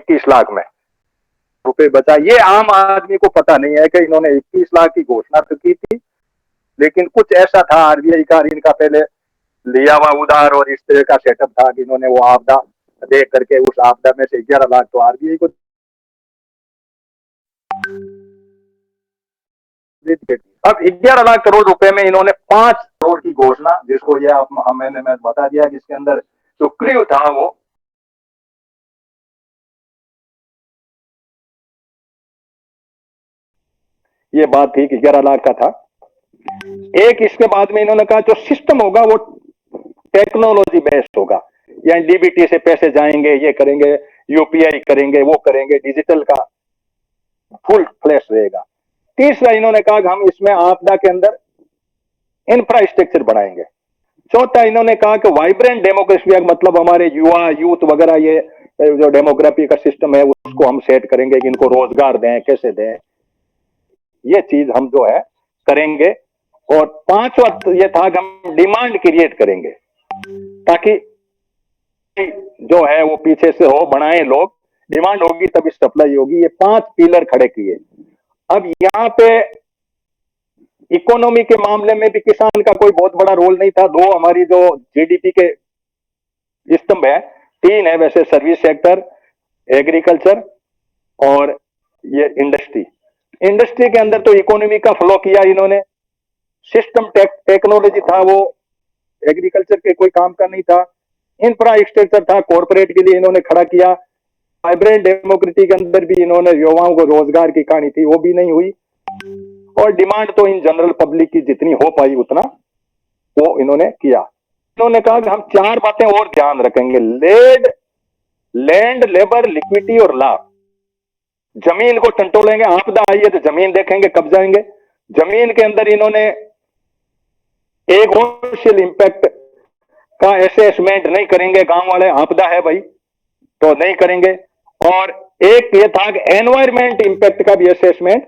21 लाख में रुपए बचा। ये आम आदमी को पता नहीं है कि इन्होंने 21 लाख की घोषणा तो की थी, लेकिन कुछ ऐसा था आरबीआई का इनका पहले लिया हुआ उधार और इस तरह का सेटअप था कि इन्होंने वो आपदा देख करके उस आपदा में से 11 लाख तो आरबीआई को दे दिए। अब 11 लाख करोड़ रुपए में इन्होंने 5 करोड़ की घोषणा, जिसको ये मैंने बता दिया कि इसके अंदर सुक्रिय था वो ये बात थी कि 11 लाख का था। एक इसके बाद में इन्होंने कहा जो सिस्टम होगा वो टेक्नोलॉजी बेस्ड होगा, यानी डीबीटी से पैसे जाएंगे, ये करेंगे, यूपीआई करेंगे, वो करेंगे, डिजिटल का फुल फ्लैश रहेगा। तीसरा इन्होंने कहा कि हम इसमें आपदा के अंदर इंफ्रास्ट्रक्चर बढ़ाएंगे। चौथा इन्होंने कहा कि वाइब्रेंट डेमोक्रेसी, मतलब हमारे युवा यूथ वगैरह ये जो डेमोग्राफी का सिस्टम है उसको हम सेट करेंगे कि इनको रोजगार दें, कैसे दें, ये चीज हम जो है करेंगे। और पांचवा ये था कि हम डिमांड क्रिएट करेंगे ताकि जो है वो पीछे से हो, बनाए लोग, डिमांड होगी तभी सप्लाई होगी। ये 5 पिलर खड़े किए। अब यहाँ पे इकोनॉमी के मामले में भी किसान का कोई बहुत बड़ा रोल नहीं था। दो हमारी जो जीडीपी के स्तंभ है, 3 है वैसे, सर्विस सेक्टर, एग्रीकल्चर और ये इंडस्ट्री। इंडस्ट्री के अंदर तो इकोनॉमी का फ्लो किया इन्होंने, सिस्टम टेक्नोलॉजी था वो एग्रीकल्चर के कोई काम का नहीं था, इंफ्रास्ट्रक्चर था कॉर्पोरेट के लिए इन्होंने खड़ा किया, वाइब्रेंट डेमोक्रेसी के अंदर भी इन्होंने युवाओं को रोजगार की कहानी थी वो भी नहीं हुई, और डिमांड तो इन जनरल पब्लिक की जितनी हो पाई उतना वो इन्होंने किया। इन्होंने कहा कि हम 4 बातें और ध्यान रखेंगे, लैंड, लेबर, लिक्विडिटी और लॉ। जमीन को टंटोलेंगे, आपदा आई है तो जमीन देखेंगे, कब जाएंगे। जमीन के अंदर इन्होंने एक सोशल इंपैक्ट का असेसमेंट नहीं करेंगे, गांव वाले आपदा है भाई तो नहीं करेंगे। और एक ये था कि एनवायरमेंट इंपैक्ट का भी असेसमेंट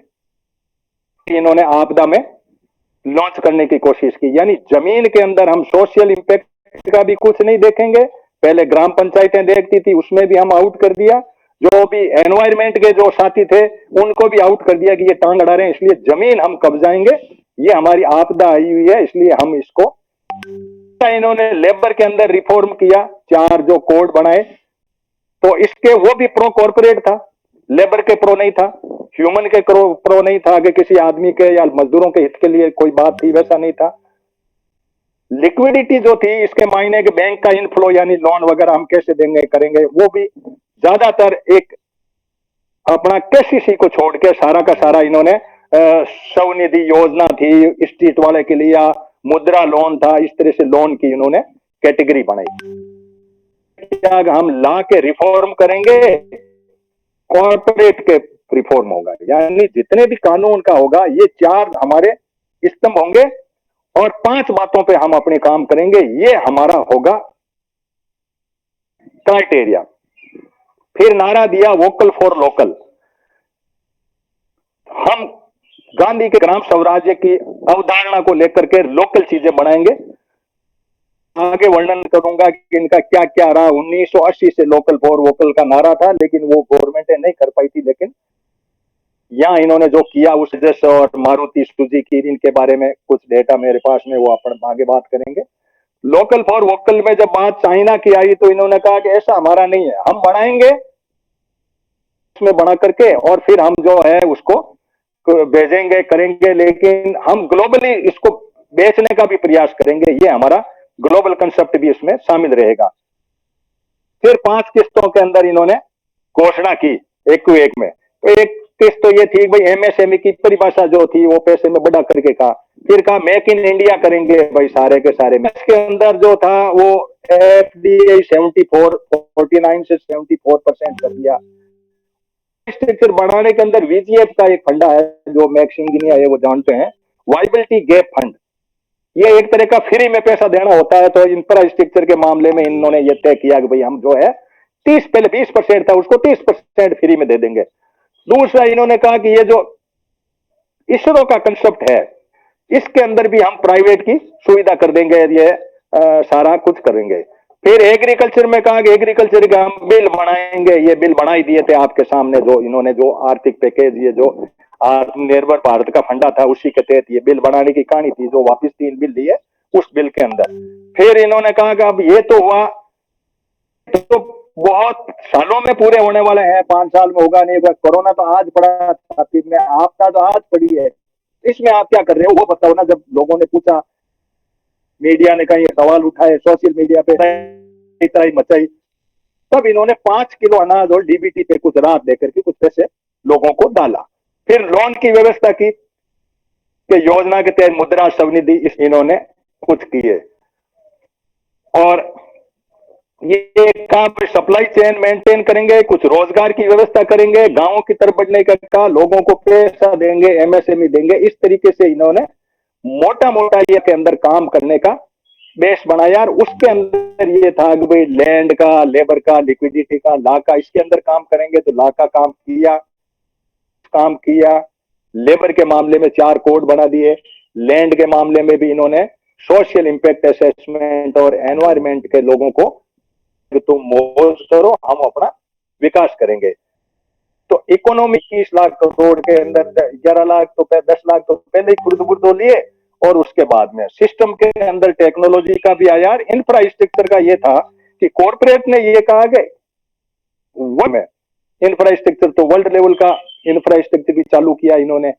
इन्होंने आपदा में लॉन्च करने की कोशिश की। यानी जमीन के अंदर हम सोशल इंपैक्ट का भी कुछ नहीं देखेंगे, पहले ग्राम पंचायतें देखती थी उसमें भी हम आउट कर दिया, जो भी एनवायरमेंट के जो साथी थे उनको भी आउट कर दिया कि ये टांग अड़ा रहे हैं, इसलिए जमीन हम कब्जाएंगे, ये हमारी आपदा आई हुई है इसलिए हम इसको। इन्होंने लेबर के अंदर रिफॉर्म किया, 4 जो कोड बनाए, तो इसके वो भी प्रो कॉर्पोरेट था, लेबर के प्रो नहीं था, ह्यूमन के प्रो नहीं था कि किसी आदमी के या मजदूरों के हित के लिए कोई बात थी, वैसा नहीं था। लिक्विडिटी जो थी इसके मायने के बैंक का इनफ्लो यानी लोन वगैरह हम कैसे देंगे करेंगे, वो भी ज्यादातर एक अपना केसीसी को छोड़ के सारा का सारा इन्होंने स्वनिधि योजना थी स्ट्रीट वाले के लिए, मुद्रा लोन था, इस तरह से लोन की इन्होंने कैटेगरी बनाई। हम ला के रिफॉर्म करेंगे, कॉर्पोरेट के रिफॉर्म होगा, यानी जितने भी कानून का होगा ये 4 हमारे स्तंभ होंगे और 5 बातों पे हम अपने काम करेंगे, ये हमारा होगा क्राइटेरिया। फिर नारा दिया वोकल फॉर लोकल। हम गांधी के ग्राम स्वराज्य की अवधारणा को लेकर के लोकल चीजें बनाएंगे। आगे वर्णन करूंगा कि इनका क्या क्या रहा। 1980 से लोकल फॉर वोकल का नारा था, लेकिन वो गवर्नमेंट नहीं कर पाई थी, लेकिन यहाँ इन्होंने जो किया उस जैसे, और मारुति सुजुकी इनके बारे में कुछ डेटा मेरे पास में, वो अपन आगे बात करेंगे। लोकल फॉर वोकल में जब बात चाइना की आई तो इन्होंने कहा कि ऐसा हमारा नहीं है, हम बनाएंगे उसमें बना करके और फिर हम जो है उसको भेजेंगे करेंगे, लेकिन हम ग्लोबली इसको बेचने का भी प्रयास करेंगे, ये हमारा ग्लोबल कंसेप्ट भी इसमें शामिल रहेगा। फिर 5 किस्तों के अंदर इन्होंने घोषणा की एक में। तो एक किस्त तो ये थी भाई एमएसएमई की परिभाषा जो थी वो पैसे में बड़ा करके कहा। फिर कहा मेक इन इंडिया करेंगे भाई सारे के सारे में। इसके अंदर जो था वो एफडीआई 49 से 74% कर दिया। स्ट्रक्चर बढ़ाने के अंदर वीजीएफ का एक फंडा है जो मैक्स इंजीनियर है वो जानते हैं, वाइबिलिटी गैप फंड। ये एक तरह का फ्री में पैसा देना होता है, तो इंफ्रास्ट्रक्चर के मामले में इन्होंने ये तय किया कि भाई हम जो है 30, पहले 20% था उसको 30% फ्री में दे देंगे। दूसरा इन्होंने कहा कि ये जो इसरो का कंसेप्ट है इसके अंदर भी हम प्राइवेट की सुविधा कर देंगे, ये सारा कुछ करेंगे। फिर एग्रीकल्चर में कहा कि एग्रीकल्चर का हम बिल बनाएंगे, ये बिल बनाई दिए थे आपके सामने, जो इन्होंने जो आर्थिक पैकेज, ये जो आत्मनिर्भर भारत का फंडा था उसी के तहत ये बिल बनाने की कहानी थी, जो वापस 3 बिल दिए उस बिल के अंदर। फिर इन्होंने कहा कि अब ये तो हुआ, तो बहुत सालों में पूरे होने वाले हैं, 5 साल में होगा नहीं होगा। कोरोना तो आज पड़ा छाती में, आपदा तो आज पड़ी है, इसमें आप क्या कर रहे हो वो बताओ ना। जब लोगों ने पूछा, मीडिया ने कहीं सवाल उठाए, सोशल मीडिया पे तराई मचाई, तब इन्होंने 5 किलो अनाज और डीबीटी पे कुछ राहत देकर के कुछ पैसे लोगों को डाला। फिर लोन की व्यवस्था की कि योजना के तहत मुद्रा स्वनिधि इन्होंने कुछ किए, और ये काम सप्लाई चेन मेंटेन करेंगे, कुछ रोजगार की व्यवस्था करेंगे, गांवों की तरफ बढ़ने का, लोगों को पैसा देंगे, एमएसएमई देंगे। इस तरीके से इन्होंने मोटा मोटा ये के अंदर काम करने का बेस बनाया। और उसके अंदर ये था कि भाई लैंड का, लेबर का, लिक्विडिटी का, ला का, इसके अंदर काम करेंगे। तो ला का काम किया। लेबर के मामले में 4 कोड बना दिए। लैंड के मामले में भी इन्होंने सोशल इंपैक्ट असेसमेंट और एनवायरमेंट के लोगों को, तुम मौज करो, हम अपना विकास करेंगे। तो इकोनॉमी 21 लाख करोड़ के अंदर 11 लाख तो 10 लाख तो पहले ही खुर्द लिए, और उसके बाद में सिस्टम के अंदर टेक्नोलॉजी का भी आया। इंफ्रास्ट्रक्चर का ये था कि कॉर्पोरेट ने ये कहा कि इंफ्रास्ट्रक्चर तो वर्ल्ड लेवल का इंफ्रास्ट्रक्चर भी चालू किया इन्होंने।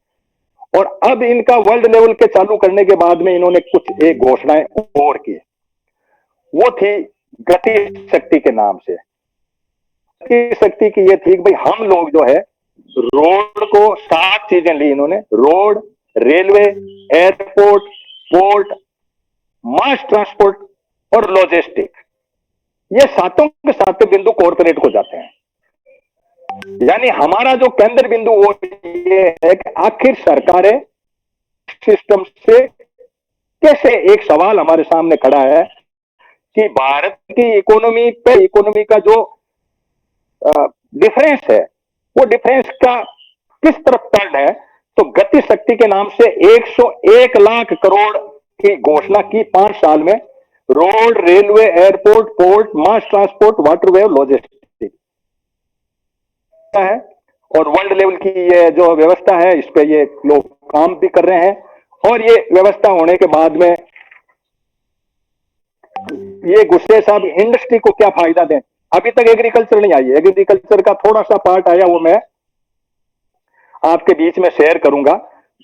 और अब इनका वर्ल्ड लेवल के चालू करने के बाद में इन्होंने कुछ एक घोषणाएं और की, वो थी गति शक्ति के नाम से। गति शक्ति की ये थी कि भाई हम लोग जो है रोड को 7 चीजें ली इन्होंने, road, railway, airport, port, mass transport और लॉजिस्टिक, ये सातों के सातों बिंदु कॉर्पोरेट को जाते हैं। यानी हमारा जो केंद्र बिंदु वो ये है कि आखिर सरकारें सिस्टम से कैसे, एक सवाल हमारे सामने खड़ा है कि भारत की इकोनॉमी पे, इकोनॉमी का जो डिफरेंस है, वो डिफरेंस का किस तरफ टर्न है। तो गति शक्ति के नाम से 101 लाख करोड़ की घोषणा की 5 साल में, road, railway, airport, port, mass transport, waterway, logistic है। और वर्ल्ड लेवल की ये जो व्यवस्था है, इस पे ये लोग काम भी कर रहे हैं। और ये व्यवस्था होने के बाद में ये गुस्से साहब इंडस्ट्री को क्या फायदा दें। अभी तक एग्रीकल्चर नहीं आई है, एग्रीकल्चर का थोड़ा सा पार्ट आया, वो मैं आपके बीच में शेयर करूंगा।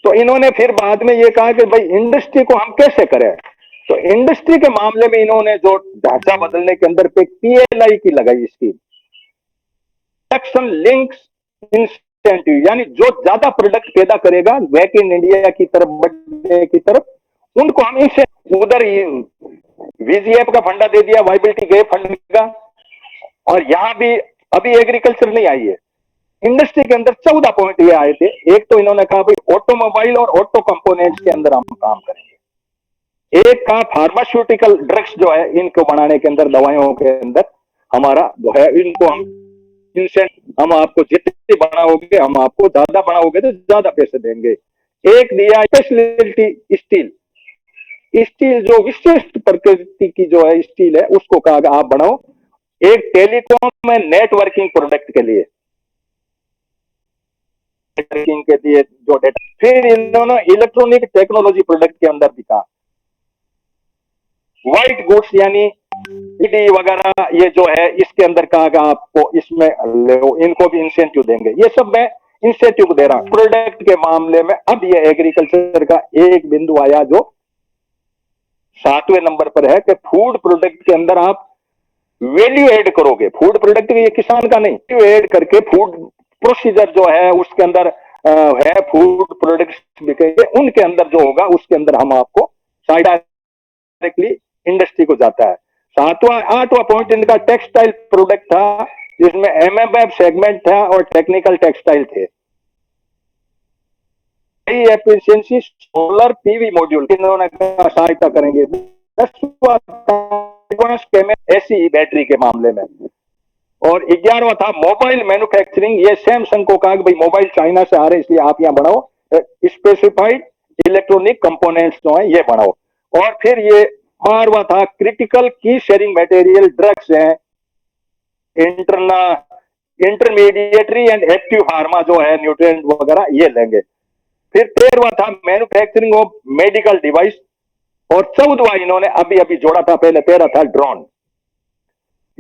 तो इन्होंने फिर बाद में ये कहा कि भाई इंडस्ट्री को हम कैसे करें। तो इंडस्ट्री के मामले में इन्होंने जो ढांचा बदलने के अंदर पे पीएलआई की लगाई स्कीम, प्रोडक्शन लिंक्स इंसेंटिव, यानी जो ज्यादा प्रोडक्ट पैदा करेगा मेक इन इंडिया की तरफ बढ़ने की तरफ, उनको हम इनसे उधर वीजीएफ का फंडा दे दिया, वाइबिलिटी गैप फंड का। और यहां भी अभी एग्रीकल्चर नहीं आई है। इंडस्ट्री के अंदर 14 पॉइंट ये आए थे। एक तो इन्होंने कहा भाई ऑटोमोबाइल और ऑटो कंपोनेंट्स के अंदर हम काम करेंगे। एक का फार्मास्यूटिकल ड्रग्स जो है, इनको बनाने के अंदर, दवाइयों के अंदर हमारा जो है, इनको हम हम आपको जितनी बनाओगे, हम आपको ज्यादा बनाओगे तो ज्यादा पैसे देंगे। एक दिया स्पेशलिटी स्टील, स्टील जो विशिष्ट प्रकृति की जो है स्टील है, उसको कहा आप बनाओ। एक टेलीकॉम में नेटवर्किंग प्रोडक्ट के लिए, नेटवर्किंग के लिए जो डेटा। फिर इन्होंने इलेक्ट्रॉनिक टेक्नोलॉजी प्रोडक्ट के अंदर दिखा, व्हाइट गुड्स यानी ईडी वगैरह, ये जो है इसके अंदर कहा आपको इसमें इनको भी इंसेंटिव देंगे। ये सब मैं इंसेंटिव दे रहा हूं प्रोडक्ट के मामले में। अब ये एग्रीकल्चर का एक बिंदु आया जो 7वें नंबर पर है कि फूड प्रोडक्ट के अंदर आप वैल्यू ऐड करोगे। फूड प्रोडक्ट ये किसान का नहीं, वैल्यू ऐड करके फूड प्रोसीजर जो है उसके अंदर है, फूड प्रोडक्ट्स बिकेंगे, उनके अंदर जो होगा उसके अंदर हम आपको डायरेक्टली इंडस्ट्री को जाता है। 8वां पॉइंट इनका टेक्सटाइल प्रोडक्ट था, जिसमें एमएमएफ सेगमेंट था और टेक्निकल टेक्सटाइल थे। एफिशिएंसी सोलर पीवी मॉड्यूल इन्होंने सहायता करेंगे। 10वां एसी बैटरी के मामले में। और 11वां था मोबाइल मैन्युफैक्चरिंग। ये सैमसंग को कहा कि भाई मोबाइल चाइना से आ रहे इसलिए आप यहां बनाओ, स्पेसिफाइड इलेक्ट्रॉनिक कंपोनेंट्स जो है ये बनाओ। और फिर ये बारहवां था क्रिटिकल की शेयरिंग मटेरियल ड्रग्स हैं, इंटरमीडिएटरी एंड एक्टिव फार्मा जो है न्यूट्रिएंट वगैरह ये लेंगे। फिर 13वां था मैन्युफैक्चरिंग ऑफ मेडिकल डिवाइस, और 14वां इन्होंने अभी अभी जोड़ा था, पहले 13 था ड्रोन।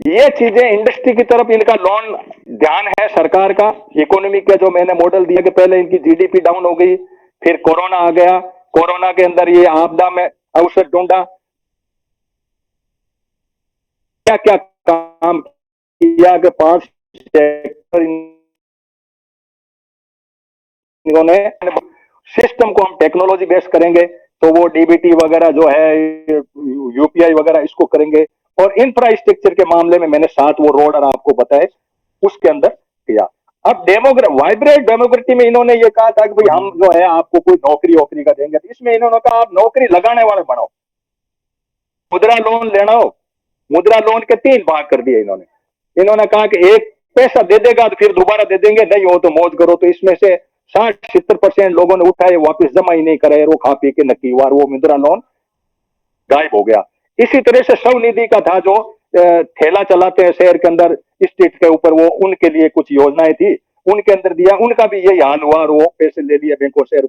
ये चीजें इंडस्ट्री की तरफ इनका लोन ध्यान है सरकार का। इकोनॉमी का जो मैंने मॉडल दिया कि पहले इनकी जीडीपी डाउन हो गई, फिर कोरोना आ गया, कोरोना के अंदर ये आपदा में अवसर ढूंढा, क्या क्या काम किया कि 5 सेक्टर इन्होंने, सिस्टम को हम टेक्नोलॉजी बेस्ड करेंगे तो वो डीबीटी वगैरह जो है, यूपीआई वगैरह इसको करेंगे। और इंफ्रास्ट्रक्चर के मामले में मैंने 7 वो रोड और आपको बताए उसके अंदर किया। अब वाइब्रेंट डेमोक्रेसी में इन्होंने ये कहा था कि भाई हम जो है आपको कोई नौकरी वोकरी का देंगे, तो इसमें इन्होंने कहा आप नौकरी लगाने वाले बनो, मुद्रा लोन लेना हो। मुद्रा लोन के 3 भाग कर दिए इन्होंने कहा कि एक पैसा दे देगा तो फिर दोबारा दे देंगे, नहीं हो तो मौज करो। तो इसमें से 60-70% लोगों ने उठाए, वापस जमा ही नहीं करे, वो खा पी के नक्की वार, वो मुद्रा लोन गायब हो गया। इसी तरह से स्वनिधि का था, जो ठेला चलाते हैं शहर के अंदर स्ट्रीट के ऊपर, वो उनके लिए कुछ योजनाएं थी, उनके अंदर दिया, उनका भी यही हाल हुआ, और वो पैसे ले लिए बैंकों से,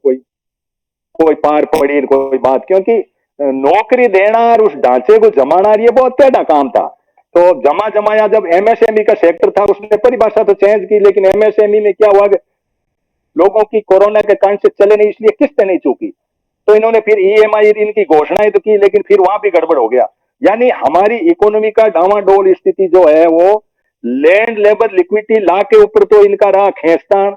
कोई पार पड़ी कोई बात, क्योंकि नौकरी देना और उस ढांचे को जमाना ये बहुत टेढ़ा काम था। तो जमा जमाया, जब एमएसएमई का सेक्टर था उसने परिभाषा तो चेंज की, लेकिन एमएसएमई में क्या हुआ, लोगों की कोरोना के कारण से चले नहीं, इसलिए किस्तें नहीं चूकी, तो इन्होंने फिर ईएमआई इनकी घोषणाएं तो की, लेकिन फिर वहां भी गड़बड़ हो गया। यानी हमारी इकोनॉमी का डावाडोल स्थिति जो है, वो लैंड लेबर लिक्विडिटी ला के ऊपर तो इनका रहा खेचतान,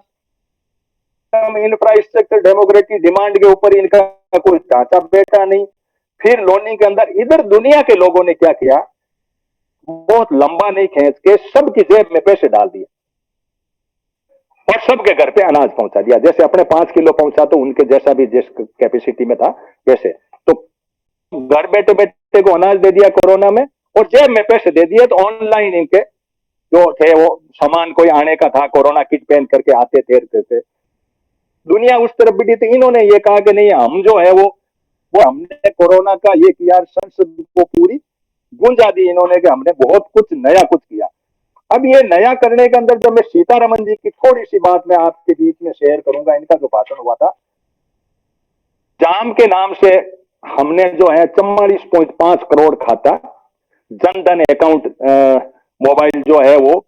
इंफ्रास्ट्रक्चर डेमोक्रेटिक डिमांड के ऊपर इनका कोई ढांचा बैठा नहीं। फिर लोनिंग के अंदर इधर दुनिया के लोगों ने क्या किया, बहुत लंबा नहीं खींच के सबकी जेब में पैसे डाल दिए और सबके घर पे अनाज पहुंचा दिया। जैसे अपने 5 किलो पहुंचा तो उनके जैसा भी जिस कैपेसिटी में था वैसे, तो घर बैठे बैठे को अनाज दे दिया कोरोना में, और जेब में पैसे दे दिए। तो ऑनलाइन इनके जो थे, वो सामान कोई आने का था, कोरोना किट पहन करके आते थे, दुनिया उस तरफ भी थी। तो इन्होंने ये कहा कि नहीं, हम जो है वो हमने कोरोना का ये किया, संसद को पूरी गूंजा दी इन्होंने कि हमने बहुत कुछ नया कुछ किया। अब ये नया करने के अंदर जब मैं सीतारमन जी की थोड़ी सी बात मैं आपके बीच में शेयर करूंगा, इनका जो भाषण हुआ था, जाम के नाम से हमने जो है 44.5 करोड़ खाता, जनधन अकाउंट मोबाइल जो है वो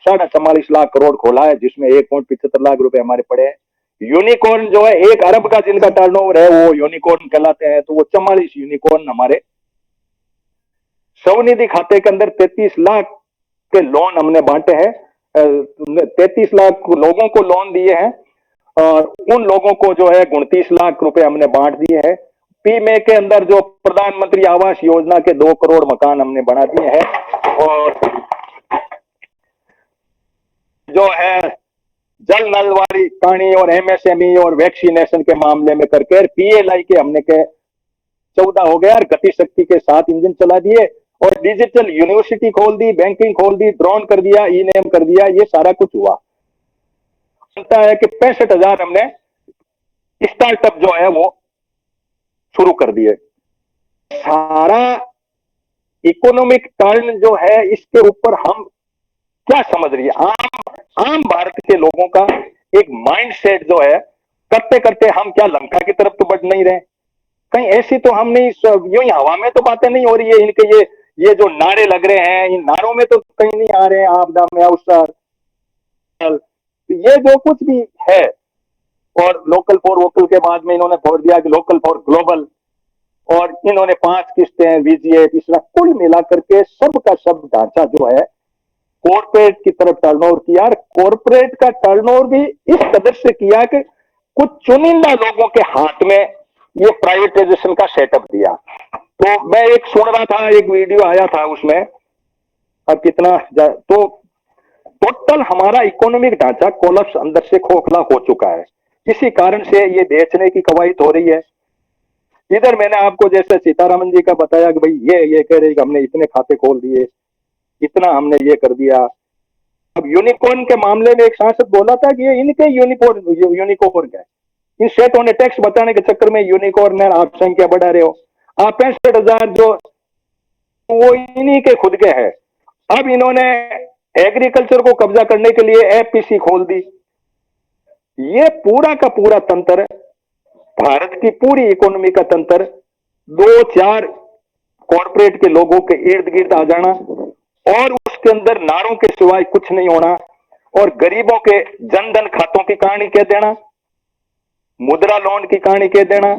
44.5 लाख करोड़ खोला है, जिसमें 1.75 लाख रुपए हमारे पड़े हैं। यूनिकॉर्न जो है 1 अरब का जिनका टर्नओवर है, वो यूनिकॉर्न कहलाते हैं। तो वो 44 यूनिकॉर्न हमारे स्वनिधि खाते के अंदर 33 लाख के लोन हमने बांटे हैं, 33 लाख लोगों को लोन दिए हैं, और उन लोगों को जो है 29 लाख रुपए हमने बांट दिए हैं। पीमे के अंदर जो प्रधानमंत्री आवास योजना के 2 करोड़ मकान हमने बना दिए हैं, और जो है जल नल वाली पानी और एमएसएमई और वैक्सीनेशन के मामले में करके पीएलआई के हमने के 14 हो गया, और गति शक्ति के 7 इंजन चला दिए, और डिजिटल यूनिवर्सिटी खोल दी, बैंकिंग खोल दी, ड्रोन कर दिया, ई नेम कर दिया, ये सारा कुछ हुआ। लगता है कि 65,000 हमने स्टार्टअप जो है वो शुरू कर दिए। सारा इकोनॉमिक टर्न जो है, इसके ऊपर हम क्या समझ रही है आम भारत के लोगों का एक माइंडसेट जो है, करते करते हम क्या लंका की तरफ तो बढ़ नहीं रहे, कहीं ऐसी तो हम नहीं, यूं ही हवा में तो बातें नहीं हो रही है। इनके ये जो नारे लग रहे हैं, इन नारों में तो कहीं नहीं आ रहे हैं आपदा में अवसर, ये जो कुछ भी है। और लोकल फॉर वोकल के बाद में इन्होंने छोड़ दिया कि लोकल फॉर ग्लोबल, और इन्होंने 5 किस्तें वीजीए, तीसरा, कुल मिलाकर के सब का सब ढांचा जो है कॉर्पोरेट की तरफ टर्नओवर किया। और कॉर्पोरेट का टर्नओवर भी इस कदर से किया कि कुछ चुनिंदा लोगों के हाथ में ये प्राइवेटाइजेशन का सेटअप दिया। तो मैं एक सुन रहा था, एक वीडियो आया था उसमें, अब कितना तो टोटल हमारा इकोनॉमिक ढांचा कोलैप्स अंदर से खोखला हो चुका है। इसी कारण से ये बेचने की कवायद हो रही है। इधर मैंने आपको जैसे सीतारमन जी का बताया कि भाई ये कह रहे कि हमने इतने खाते खोल दिए, इतना हमने ये कर दिया। अब यूनिकॉर्न के मामले में एक सांसद बोला था कि ये इनके यूनिकॉर्न है, इन सेठों ने टैक्स बताने के चक्कर में यूनिकॉर्न आप संख्या बढ़ा रहे हो। 65,000 जो वो इन्हीं के खुद के हैं। अब इन्होंने एग्रीकल्चर को कब्जा करने के लिए एफपीसी खोल दी। ये पूरा का पूरा तंत्र, भारत की पूरी इकोनॉमी का तंत्र, दो चार कॉरपोरेट के लोगों के इर्द गिर्द आ जाना और उसके अंदर नारों के सिवाय कुछ नहीं होना और गरीबों के जन धन खातों की कहानी कह देना, मुद्रा लोन की कहानी कह देना,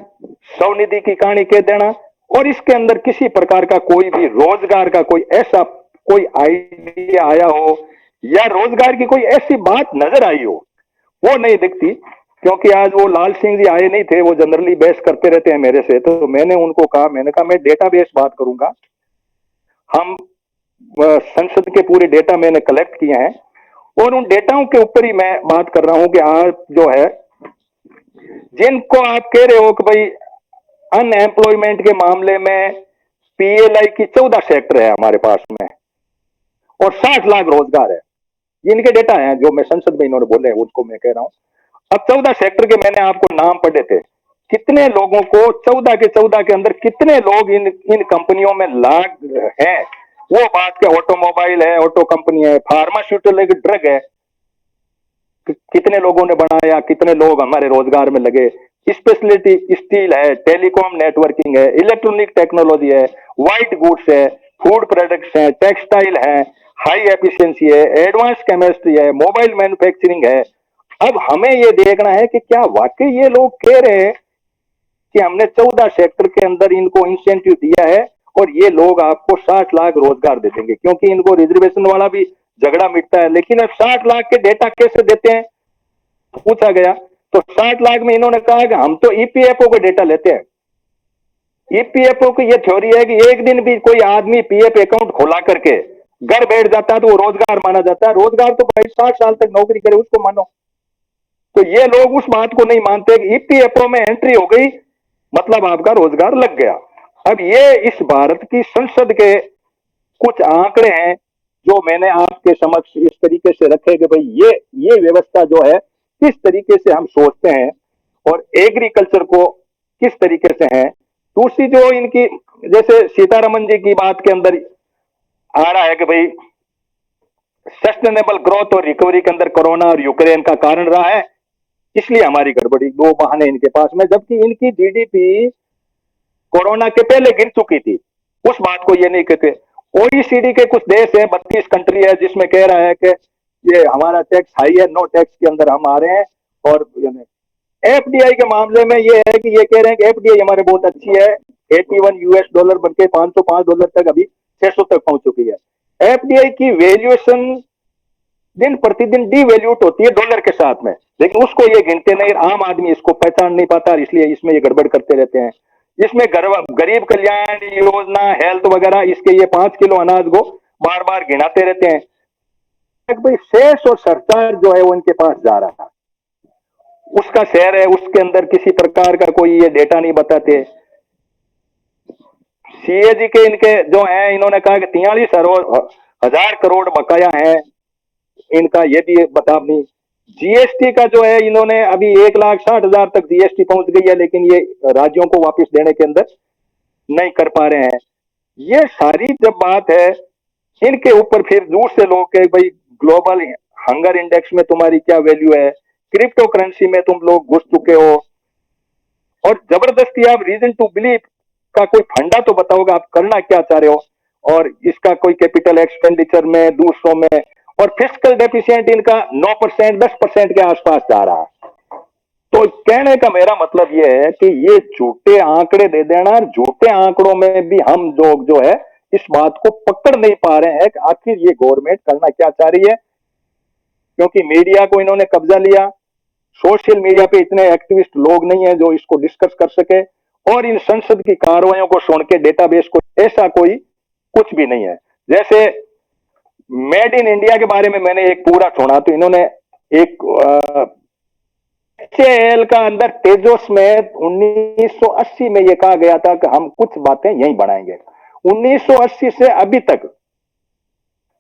स्वनिधि की कहानी कह देना और इसके अंदर किसी प्रकार का कोई भी रोजगार का कोई ऐसा कोई आइडिया आया हो या रोजगार की कोई ऐसी बात नजर आई हो, वो नहीं दिखती। क्योंकि आज वो लाल सिंह जी आए नहीं थे, वो जनरली बहस करते रहते हैं मेरे से, तो मैंने उनको कहा, मैंने कहा मैं डेटाबेस बात करूंगा। हम संसद के पूरे डेटा मैंने कलेक्ट किए हैं और उन डेटाओं के ऊपर ही मैं बात कर रहा हूं कि आज जो है जिनको आप कह रहे हो कि भाई अनएम्प्लॉयमेंट के मामले में पीएलआई की 14 सेक्टर है हमारे पास में और 60 लाख रोजगार है, इनके डेटा हैं जो मैं संसद में इन्होंने बोले उसको मैं कह रहा हूं। अब 14 सेक्टर के मैंने आपको नाम पढ़े थे, कितने लोगों को 14 के अंदर कितने लोग इन कंपनियों में लाग हैं, वो बात के ऑटोमोबाइल है, ऑटो कंपनी है, फार्मास्यूटिकल ड्रग है, कितने लोगों ने बनाया, कितने लोग हमारे रोजगार में लगे, स्पेशलिटी स्टील है, टेलीकॉम नेटवर्किंग है, इलेक्ट्रॉनिक टेक्नोलॉजी है, व्हाइट गुड्स है, फूड प्रोडक्ट्स है, टेक्सटाइल है, हाई एफिशिएंसी है, एडवांस केमिस्ट्री है, मोबाइल मैन्युफैक्चरिंग है। अब हमें ये देखना है कि क्या वाकई ये लोग कह रहे हैं कि हमने 14 सेक्टर के अंदर इनको इंसेंटिव दिया है और ये लोग आपको 60 लाख रोजगार दे देंगे, क्योंकि इनको रिजर्वेशन वाला भी झगड़ा मिटता है। लेकिन अब 60 लाख के डेटा कैसे देते हैं पूछा गया, तो 60 लाख में इन्होंने कहा कि हम तो ईपीएफओ को डेटा लेते हैं। ईपीएफओ की यह थ्योरी है कि एक दिन भी कोई आदमी पीएफ अकाउंट खोला करके घर बैठ जाता है तो वो रोजगार माना जाता है। रोजगार तो भाई 60 साल तक नौकरी करे उसको मानो। तो ये लोग उस बात को नहीं मानते कि ईपीएफओ में एंट्री हो गई मतलब आपका रोजगार लग गया। अब ये इस भारत की संसद के कुछ आंकड़े हैं जो मैंने आपके समक्ष इस तरीके से रखे कि भाई ये व्यवस्था जो है किस तरीके से हम सोचते हैं और एग्रीकल्चर को किस तरीके से है। दूसरी जो इनकी जैसे सीतारमन जी की बात के अंदर आ रहा है कि भाई सस्टेनेबल ग्रोथ और रिकवरी के अंदर कोरोना और यूक्रेन का कारण रहा है, इसलिए हमारी गड़बड़ी, दो बहाने इनके पास में, जबकि इनकी जीडीपी कोरोना के पहले गिर चुकी थी, उस बात को ये नहीं कहते। ओईसीडी के कुछ देश है, 32 कंट्री है, जिसमें कह रहा है कि ये हमारा टैक्स हाई है, नो टैक्स के अंदर हम आ रहे हैं। और एफडीआई के मामले में ये है कि ये कह रहे हैं कि एफडीआई हमारे बहुत अच्छी है, 81 यूएस डॉलर बनके $505 तक, अभी 600 तक पहुंच चुकी है। एफडीआई की वैल्यूएशन दिन प्रतिदिन डीवैल्यूट होती है डॉलर के साथ में, लेकिन उसको ये गिनते नहीं, आम आदमी इसको पहचान नहीं पाता, इसलिए इसमें ये गड़बड़ करते रहते हैं। इसमें गरीब कल्याण योजना, हेल्थ वगैरह, इसके ये 5 किलो अनाज को बार बार गिनाते रहते हैं। भाई सेस और सरचार्ज जो है वो इनके पास जा रहा है, उसका शेयर है, उसके अंदर किसी प्रकार का कोई ये डेटा नहीं बताते। सीएजी के इनके जो है, इन्होंने कहा कि 43,000 करोड़ बकाया है इनका, ये भी बता नहीं। जीएसटी का जो है इन्होंने अभी 1,60,000 तक जीएसटी पहुंच गई है, लेकिन ये राज्यों को वापस देने के अंदर नहीं कर पा रहे हैं। ये सारी जब बात है इनके ऊपर, फिर दूसरे लोग के भाई ग्लोबल हंगर इंडेक्स में तुम्हारी क्या वैल्यू है, क्रिप्टो करेंसी में तुम लोग घुस चुके हो, और जबरदस्ती आप रीजन टू बिलीव का कोई फंडा तो बताओगे आप करना क्या चाह रहे हो, और इसका कोई कैपिटल एक्सपेंडिचर में, दूसरों में, और फिस्कल डेफिशिएंट इनका 9%, 10% के आसपास जा रहा है। तो कहने का मेरा मतलब यह है कि ये झूठे आंकड़े दे देना, झूठे आंकड़ों में भी हम लोग जो है इस बात को पकड़ नहीं पा रहे हैं कि आखिर ये गवर्नमेंट करना क्या चाह रही है। क्योंकि मीडिया को इन्होंने कब्जा लिया, सोशल मीडिया पे इतने एक्टिविस्ट लोग नहीं है जो इसको डिस्कस कर सके, और इन संसद की कार्रवाइयों को सुन के डेटाबेस को ऐसा कोई कुछ भी नहीं है। जैसे मेड इन इंडिया के बारे में मैंने एक पूरा सुना, तो इन्होंने एक एचएएल का अंदर तेजस में 1980 में यह कहा गया था कि हम कुछ बातें यहीं बढ़ाएंगे। 1980 से अभी तक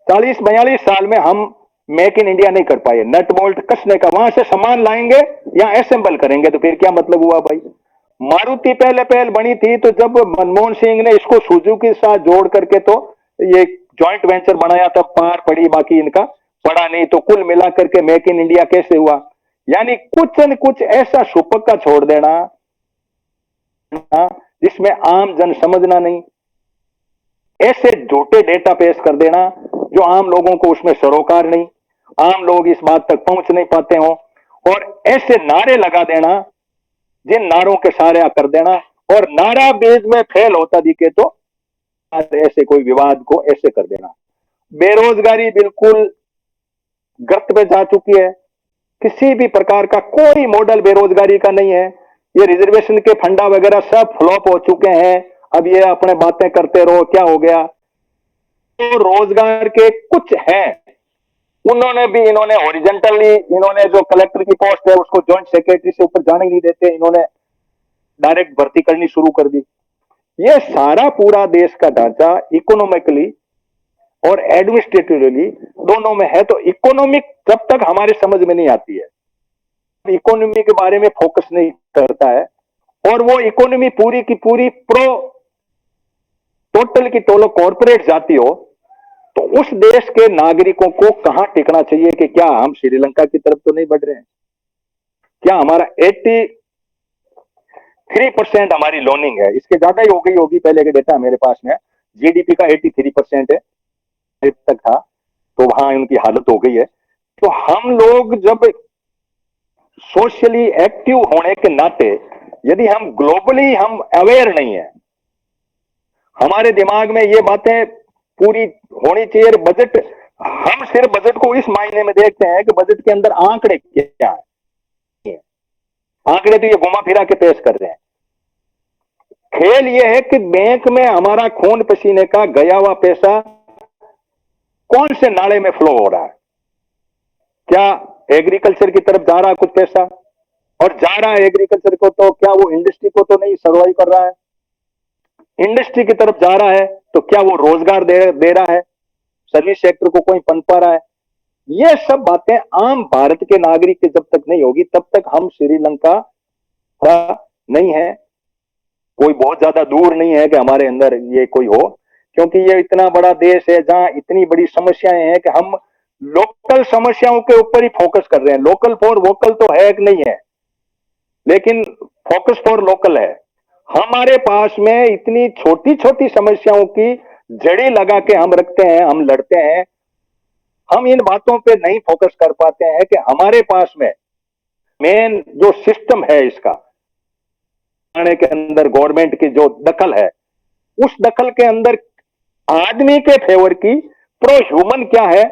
40-42 साल में हम मेक इन इंडिया नहीं कर पाए। नट बोल्ट कसने का, वहां से सामान लाएंगे या असेंबल करेंगे, तो फिर क्या मतलब हुआ भाई। मारुति पहले पहल बनी थी, तो जब मनमोहन सिंह ने इसको सुजुकी के साथ जोड़ करके तो ये जॉइंट वेंचर बनाया था, पार पड़ी, बाकी इनका पड़ा नहीं। तो कुल मिला करके मेक इन इंडिया कैसे हुआ? यानी कुछ न कुछ ऐसा सुपक्का छोड़ देना जिसमें आम जन समझना नहीं, ऐसे झूठे डेटा पेश कर देना जो आम लोगों को उसमें सरोकार नहीं, आम लोग इस बात तक पहुंच नहीं पाते हो, और ऐसे नारे लगा देना जिन नारों के सारे कर देना, और नारा बेज में फेल होता दिखे तो ऐसे कोई विवाद को ऐसे कर देना। बेरोजगारी बिल्कुल गर्त पे जा चुकी है, किसी भी प्रकार का कोई मॉडल बेरोजगारी का नहीं है। ये रिजर्वेशन के फंडा वगैरह सब फ्लॉप हो चुके हैं। अब ये अपने बातें करते रहो, क्या हो गया? तो रोजगार के कुछ हैं, उन्होंने भी, इन्होंने हॉरिजेंटली, इन्होंने जो कलेक्टर की पोस्ट है उसको जॉइंट सेक्रेटरी से ऊपर जाने नहीं देते, इन्होंने डायरेक्ट भर्ती करनी शुरू कर दी। ये सारा पूरा देश का ढांचा इकोनॉमिकली और एडमिनिस्ट्रेटिवली दोनों में है। तो इकोनॉमिक जब तक हमारे समझ में नहीं आती है, इकोनॉमी के बारे में फोकस नहीं करता है, और वो इकोनॉमी पूरी की पूरी प्रो टोटल की टोलो कॉर्पोरेट जाती हो, तो उस देश के नागरिकों को कहां टिकना चाहिए कि क्या हम श्रीलंका की तरफ तो नहीं बढ़ रहे हैं? क्या हमारा 83% हमारी लोनिंग है, इसके ज्यादा ही हो गई होगी, पहले के डेटा मेरे पास में, जीडीपी का 83% है तक था, तो वहां उनकी हालत हो गई है। तो हम लोग जब सोशली एक्टिव होने के नाते, यदि हम ग्लोबली हम अवेयर नहीं है, हमारे दिमाग में ये बातें पूरी होनी चाहिए। बजट, हम सिर्फ बजट को इस मायने में देखते हैं कि बजट के अंदर आंकड़े क्या है, आंकड़े तो ये घुमा फिरा के पेश कर रहे हैं। खेल ये है कि बैंक में हमारा खून पसीने का गया हुआ पैसा कौन से नाले में फ्लो हो रहा है? क्या एग्रीकल्चर की तरफ जा रहा है कुछ पैसा? और जा रहा है एग्रीकल्चर को, तो क्या वो इंडस्ट्री को तो नहीं सर्वाइव कर रहा है? इंडस्ट्री की तरफ जा रहा है तो क्या वो रोजगार दे रहा है? सर्विस सेक्टर को कोई पनपा रहा है? ये सब बातें आम भारत के नागरिक के जब तक नहीं होगी, तब तक हम श्रीलंका नहीं है, कोई बहुत ज्यादा दूर नहीं है कि हमारे अंदर ये कोई हो, क्योंकि ये इतना बड़ा देश है जहां इतनी बड़ी समस्याएं हैं कि हम लोकल समस्याओं के ऊपर ही फोकस कर रहे हैं। लोकल फॉर वोकल तो है कि नहीं है, लेकिन फोकस फॉर लोकल है। हमारे पास में इतनी छोटी छोटी समस्याओं की जड़ी लगा के हम रखते हैं, हम लड़ते हैं, हम इन बातों पे नहीं फोकस कर पाते हैं कि हमारे पास में मेन जो सिस्टम है इसका के अंदर गवर्नमेंट की जो दखल है, उस दखल के अंदर आदमी के फेवर की प्रो ह्यूमन क्या है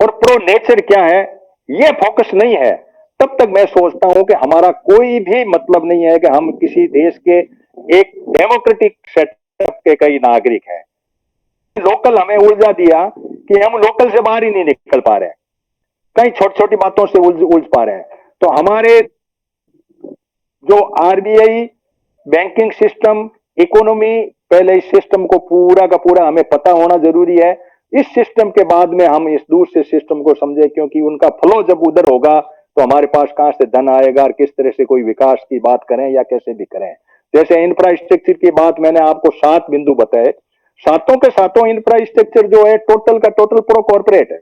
और प्रो नेचर क्या है, ये फोकस नहीं है, तब तक मैं सोचता हूं कि हमारा कोई भी मतलब नहीं है कि हम किसी देश के एक डेमोक्रेटिक सेटअप के कई नागरिक हैं। लोकल हमें उलझा दिया कि हम लोकल से बाहर ही नहीं निकल पा रहे हैं, कई छोटी छोटी बातों से उलझ पा रहे हैं। तो हमारे जो आरबीआई, बैंकिंग सिस्टम, इकोनॉमी, पहले इस सिस्टम को पूरा का पूरा हमें पता होना जरूरी है। इस सिस्टम के बाद में हम इस दूसरे सिस्टम को समझे, क्योंकि उनका फ्लो जब उधर होगा तो हमारे पास कहां से धन आएगा और किस तरह से कोई विकास की बात करें या कैसे भी करें। जैसे इंफ्रास्ट्रक्चर की बात मैंने आपको 7 बिंदु बताए, सातों के सातों इंफ्रास्ट्रक्चर जो है टोटल का टोटल प्रो कॉर्पोरेट है,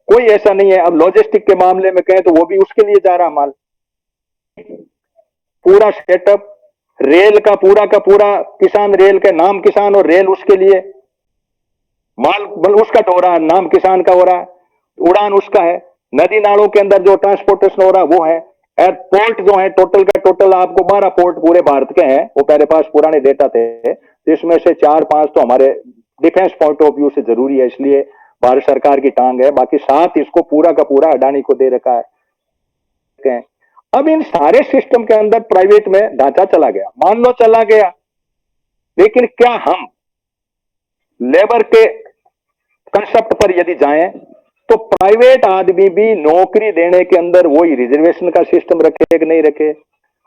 कोई ऐसा नहीं है। अब लॉजिस्टिक के मामले में कहें तो वो भी उसके लिए जा रहा माल, पूरा सेटअप रेल का पूरा किसान, रेल के नाम किसान और रेल उसके लिए, माल उसका हो रहा है, नाम किसान का हो रहा है, उड़ान उसका है, नदी नालों के अंदर जो ट्रांसपोर्टेशन हो रहा है वो है, एयरपोर्ट जो है टोटल का टोटल आपको 12 पोर्ट पूरे भारत के हैं, वो मेरे पास पुराने डेटा थे, इसमें से 4-5 तो हमारे डिफेंस पॉइंट ऑफ व्यू से जरूरी है, इसलिए भारत सरकार की टांग है, बाकी 7 इसको पूरा का पूरा अडानी को दे रखा है। अब इन सारे सिस्टम के अंदर प्राइवेट में ढांचा चला गया, मान लो चला गया, लेकिन क्या हम लेबर के कंसेप्ट पर यदि जाएं तो प्राइवेट आदमी भी नौकरी देने के अंदर वही रिजर्वेशन का सिस्टम रखे कि नहीं रखे,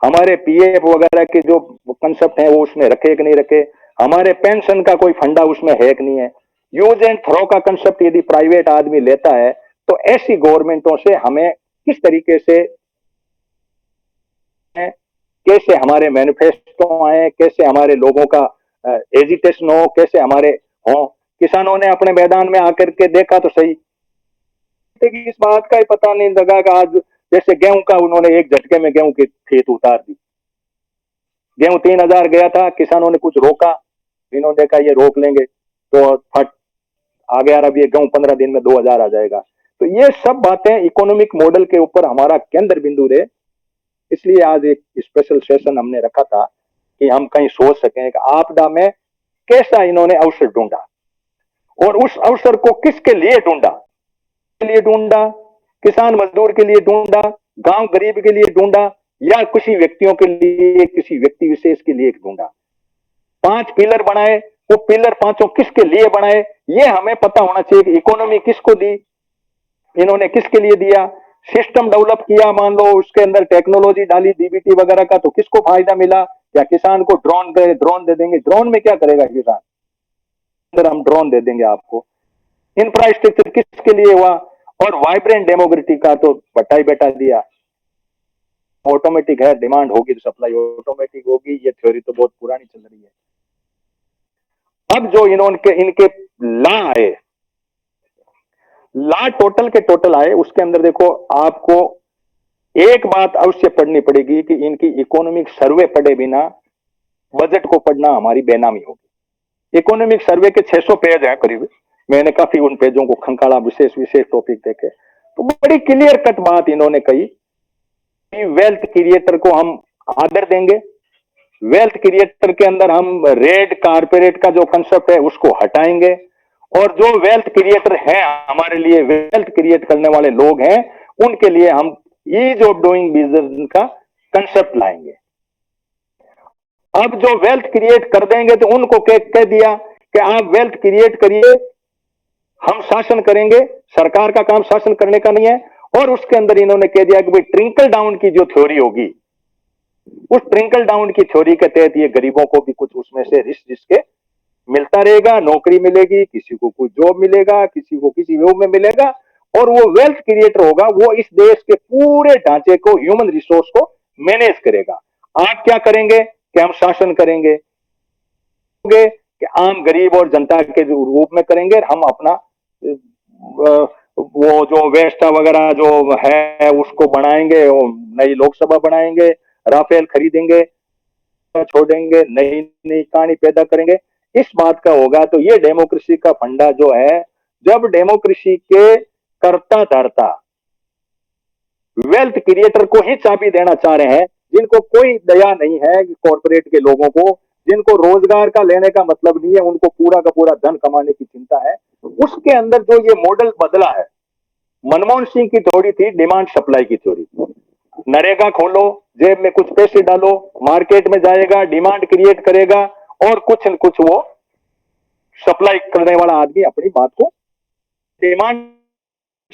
हमारे पीएफ वगैरह के जो कंसेप्ट है वो उसमें रखे कि नहीं रखे, हमारे पेंशन का कोई फंडा उसमें है कि नहीं है, यूज एंड थ्रो का कंसेप्ट यदि प्राइवेट आदमी लेता है तो ऐसी गवर्नमेंटों से हमें किस तरीके से कैसे हमारे मैनिफेस्टो आए, कैसे हमारे लोगों का एजिटेशन हो, कैसे हमारे हो। किसानों ने अपने मैदान में आकर के देखा तो सही, इस बात का ही पता नहीं लगा कि आज जैसे गेहूं का उन्होंने एक झटके में गेहूं के खेत उतार दी। गेहूं 3,000 गया था, किसानों ने कुछ रोका, इन्होंने देखा ये रोक लेंगे तो फट आ गया, अब ये गेहूं 15 दिन में 2,000 आ जाएगा। तो ये सब बातें इकोनॉमिक मॉडल के ऊपर हमारा केंद्र बिंदु रहे, इसलिए आज एक स्पेशल सेशन हमने रखा था कि हम कहीं सोच सकें कि आपदा में कैसा इन्होंने अवसर ढूंढा और उस अवसर को किसके लिए ढूंढा, के लिए ढूंढा, किसान मजदूर के लिए ढूंढा, गांव गरीब के लिए ढूंढा, या किसी व्यक्तियों के लिए, किसी व्यक्ति विशेष के लिए ढूंढा। 5 पिलर बनाए, वो पिलर पांचों किसके लिए बनाए ये हमें पता होना चाहिए कि इकोनॉमी किसको दी, इन्होंने किसके लिए दिया, सिस्टम डेवलप किया, मान लो उसके अंदर टेक्नोलॉजी डाली डीबीटी वगैरह का, तो किसको फायदा मिला, या किसान को ड्रोन दे देंगे, ड्रोन में क्या करेगा किसान, अंदर हम ड्रोन दे देंगे आपको। इंफ्रास्ट्रक्चर किसके लिए हुआ, और वाइब्रेंट डेमोक्रेसी का तो बट्टा ही बैठा दिया। ऑटोमेटिक है, डिमांड होगी तो सप्लाई ऑटोमेटिक होगी, ये थ्योरी तो बहुत पुरानी चल रही है। अब जो इन्होंने इनके ला आए, ला टोटल के टोटल आए, उसके अंदर देखो आपको एक बात अवश्य पढ़नी पड़ेगी कि इनकी इकोनॉमिक सर्वे पढ़े बिना बजट को पढ़ना हमारी बेनामी होगी। इकोनॉमिक सर्वे के 600 पेज हैं करीब, मैंने काफी उन पेजों को खंगाला, विशेष विशेष टॉपिक देखे, तो बड़ी क्लियर कट बात इन्होंने कही कि वेल्थ क्रिएटर को हम आदर देंगे, वेल्थ क्रिएटर के अंदर हम रेड कारपोरेट का जो कंसेप्ट है उसको हटाएंगे, और जो वेल्थ क्रिएटर है हमारे लिए वेल्थ क्रिएट करने वाले लोग हैं, उनके लिए हम ईज ऑफ डूइंग बिजनेस का कंसेप्ट लाएंगे। अब जो वेल्थ क्रिएट कर देंगे तो उनको कह दिया कि आप वेल्थ क्रिएट करिए, हम शासन करेंगे, सरकार का काम शासन करने का नहीं है। और उसके अंदर इन्होंने कह दिया कि भाई ट्रिंकल डाउन की जो थ्योरी होगी, उस ट्रिंकल डाउन की थ्योरी के तहत ये गरीबों को भी कुछ उसमें से रिस्क के मिलता रहेगा, नौकरी मिलेगी, किसी को कुछ जॉब मिलेगा, किसी को किसी वे में मिलेगा, और वो वेल्थ क्रिएटर होगा, वो इस देश के पूरे ढांचे को, ह्यूमन रिसोर्स को मैनेज करेगा। आप क्या करेंगे कि हम शासन करेंगे कि आम गरीब और जनता के रूप में करेंगे, हम अपना वो जो व्यवस्था वगैरह जो है उसको बनाएंगे, नई लोकसभा बनाएंगे, राफेल खरीदेंगे, छोड़ेंगे, नई नई कहानी पैदा करेंगे। इस बात का होगा तो ये डेमोक्रेसी का फंडा जो है, जब डेमोक्रेसी के कर्ता धर्ता वेल्थ क्रिएटर को ही चाबी देना चाह रहे हैं, जिनको कोई दया नहीं है कॉर्पोरेट के लोगों को, जिनको रोजगार का लेने का मतलब नहीं है, उनको पूरा का पूरा धन कमाने की चिंता है, उसके अंदर जो ये मॉडल बदला है, मनमोहन सिंह की थ्योरी थी डिमांड सप्लाई की थ्योरी, नरेगा खोलो, जेब में कुछ पैसे डालो, मार्केट में जाएगा, डिमांड क्रिएट करेगा, और कुछ न कुछ वो सप्लाई करने वाला आदमी अपनी बात को, डिमांड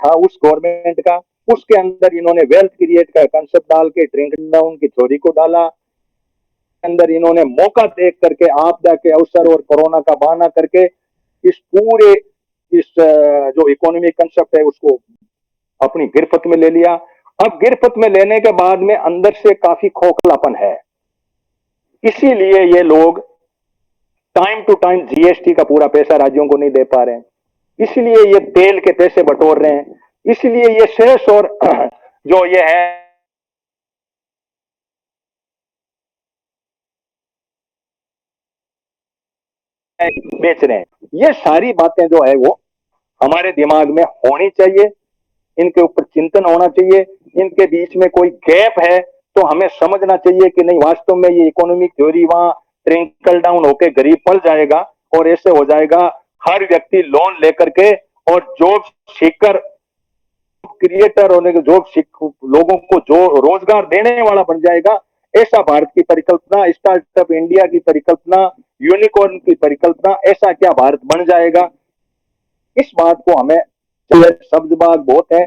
था उस गवर्नमेंट का, उसके अंदर इन्होंने वेल्थ क्रिएट का कंसेप्ट डाल के ट्रिंकल डाउन की थ्योरी को डाला, अंदर इन्होंने मौका देख करके आपदा के अवसर और कोरोना का बहाना करके इस पूरे इस जो इकोनॉमिक कंसेप्ट है उसको अपनी गिरफ्त में ले लिया। अब गिरफ्त में लेने के बाद में अंदर से काफी खोखलापन है, इसीलिए ये लोग टाइम टू टाइम जीएसटी का पूरा पैसा राज्यों को नहीं दे पा रहे हैं, इसलिए ये तेल के पैसे बटोर रहे हैं, इसलिए ये शेष और जो ये है बेच रहे हैं। ये सारी बातें जो है वो हमारे दिमाग में होनी चाहिए, इनके ऊपर चिंतन होना चाहिए, इनके बीच में कोई गैप है तो हमें समझना चाहिए कि नहीं वास्तव में ये इकोनॉमिक थ्योरी वहां ट्रिंकल डाउन होके गरीब पल जाएगा, और ऐसे हो जाएगा हर व्यक्ति लोन लेकर के और जॉब सीकर क्रिएटर होने के लोगों को जो रोजगार देने वाला बन जाएगा। ऐसा भारत की परिकल्पना, स्टार्टअप इंडिया की परिकल्पना, यूनिकॉर्न की परिकल्पना, ऐसा क्या भारत बन जाएगा, इस बात को हमें, शब्दबाग बहुत है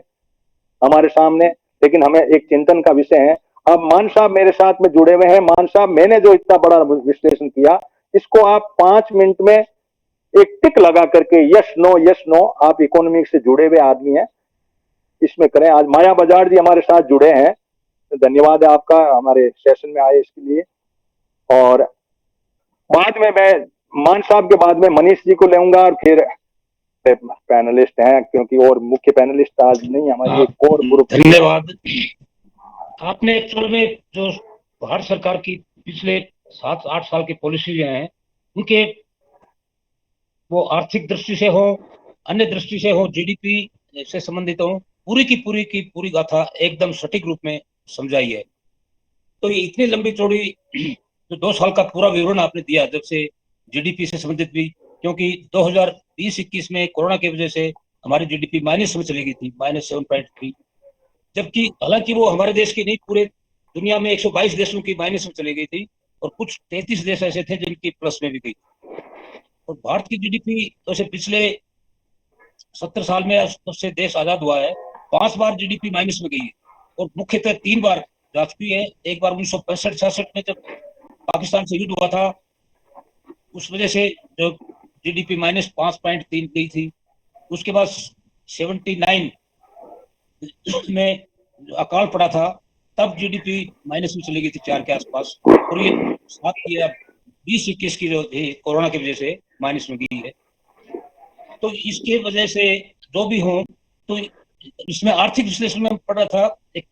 हमारे सामने, लेकिन हमें एक चिंतन का विषय है। अब मान साहब मेरे साथ में जुड़े हुए हैं। मान साहब, मैंने जो इतना बड़ा विश्लेषण किया, इसको आप 5 मिनट में एक टिक लगा करके यस नो, आप इकोनॉमिक्स से जुड़े हुए आदमी हैं, इसमें करें। आज माया बजाज जी हमारे साथ जुड़े हैं, धन्यवाद है आपका हमारे सेशन में आए इसके लिए। और बाद में मैं मान साहब के बाद में मनीष जी को लेऊंगा और फिर पैनलिस्ट हैं, क्योंकि और मुख्य पैनलिस्ट आज नहीं, हमारी एक कोर ग्रुप। धन्यवाद। आपने एक्चुअल में जो भारत सरकार की पिछले 7-8 साल की पॉलिसी हैं, उनके वो आर्थिक दृष्टि से हो, अन्य दृष्टि से हो, जीडीपी से संबंधित हो, पूरी की पूरी गाथा एकदम सटीक रूप में समझाई है। तो ये इतनी लंबी चौड़ी जो 2 साल का पूरा विवरण आपने दिया, जब से जीडीपी से संबंधित भी, क्योंकि 2020-21 में कोरोना की वजह से हमारी जीडीपी माइनस में चली गई थी, -7.3, जबकि हालांकि वो हमारे देश की नहीं, पूरे दुनिया में 122 देशों की माइनस में चली गई थी, और कुछ 33 देश ऐसे थे जिनकी प्लस में भी गई। और भारत की जीडीपी वैसे पिछले 70 साल में उससे देश आजाद हुआ है 5 बार जीडीपी माइनस में गई है, और मुख्यतः 3 बार जा चुकी है। एक बार 1965-66 में जब पाकिस्तान से युद्ध हुआ था, उस वजह से जो जीडीपी -5.3 गई थी। उसके बाद 79 में अकाल पड़ा था, तब जीडीपी माइनस में चली गई थी 4 के आसपास, और ये साथ ये 20-21 की जो थी कोरोना की वजह से माइनस में गई है। तो इसके वजह से जो भी हो, तो इसमें आर्थिक विश्लेषण में पढ़ रहा था, एक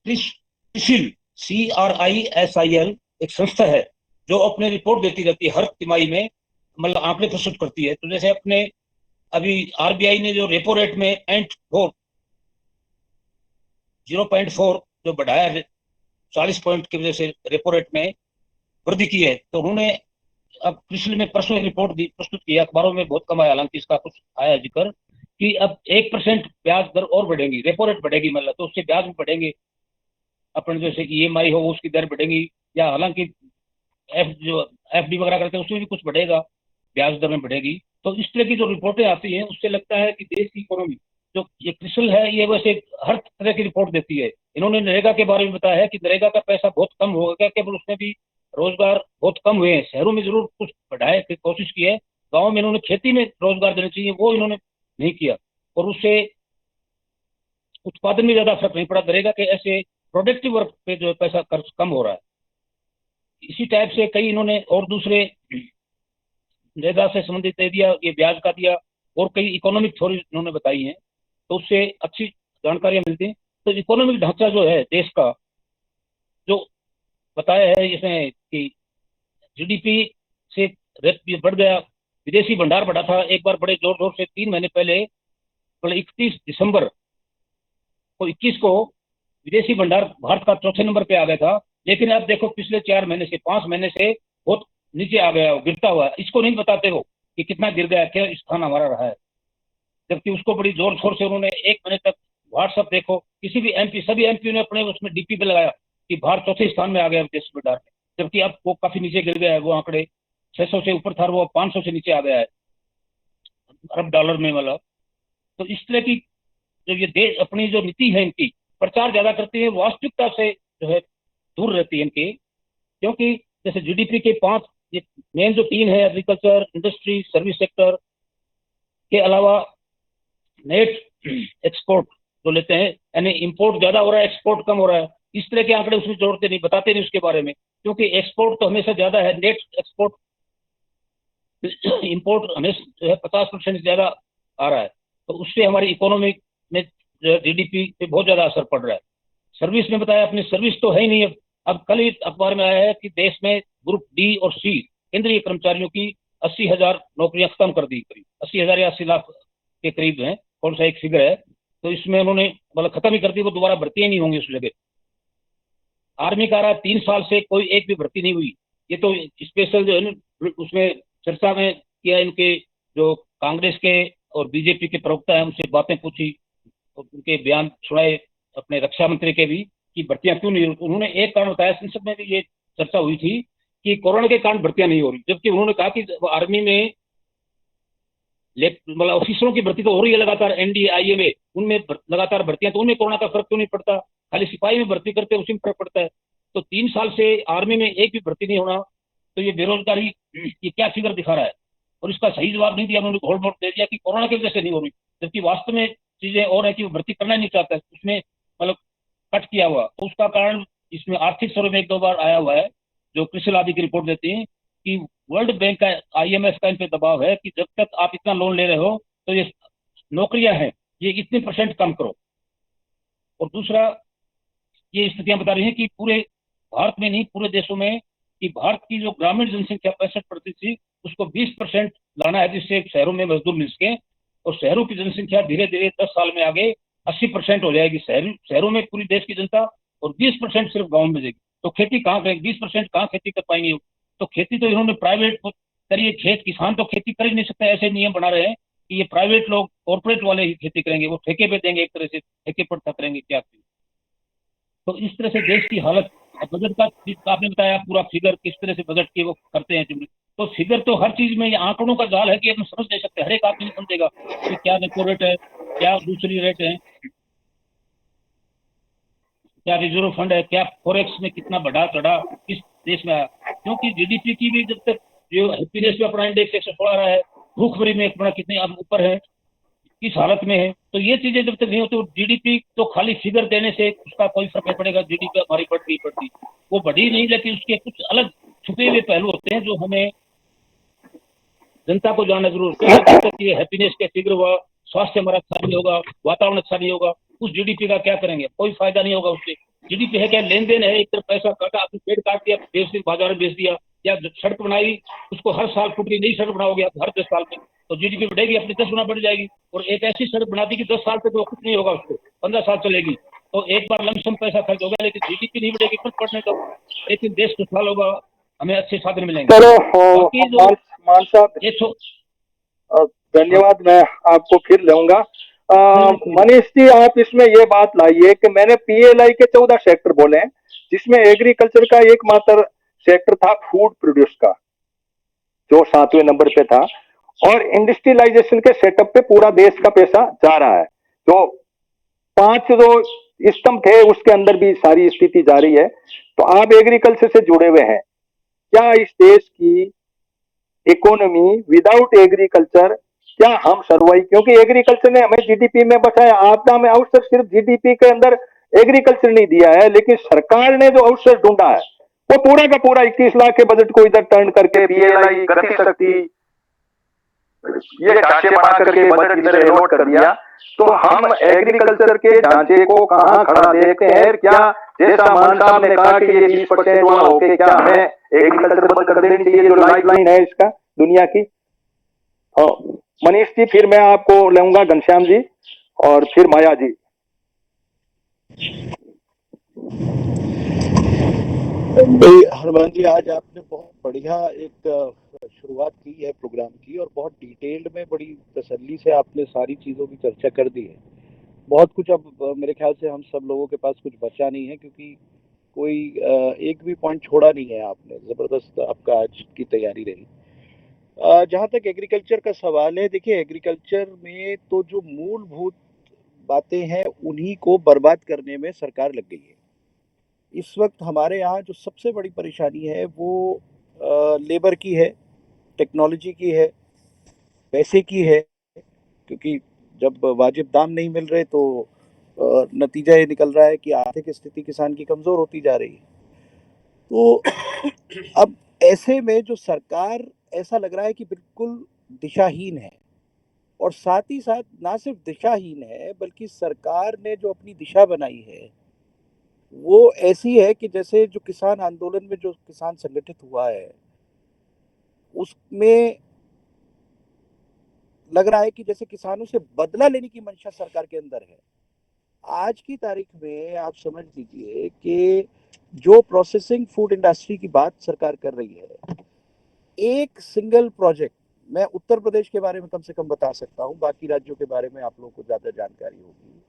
CRISIL CRISIL एक संस्था है जो अपने रिपोर्ट देती रहती है हर तिमाही में, मतलब आंकड़े प्रस्तुत करती है। तो जैसे अपने अभी आरबीआई ने जो रेपो रेट में 0.4 जो बढ़ाया है 40 पॉइंट की वजह से रेपो रेट में वृद्धि की है, तो उन्होंने अब पिछले में परसों रिपोर्ट दी, प्रस्तुत की, अखबारों में बहुत कम आया, हालांकि इसका कुछ आया जिक्र कि अब 1% ब्याज दर और बढ़ेगी, रेपो रेट बढ़ेगी, मतलब तो उससे ब्याज भी बढ़ेंगे, अपन जैसे कि ईएमआई हो उसकी दर बढ़ेगी, या हालांकि एफडी वगैरह करते हैं उसमें भी कुछ बढ़ेगा, ब्याज दर में बढ़ेगी। तो इस तरह की जो रिपोर्टें आती हैं उससे लगता है कि देश की इकोनॉमी, जो ये क्रिसिल है, ये वैसे हर तरह की रिपोर्ट देती है। इन्होंने नरेगा के बारे में बताया है कि नरेगा का पैसा बहुत कम हो गया, केवल उसमें भी रोजगार बहुत कम हुए हैं। शहरों में जरूर कुछ बढ़ाए की कोशिश की है, गाँव में इन्होंने खेती में रोजगार देने चाहिए, वो इन्होंने नहीं किया, और उससे उत्पादन में ज्यादा फर्क नहीं पड़ा। नरेगा के ऐसे प्रोडक्टिव वर्क पे जो पैसा खर्च कम हो रहा है। इसी टाइप से कई इन्होंने और दूसरे नरेगा से संबंधित दे दिया, ये ब्याज का दिया, और कई इकोनॉमिक थ्योरी इन्होंने बताई है, तो उससे अच्छी जानकारियां मिलती हैं। तो इकोनॉमिक ढांचा जो है देश का, जो बताया है इसमें कि जीडीपी से बढ़ गया, विदेशी भंडार बढ़ा था एक बार बड़े जोर जोर से 3 महीने पहले, 31 दिसंबर को 21 को विदेशी भंडार भारत का चौथे नंबर पे आ गया था। लेकिन अब देखो पिछले 4 महीने से 5 महीने से बहुत नीचे आ गया, गिरता हुआ। इसको नहीं बताते हो कि कितना गिर गया, क्या स्थान हमारा रहा है, जबकि उसको बड़ी जोर शोर से उन्होंने 1 महीने तक व्हाट्सएप देखो, किसी भी एमपी, सभी एमपी ने अपने उसमें डीपी पे लगाया कि भारत चौथे स्थान में आ गया विदेशी भंडार में, जबकि अब वो काफी नीचे गिर गया है। वो आंकड़े 600 से ऊपर था, वो 500 से नीचे आ गया है अरब डॉलर में, मतलब। तो इस तरह की जो ये देश अपनी जो नीति है इनकी, प्रचार ज्यादा करती है, वास्तविकता से जो है दूर रहती है इनकी। क्योंकि जैसे जीडीपी के 5 ये मेन जो 3 है, एग्रीकल्चर, इंडस्ट्री, सर्विस सेक्टर के अलावा नेट एक्सपोर्ट जो लेते हैं, यानी इंपोर्ट ज्यादा हो रहा है, एक्सपोर्ट कम हो रहा है, इस तरह के आंकड़े उसमें जोड़ते नहीं, बताते नहीं उसके बारे में, क्योंकि एक्सपोर्ट तो हमेशा ज्यादा है, नेट एक्सपोर्ट, इंपोर्ट हमेशा जो है 50% ज्यादा आ रहा है। तो उससे हमारी इकोनॉमी में जीडीपी पे बहुत ज्यादा असर पड़ रहा है। सर्विस में बताया, अपनी सर्विस तो है ही नहीं। अब कल ही अखबार में आया है कि देश में ग्रुप डी और सी केंद्रीय कर्मचारियों की 80,000 नौकरियां खत्म कर दी, करीब 80,000 या 80 लाख के करीब है, कौन सा एक फिगर है। तो इसमें उन्होंने मतलब खत्म ही कर दी, वो दोबारा भर्ती ही नहीं होंगी उस जगह। आर्मी का रहा 3 साल से कोई एक भी भर्ती नहीं हुई। ये तो स्पेशल जो है ना उसमें चर्चा में किया, इनके जो कांग्रेस के और बीजेपी के प्रवक्ता है उनसे बातें पूछी, और उनके बयान सुनाए, अपने रक्षा मंत्री के भी, कि भर्तियां क्यों नहीं हो रही। उन्होंने एक कारण बताया, संसद में भी ये चर्चा हुई थी कि कोरोना के कारण भर्तियां नहीं हो रही, जबकि उन्होंने कहा कि आर्मी में मतलब ऑफिसरों की भर्ती तो हो रही है लगातार, एनडीआईए में उनमें लगातार भर्तियां, तो उनमें कोरोना का फर्क क्यों नहीं पड़ता, खाली सिपाही में भर्ती करते हैं उसी में फर्क पड़ता है। तो 3 साल से आर्मी में एक भी भर्ती नहीं होना, तो ये बेरोजगारी ये क्या फिगर दिखा रहा है। और इसका सही जवाब नहीं दिया उन्होंने, घोड़ मोड़ दे दिया कि कोरोना की वजह से नहीं हो रही, जबकि वास्तव में चीजें और है कि वो भर्ती करना नहीं चाहता है, उसमें मतलब कट किया हुआ, तो उसका कारण इसमें आर्थिक सर्वे में एक दो बार आया हुआ है, जो कृषि आदि की रिपोर्ट देती है कि वर्ल्ड बैंक का, आईएमएफ का इन पे दबाव है कि जब तक आप इतना लोन ले रहे हो तो ये नौकरियां हैं, ये इतने परसेंट कम करो। और दूसरा, ये स्थितियां बता रही हैं कि पूरे भारत में नहीं, पूरे देशों में, कि भारत की जो ग्रामीण जनसंख्या 65% थी, उसको 20% लाना है, जिससे शहरों में मजदूर मिल सके। और शहरों की जनसंख्या धीरे धीरे 10 साल में आगे 80% हो जाएगी, शहरों में पूरी देश की जनता, और 20% सिर्फ गाँव में जाएगी। तो खेती कहाँ करेंगे? 20% कहाँ खेती कर पाएंगे? तो खेती तो इन्होंने प्राइवेट करिए, खेत किसान तो खेती कर ही नहीं सकते, ऐसे नियम बना रहे हैं कि ये प्राइवेट लोग, कॉर्पोरेट वाले ही खेती करेंगे, वो ठेके पे देंगे, एक तरह से ठेके पर करेंगे क्या। तो इस तरह से देश की हालत। अब बजट का आपने बताया पूरा फिगर किस तरह से बजट की वो करते हैं टिप्पणी। तो फिगर तो हर चीज में, ये आंकड़ों का जाल है कि हम समझ नहीं सकते, हर एक आदमी नहीं समझेगा कि क्या रेपो रेट है, क्या दूसरी रेट है, क्या रिजर्व फंड है, क्या फॉरेक्स में कितना बढ़ा चढ़ा किस देश में आया। क्योंकि जीडीपी की भी जब तक, जो हैप्पीनेस में अपना इंडेक्स 116 रहा है, भूखमरी में अपना कितने अब ऊपर है, किस हालत में है, तो ये चीजें जब तक नहीं होती, जीडीपी तो खाली फिगर देने से उसका कोई फर्क नहीं पड़ेगा, जीडीपी हमारी बढ़ गई बढ़ती, वो बढ़ी नहीं, लेकिन उसके कुछ अलग छुपे हुए पहलू होते हैं जो हमें जनता को जानना जरूर होता है। जब तक ये हैप्पीनेस के फिगर हुआ, स्वास्थ्य हमारा अच्छा नहीं होगा, वातावरण अच्छा नहीं होगा, उस जीडीपी का क्या करेंगे? कोई फायदा नहीं होगा उससे। जीडीपी है क्या? लेन देन है, एक तरफ पैसा काटा, आपने पेड़ काट दिया, बेच दिया, बाजार में बेच दिया, या सड़क बनाई, उसको हर साल फुट रही नई सड़क बनाओगे आप हर 10 साल में, तो जीडीपी बढ़ेगी, अपनी 10 गुना बढ़ जाएगी। और एक ऐसी सड़क बना दी कि 10 साल तक वो कुछ नहीं होगा, उसको 15 साल चलेगी, तो एक बार लमसम पैसा खर्च होगा, लेकिन जीडीपी नहीं बढ़ेगी, कुछ बढ़ने दो, लेकिन देश खुशहाल होगा, हमें अच्छे साधन मिलेंगे। चलो बाकी जो मान मान साहब, ये हाँ, धन्यवाद, मैं आपको फिर लूंगा। नहीं नहीं कोई मनीष जी, आप इसमें ये बात लाइए कि मैंने पीएलआई के 14 सेक्टर बोले हैं, जिसमें एग्रीकल्चर का एकमात्र सेक्टर था फूड प्रोड्यूस का, जो 7वें नंबर पे था। और इंडस्ट्रियलाइजेशन के सेटअप पे पूरा देश का पैसा जा रहा है। जो 5 जो स्तंभ थे उसके अंदर भी सारी स्थिति जा रही है। तो आप एग्रीकल्चर से जुड़े हुए हैं, क्या इस देश की इकोनॉमी विदाउट एग्रीकल्चर, क्या हम सर्वाइव, क्योंकि एग्रीकल्चर ने हमें जीडीपी में बचाया, आपदा में अवसर सिर्फ जीडीपी के अंदर एग्रीकल्चर नहीं दिया है, लेकिन सरकार ने जो अवसर ढूंढा है वो पूरा का पूरा 21 लाख के बजट को इधर टर्न करके पीएलआई, गति शक्ति, ये ढांचे बना करके बजट इधर एलोट कर दिया। तो हम एग्रीकल्चर के ढांचे को कहां खड़ा देखते हैं? क्या जैसा मान साहब ने कहा कि ये 20% वाला होके क्या हमें एग्रीकल्चर बंद कर देनी चाहिए, जो लाइफ लाइन है इसका दुनिया की। मनीष जी, फिर मैं आपको लूंगा, घनश्याम जी, और फिर माया जी। भाई हनुमान जी, आज आपने बहुत बढ़िया एक शुरुआत की है प्रोग्राम की, और बहुत डिटेल्ड में बड़ी तसल्ली से आपने सारी चीज़ों की चर्चा कर दी है। बहुत कुछ अब मेरे ख्याल से हम सब लोगों के पास कुछ बचा नहीं है, क्योंकि कोई एक भी पॉइंट छोड़ा नहीं है आपने। ज़बरदस्त आपका आज की तैयारी रही। जहाँ तक एग्रीकल्चर का सवाल है, देखिए एग्रीकल्चर में तो जो मूलभूत बातें हैं उन्हीं को बर्बाद करने में सरकार लग गई है। इस वक्त हमारे यहाँ जो सबसे बड़ी परेशानी है वो लेबर की है, टेक्नोलॉजी की है, पैसे की है। क्योंकि जब वाजिब दाम नहीं मिल रहे तो नतीजा ये निकल रहा है कि आर्थिक स्थिति किसान की कमज़ोर होती जा रही है। तो अब ऐसे में जो सरकार, ऐसा लग रहा है कि बिल्कुल दिशाहीन है, और साथ ही साथ ना सिर्फ दिशाहीन है बल्कि सरकार ने जो अपनी दिशा बनाई है वो ऐसी है कि जैसे जो किसान आंदोलन में जो किसान संगठित हुआ है उसमें लग रहा है कि जैसे किसानों से बदला लेने की मंशा सरकार के अंदर है। आज की तारीख में आप समझ लीजिए कि जो प्रोसेसिंग फूड इंडस्ट्री की बात सरकार कर रही है, एक सिंगल प्रोजेक्ट, मैं उत्तर प्रदेश के बारे में कम से कम बता सकता हूँ, बाकी राज्यों के बारे में आप लोगों को ज्यादा जानकारी होगी,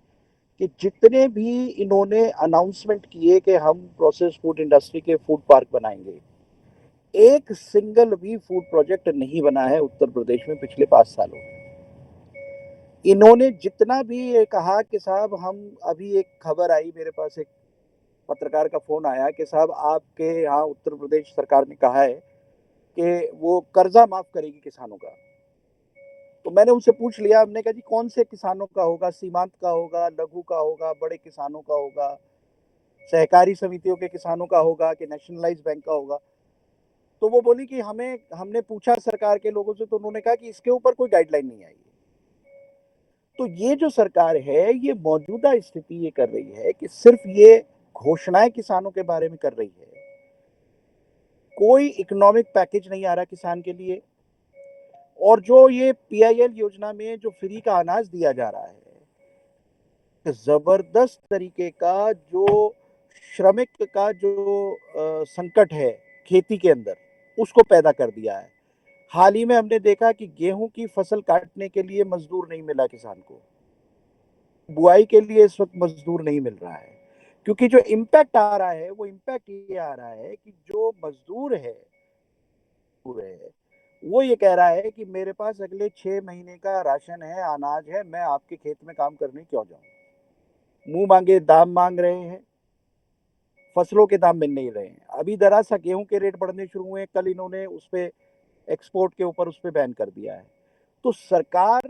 कि जितने भी इन्होंने अनाउंसमेंट किए कि हम प्रोसेस फूड इंडस्ट्री के फूड पार्क बनाएंगे, एक सिंगल भी फूड प्रोजेक्ट नहीं बना है उत्तर प्रदेश में पिछले 5 सालों में। इन्होंने जितना भी ये कहा कि साहब हम, अभी एक खबर आई मेरे पास, एक पत्रकार का फोन आया कि साहब आपके यहाँ उत्तर प्रदेश सरकार ने कहा है कि वो कर्जा माफ करेगी किसानों का। तो मैंने उनसे पूछ लिया, हमने कहा जी कौन से किसानों का होगा, सीमांत का होगा, लघु का होगा, बड़े किसानों का होगा, सहकारी समितियों के किसानों का होगा कि नेशनलाइज बैंक का होगा। तो वो बोली कि हमने पूछा सरकार के लोगों से, तो उन्होंने कहा कि इसके ऊपर कोई गाइडलाइन नहीं आई। तो ये जो सरकार है, ये मौजूदा स्थिति ये कर रही है कि सिर्फ ये घोषणाएं किसानों के बारे में कर रही है, कोई इकोनॉमिक पैकेज नहीं आ रहा किसान के लिए। और जो ये पीआईएल योजना में जो फ्री का अनाज दिया जा रहा है, जबरदस्त तरीके का जो श्रमिक का जो संकट है खेती के अंदर, उसको पैदा कर दिया है। हाल ही में हमने देखा कि गेहूं की फसल काटने के लिए मजदूर नहीं मिला किसान को, बुआई के लिए इस वक्त मजदूर नहीं मिल रहा है, क्योंकि जो इम्पैक्ट आ रहा है वो इम्पैक्ट ये आ रहा है कि जो मजदूर है वो ये कह रहा है कि मेरे पास अगले 6 महीने का राशन है, अनाज है, मैं आपके खेत में काम करने क्यों जाऊं। मुंह मांगे दाम मांग रहे हैं, फसलों के दाम मिल नहीं रहे हैं। अभी जरा सा गेहूं के रेट बढ़ने शुरू हुए, कल इन्होंने उस पे एक्सपोर्ट के ऊपर उस पे बैन कर दिया है। तो सरकार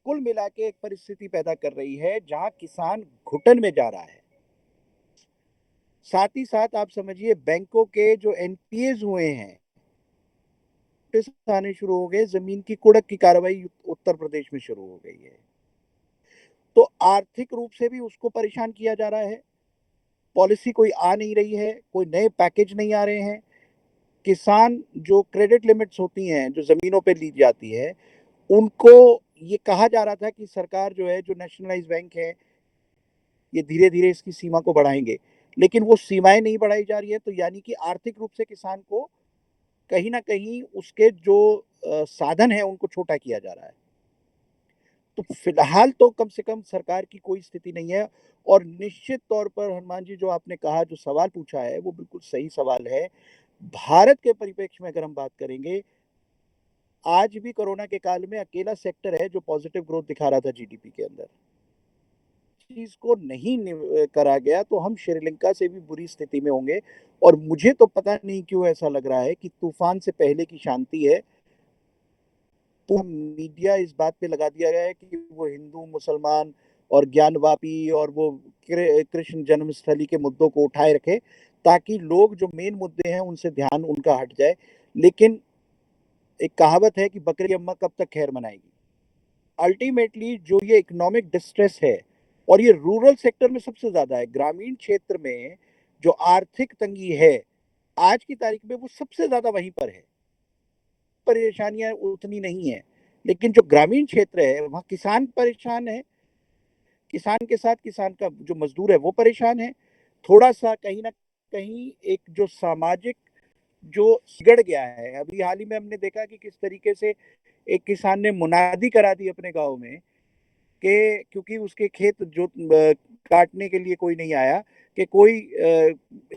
कुल मिला के एक परिस्थिति पैदा कर रही है जहां किसान घुटन में जा रहा है। साथ ही साथ आप समझिए बैंकों के जो एनपीएस हुए हैं, नोटिस आने शुरू हो गए, जमीन की कुड़क की कार्रवाई उत्तर प्रदेश में शुरू हो गई है। तो आर्थिक रूप से भी उसको परेशान किया जा रहा है। पॉलिसी कोई आ नहीं रही है, कोई नए पैकेज नहीं आ रहे हैं। किसान जो क्रेडिट लिमिट्स होती हैं जो जमीनों पे ली जाती है, उनको ये कहा जा रहा था कि सरकार जो है, जो नेशनलाइज बैंक है, ये धीरे धीरे इसकी सीमा को बढ़ाएंगे, लेकिन वो सीमाएं नहीं बढ़ाई जा रही है। तो यानी कि आर्थिक रूप से किसान को कहीं ना कहीं उसके जो साधन है उनको छोटा किया जा रहा है। तो फिलहाल तो कम से कम सरकार की कोई स्थिति नहीं है। और निश्चित तौर पर हनुमान जी, जो आपने कहा, जो सवाल पूछा है, वो बिल्कुल सही सवाल है। भारत के परिप्रेक्ष्य में अगर हम बात करेंगे, आज भी कोरोना के काल में अकेला सेक्टर है जो पॉजिटिव ग्रोथ दिखा रहा था जीडीपी के अंदर। चीज को नहीं करा गया तो हम श्रीलंका से भी बुरी स्थिति में होंगे। और मुझे तो पता नहीं क्यों ऐसा लग रहा है कि तूफान से पहले की शांति है। पूरा मीडिया इस बात पे लगा दिया गया है कि वो हिंदू मुसलमान और ज्ञानवापी और वो कृष्ण जन्मस्थली के मुद्दों को उठाए रखे, ताकि लोग जो मेन मुद्दे हैं उनसे ध्यान उनका हट जाए। लेकिन एक कहावत है कि बकरी अम्मा कब तक खैर मनाएगी। अल्टीमेटली जो ये इकोनॉमिक डिस्ट्रेस है, और ये रूरल सेक्टर में सबसे ज्यादा है, ग्रामीण क्षेत्र में जो आर्थिक तंगी है आज की तारीख में, वो सबसे ज्यादा वहीं पर है। परेशानियां उतनी नहीं है, लेकिन जो ग्रामीण क्षेत्र है वहाँ किसान परेशान है। किसान के साथ किसान का जो मजदूर है वो परेशान है। थोड़ा सा कहीं ना कहीं एक जो सामाजिक जो बिगड़ गया है। अभी हाल ही में हमने देखा कि किस तरीके से एक किसान ने मुनादी करा दी अपने गांव में कि क्योंकि उसके खेत जो काटने के लिए कोई नहीं आया, कि कोई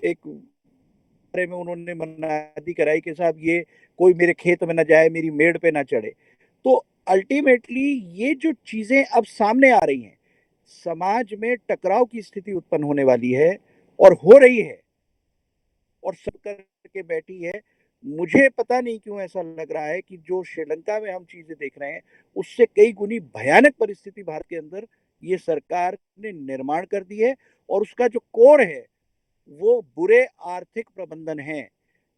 एक बारे में उन्होंने मुनादी कराई कि साहब ये कोई मेरे खेत में ना जाए, मेरी मेड़ पे ना चढ़े। तो अल्टीमेटली ये जो चीजें अब सामने आ रही हैं, समाज में टकराव की स्थिति उत्पन्न होने वाली है और हो रही है, और सब करके बैठी है। मुझे पता नहीं क्यों ऐसा लग रहा है कि जो श्रीलंका में हम चीजें देख रहे हैं, उससे कई गुनी भयानक परिस्थिति भारत के अंदर ये सरकार ने निर्माण कर दी है। और उसका जो कोर है वो बुरे आर्थिक प्रबंधन है,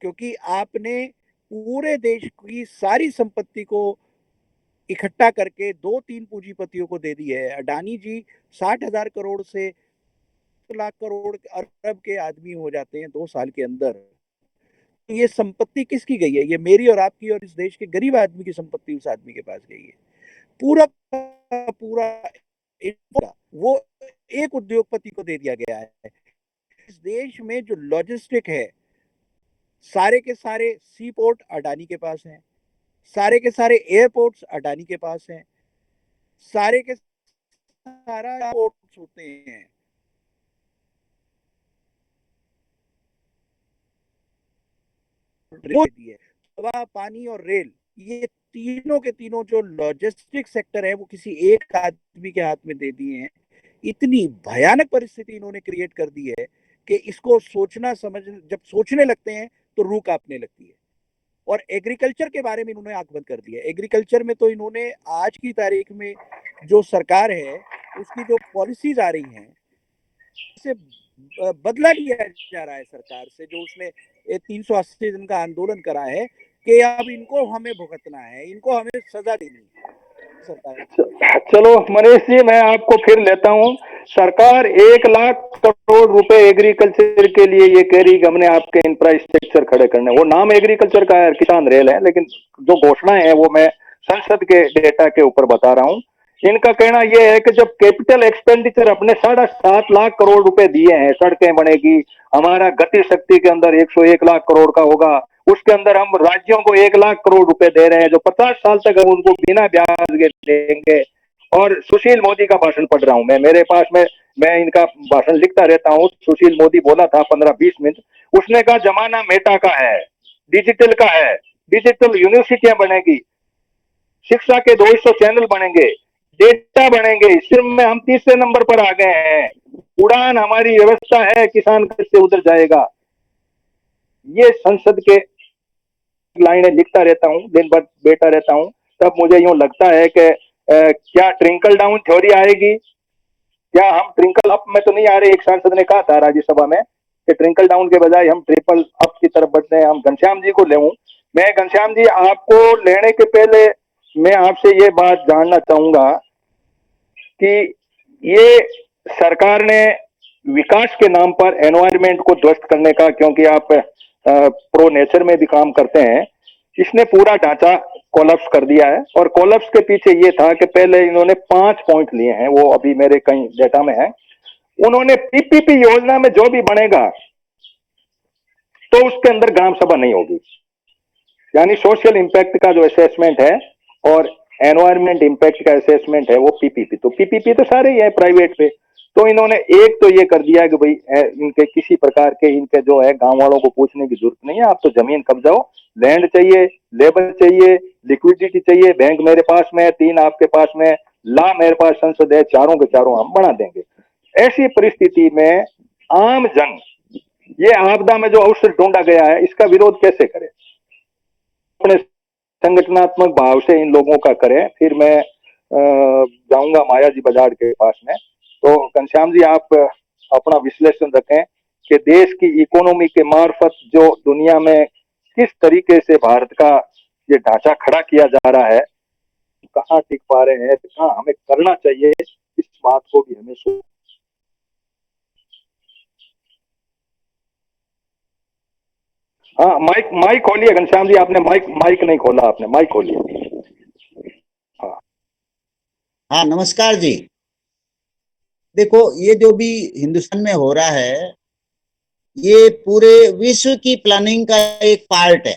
क्योंकि आपने पूरे देश की सारी संपत्ति को इकट्ठा करके 2-3 पूंजीपतियों को दे दी है। अडानी जी 60,000 करोड़ से लाख करोड़ अरब के आदमी हो जाते हैं 2 साल के अंदर। तो ये संपत्ति किसकी गई है? ये मेरी और आपकी और इस देश के गरीब आदमी की संपत्ति उस आदमी के पास गई है। पूरा पूरा वो एक उद्योगपति को दे दिया गया है। इस देश में जो लॉजिस्टिक है, सारे के सारे सी पोर्ट अडानी के पास हैं, सारे के सारे एयरपोर्ट्स अडानी के पास हैं, सारे के सारा पोर्ट्स होते हैं दी है। हवा, पानी और रेल, ये तीनों के तीनों जो लॉजिस्टिक सेक्टर है वो किसी एक आदमी के हाथ में दे दिए हैं। इतनी भयानक परिस्थिति इन्होंने क्रिएट कर दी है कि इसको सोचना समझ, जब सोचने लगते हैं तो रूह कांपने लगती है। और एग्रीकल्चर के बारे में इन्होंने आंख बंद कर दी है। एग्रीकल्चर में तो इन्होंने आज की तारीख में जो सरकार है उसकी जो पॉलिसीज आ रही हैं, से बदला लिया जा रहा है सरकार से, जो उसने 380 दिन का आंदोलन करा है कि अब इनको हमें भुगतना है, इनको हमें सजा देनी है सरकार। चलो मनीष जी, मैं आपको फिर लेता हूँ। सरकार 1 लाख करोड़ रुपए एग्रीकल्चर के लिए ये कह रही कि हमने आपके इंफ्रास्ट्रक्चर खड़े करने। वो नाम एग्रीकल्चर का है, किसान रेल है, लेकिन जो घोषणाएं हैं वो मैं संसद के डेटा के ऊपर बता रहा हूँ। इनका कहना यह है कि जब कैपिटल एक्सपेंडिचर अपने 7.5 लाख करोड़ रुपए दिए हैं, सड़कें बनेगी, हमारा गति शक्ति के अंदर 101 लाख करोड़ का होगा, उसके अंदर हम राज्यों को 1 लाख करोड़ रुपए दे रहे हैं जो 50 साल तक हम उनको बिना ब्याज के देंगे। और सुशील मोदी का भाषण पढ़ रहा हूं मैं, मेरे पास में, मैं इनका भाषण लिखता रहता हूं। सुशील मोदी बोला था 15-20 मिनट, उसने कहा जमाना मेटा का है, डिजिटल का है, डिजिटल यूनिवर्सिटियां बनेगी, शिक्षा के 200 चैनल बनेंगे, डेटा बनेंगे। सिर्फ में हम तीसरे नंबर पर आ गए हैं। उड़ान हमारी व्यवस्था है, किसान से उधर जाएगा। ये संसद के लाइनें लिखता रहता हूँ, दिन भर बैठा रहता हूँ, तब मुझे यूं लगता है कि क्या ट्रिंकल डाउन थ्योरी आएगी, क्या हम ट्रिंकल अप में तो नहीं आ रहे। एक सांसद ने कहा था राज्यसभा में कि ट्रिंकल डाउन के बजाय हम ट्रिपल अप की तरफ बढ़ते हैं। हम घनश्याम जी को ले, मैं घनश्याम जी आपको लेने के पहले मैं आपसे ये बात जानना चाहूंगा कि ये सरकार ने विकास के नाम पर एनवायरमेंट को ध्वस्त करने का, क्योंकि आप प्रो नेचर में भी काम करते हैं, इसने पूरा ढांचा कोलैप्स कर दिया है। और कोलैप्स के पीछे ये था कि पहले इन्होंने 5 पॉइंट लिए हैं, वो अभी मेरे कहीं डेटा में है। उन्होंने पीपीपी योजना में जो भी बनेगा तो उसके अंदर ग्राम सभा नहीं होगी, यानी सोशल इंपैक्ट का जो असेसमेंट है और एनवायरमेंट इंपैक्ट का असेसमेंट है वो पीपीपी। तो पीपीपी तो सारे ही है प्राइवेट पे। तो इन्होंने एक तो ये कर दिया कि भाई इनके किसी प्रकार के, इनके जो है गांव वालों को पूछने की जरूरत नहीं है, आप तो जमीन कब्जाओ, लैंड चाहिए, लेबर चाहिए, लिक्विडिटी चाहिए, बैंक मेरे पास में है, 3 आपके पास में, ला मेरे पास संसद है, चारों के चारों हम बना देंगे। ऐसी परिस्थिति में आम जन, ये आपदा में जो अवसर ढूंढा गया है, इसका विरोध कैसे करे? अपने संगठनात्मक भाव से इन लोगों का करें। फिर मैं जाऊंगा माया जी बजाड़ के पास में। तो घनश्याम जी आप अपना विश्लेषण रखें कि देश की इकोनॉमी के मार्फत जो दुनिया में किस तरीके से भारत का ये ढांचा खड़ा किया जा रहा है, कहाँ टिक पा रहे हैं, कहाँ हमें करना चाहिए, इस बात को भी हमें सोच। हाँ, माइक माइक खोलिए घनश्याम जी, आपने माइक माइक नहीं खोला, आपने माइक खोलिए। हाँ हाँ, नमस्कार जी। देखो, ये जो भी हिंदुस्तान में हो रहा है, ये पूरे विश्व की प्लानिंग का एक पार्ट है।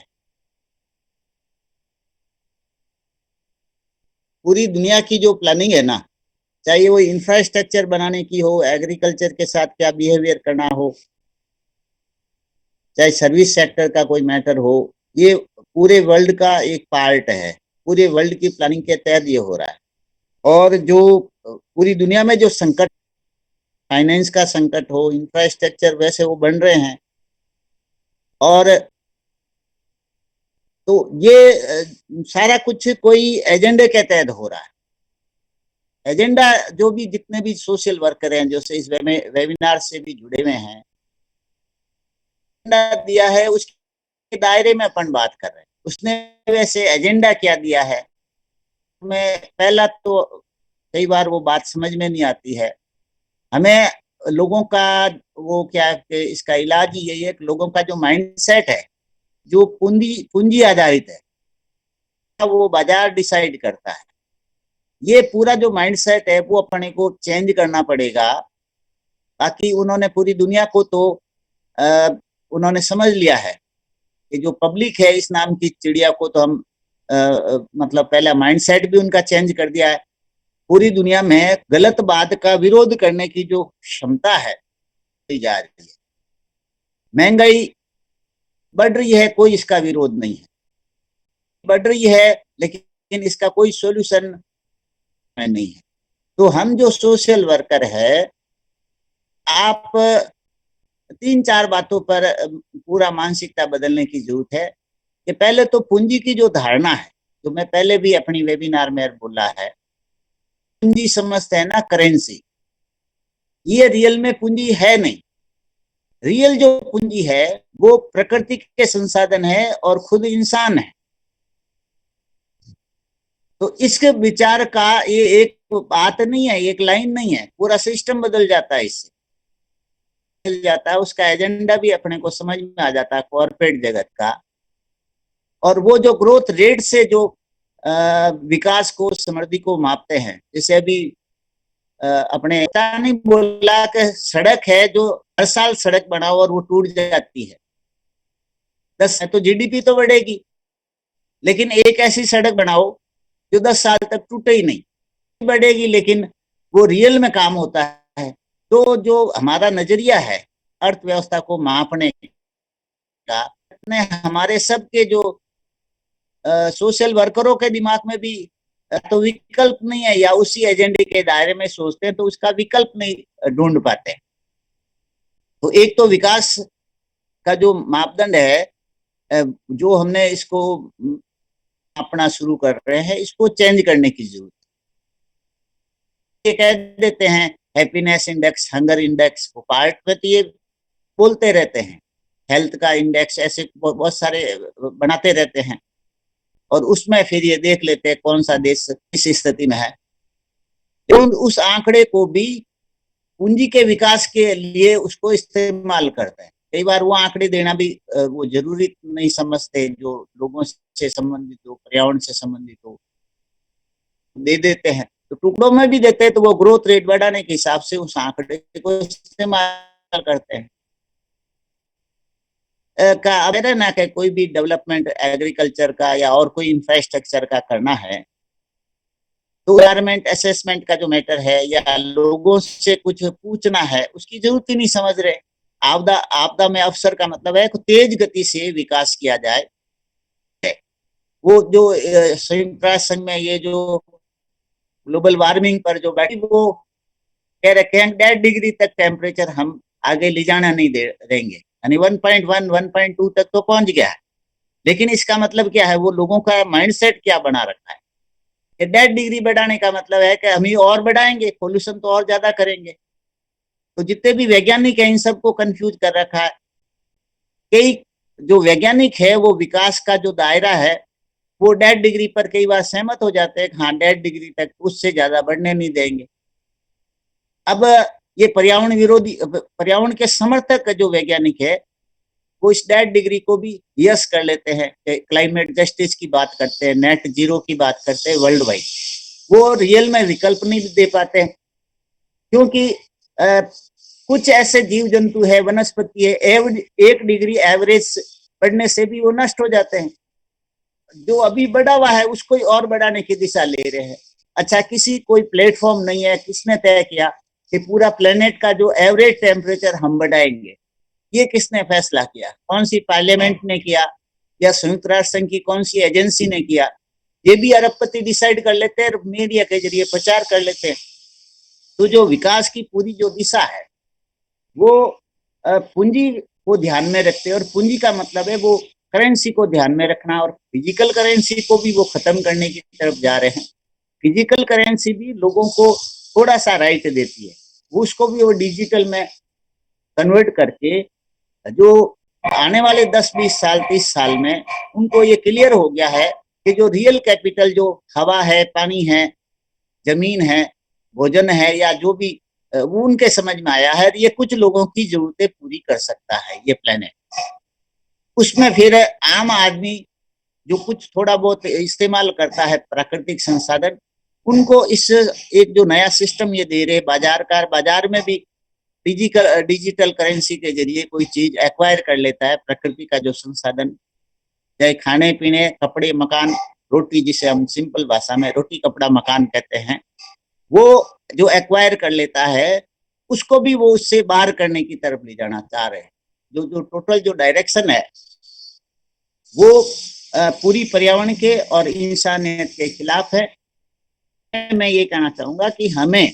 पूरी दुनिया की जो प्लानिंग है ना, चाहे वो इंफ्रास्ट्रक्चर बनाने की हो, एग्रीकल्चर के साथ क्या बिहेवियर करना हो, चाहे सर्विस सेक्टर का कोई मैटर हो, ये पूरे वर्ल्ड का एक पार्ट है। पूरे वर्ल्ड की प्लानिंग के तहत ये हो रहा है। और जो पूरी दुनिया में जो संकट, फाइनेंस का संकट हो, इंफ्रास्ट्रक्चर वैसे वो बन रहे हैं। और तो ये सारा कुछ कोई एजेंडे के तहत हो रहा है। एजेंडा जो भी जितने भी सोशल वर्कर हैं, जो से इस वेबिनार से भी जुड़े हुए हैं, एजेंडा दिया है उसके दायरे में अपन बात कर रहे हैं। उसने वैसे एजेंडा क्या दिया है, मैं पहला तो कई बार वो बात समझ में नहीं आती है। हमें लोगों का वो क्या, इसका इलाज ही यही है कि लोगों का जो माइंडसेट है, जो पूंजी आधारित है, वो बाजार डिसाइड करता है। ये पूरा जो माइंडसेट है वो अपने को चेंज करना पड़ेगा। बाकी उन्होंने पूरी दुनिया को तो उन्होंने समझ लिया है कि जो पब्लिक है, इस नाम की चिड़िया को तो हम मतलब पहला माइंडसेट भी उनका चेंज कर दिया है। पूरी दुनिया में गलत बात का विरोध करने की जो क्षमता है जा रही है। महंगाई बढ़ रही है, कोई इसका विरोध नहीं है, बढ़ रही है, लेकिन इसका कोई सॉल्यूशन नहीं है। तो हम जो सोशल वर्कर है, आप 3-4 बातों पर पूरा मानसिकता बदलने की जरूरत है। कि पहले तो पूंजी की जो धारणा है, तो मैं पहले भी अपनी वेबिनार में बोला है, पूंजी समझते हैं ना करेंसी, ये रियल में पूंजी है नहीं। रियल जो पूंजी है वो प्रकृति के संसाधन है और खुद इंसान है। तो इसके विचार का ये एक बात नहीं है, एक लाइन नहीं है, पूरा सिस्टम बदल जाता है, इससे बदल जाता है। उसका एजेंडा भी अपने को समझ में आ जाता है कॉर्पोरेट जगत का। और वो जो ग्रोथ रेट से जो विकास को, समृद्धि को मापते हैं, जैसे अभी अपने नेता ने बोला कि सड़क है जो हर साल सड़क बनाओ और वो टूट जाती है, 10 है तो जीडीपी तो बढ़ेगी, लेकिन एक ऐसी सड़क बनाओ जो 10 साल तक टूटे ही नहीं, बढ़ेगी लेकिन वो रियल में काम होता है। तो जो हमारा नजरिया है अर्थव्यवस्था को मापने का, हमारे सबके जो सोशल वर्करों के दिमाग में भी तो विकल्प नहीं है, या उसी एजेंडे के दायरे में सोचते हैं तो उसका विकल्प नहीं ढूंढ पाते। तो एक तो विकास का जो मापदंड है, जो हमने इसको अपना शुरू कर रहे हैं, इसको चेंज करने की जरूरत है। ये कह देते हैं हैप्पीनेस इंडेक्स, हंगर इंडेक्स, वो पार्ट में तो ये बोलते रहते हैं, हेल्थ का इंडेक्स, ऐसे बहुत सारे बनाते रहते हैं, और उसमें फिर ये देख लेते हैं कौन सा देश किस स्थिति में है। तो उस आंकड़े को भी पूंजी के विकास के लिए उसको इस्तेमाल करते हैं। कई बार वो आंकड़े देना भी वो जरूरी नहीं समझते, जो लोगों से संबंधित हो, पर्यावरण से संबंधित हो, दे देते हैं। तो टुकड़ों में भी देते हैं, तो वो ग्रोथ रेट बढ़ाने के हिसाब से उस आंकड़े को इस्तेमाल करते हैं। का अब ना कि कोई भी डेवलपमेंट एग्रीकल्चर का या और कोई इंफ्रास्ट्रक्चर का करना है तो एनवायरमेंट असेसमेंट का जो मैटर है या लोगों से कुछ पूछना है, उसकी जरूरत ही नहीं समझ रहे। आपदा आपदा में अवसर का मतलब है कि तेज गति से विकास किया जाए। वो जो संयुक्त राष्ट्र संघ में ये जो ग्लोबल वार्मिंग पर जो बैठी, वो कह रहे हैं 1.5 डिग्री तक टेम्परेचर हम आगे ले जाना नहीं देंगे, यानी 1.1 1.2 तक तो पहुंच गया है। लेकिन इसका मतलब क्या है, वो लोगों का माइंडसेट क्या बना रखा है। 1.5 डिग्री बढ़ाने का मतलब है कि हम ही और बढ़ाएंगे, पोल्यूशन तो और ज्यादा करेंगे। तो जितने भी वैज्ञानिक हैं इन सबको कंफ्यूज कर रखा है। कई जो वैज्ञानिक है वो विकास का जो दायरा है वो 1.5 डिग्री पर कई बार सहमत हो जाते हैं, हाँ 1.5 डिग्री तक, उससे ज्यादा बढ़ने नहीं देंगे। अब ये पर्यावरण विरोधी, पर्यावरण के समर्थक जो वैज्ञानिक है वो इस 1.5 डिग्री को भी यस कर लेते हैं, क्लाइमेट जस्टिस की बात करते हैं, नेट जीरो की बात करते हैं वर्ल्ड वाइड। वो रियल में विकल्प नहीं दे पाते हैं, क्योंकि कुछ ऐसे जीव जंतु है, वनस्पति है, 1 डिग्री एवरेज बढ़ने से भी वो नष्ट हो जाते हैं। जो अभी बढ़ा हुआ है उसको और बढ़ाने की दिशा ले रहे हैं। अच्छा, किसी कोई प्लेटफॉर्म नहीं है, किसने तय किया कि पूरा प्लेनेट का जो एवरेज टेम्परेचर हम बढ़ाएंगे? ये किसने फैसला किया? कौन सी पार्लियामेंट ने किया या संयुक्त राष्ट्र संघ की कौन सी एजेंसी ने किया? ये भी अरबपति डिसाइड कर लेते हैं, मीडिया के जरिए प्रचार कर लेते हैं। तो जो विकास की पूरी जो दिशा है वो पूंजी को ध्यान में रखते हैं, और पूंजी का मतलब है वो करेंसी को ध्यान में रखना, और फिजिकल करेंसी को भी वो खत्म करने की तरफ जा रहे हैं। फिजिकल करेंसी भी लोगों को थोड़ा सा राइट देती है, उसको भी वो डिजिटल में कन्वर्ट करके जो आने वाले 10-20 साल 30 साल में उनको ये क्लियर हो गया है कि जो रियल कैपिटल, जो हवा है, पानी है, जमीन है, भोजन है, या जो भी वो उनके समझ में आया है, ये कुछ लोगों की जरूरतें पूरी कर सकता है ये प्लेनेट। उसमें फिर आम आदमी जो कुछ थोड़ा बहुत इस्तेमाल करता है प्राकृतिक संसाधन, उनको इस एक जो नया सिस्टम ये दे रहे बाजार में भी डिजिटल करेंसी के जरिए कोई चीज एक्वायर कर लेता है, प्रकृति का जो संसाधन, चाहे खाने पीने, कपड़े, मकान, रोटी, जिसे हम सिंपल भाषा में रोटी कपड़ा मकान कहते हैं, वो जो एक्वायर कर लेता है उसको भी वो उससे बाहर करने की तरफ ले जाना चाह रहे हैं। जो टोटल जो डायरेक्शन है वो पूरी पर्यावरण के और इंसानियत के खिलाफ है। मैं ये कहना चाहूंगा कि हमें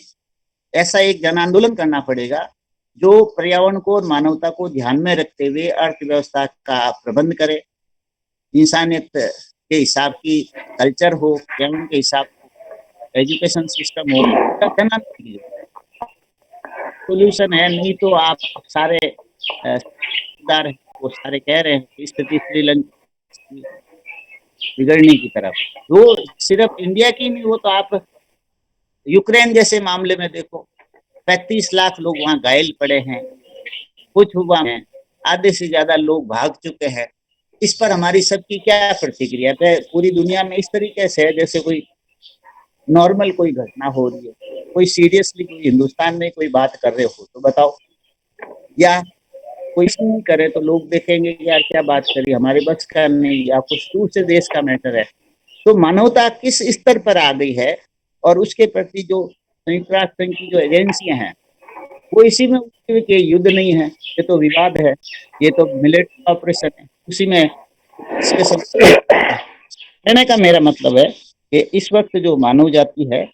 ऐसा एक जन आंदोलन करना पड़ेगा जो पर्यावरण को और मानवता को ध्यान में रखते हुए अर्थव्यवस्था का प्रबंध करे, इंसानियत के हिसाब की कल्चर हो, पर्यावरण के हिसाब एजुकेशन सिस्टम हो, सोल्यूशन है। नहीं तो आप सारे समझदार है, वो सारे कह रहे हैं कि स्थिति श्रीलंका की बिगड़ने की तरफ। वो सिर्फ इंडिया की नहीं, वो तो आप यूक्रेन जैसे मामले में देखो, 35 लाख लोग वहां घायल पड़े हैं, कुछ हुआ है, आधे से ज्यादा लोग भाग चुके हैं। इस पर हमारी सबकी क्या प्रतिक्रिया है? पूरी दुनिया में इस तरीके से है जैसे कोई नॉर्मल कोई घटना हो रही है, कोई सीरियसली कोई हिंदुस्तान में कोई बात कर रहे हो तो बताओ, या कोई नहीं करे तो लोग देखेंगे कि यार क्या बात करी, हमारे बस का नहीं, या कुछ दूसरे देश का मैटर है। तो मानवता किस स्तर पर आ गई है, और उसके प्रति जो संयुक्त राष्ट्र संघ की जो एजेंसियां हैं वो इसी में उलझी हुई कि युद्ध नहीं है, ये तो विवाद है, ये तो मिलिट्री ऑपरेशन है, उसी में डिस्कशन। कहने का मेरा मतलब है कि इस वक्त जो मानव जाति है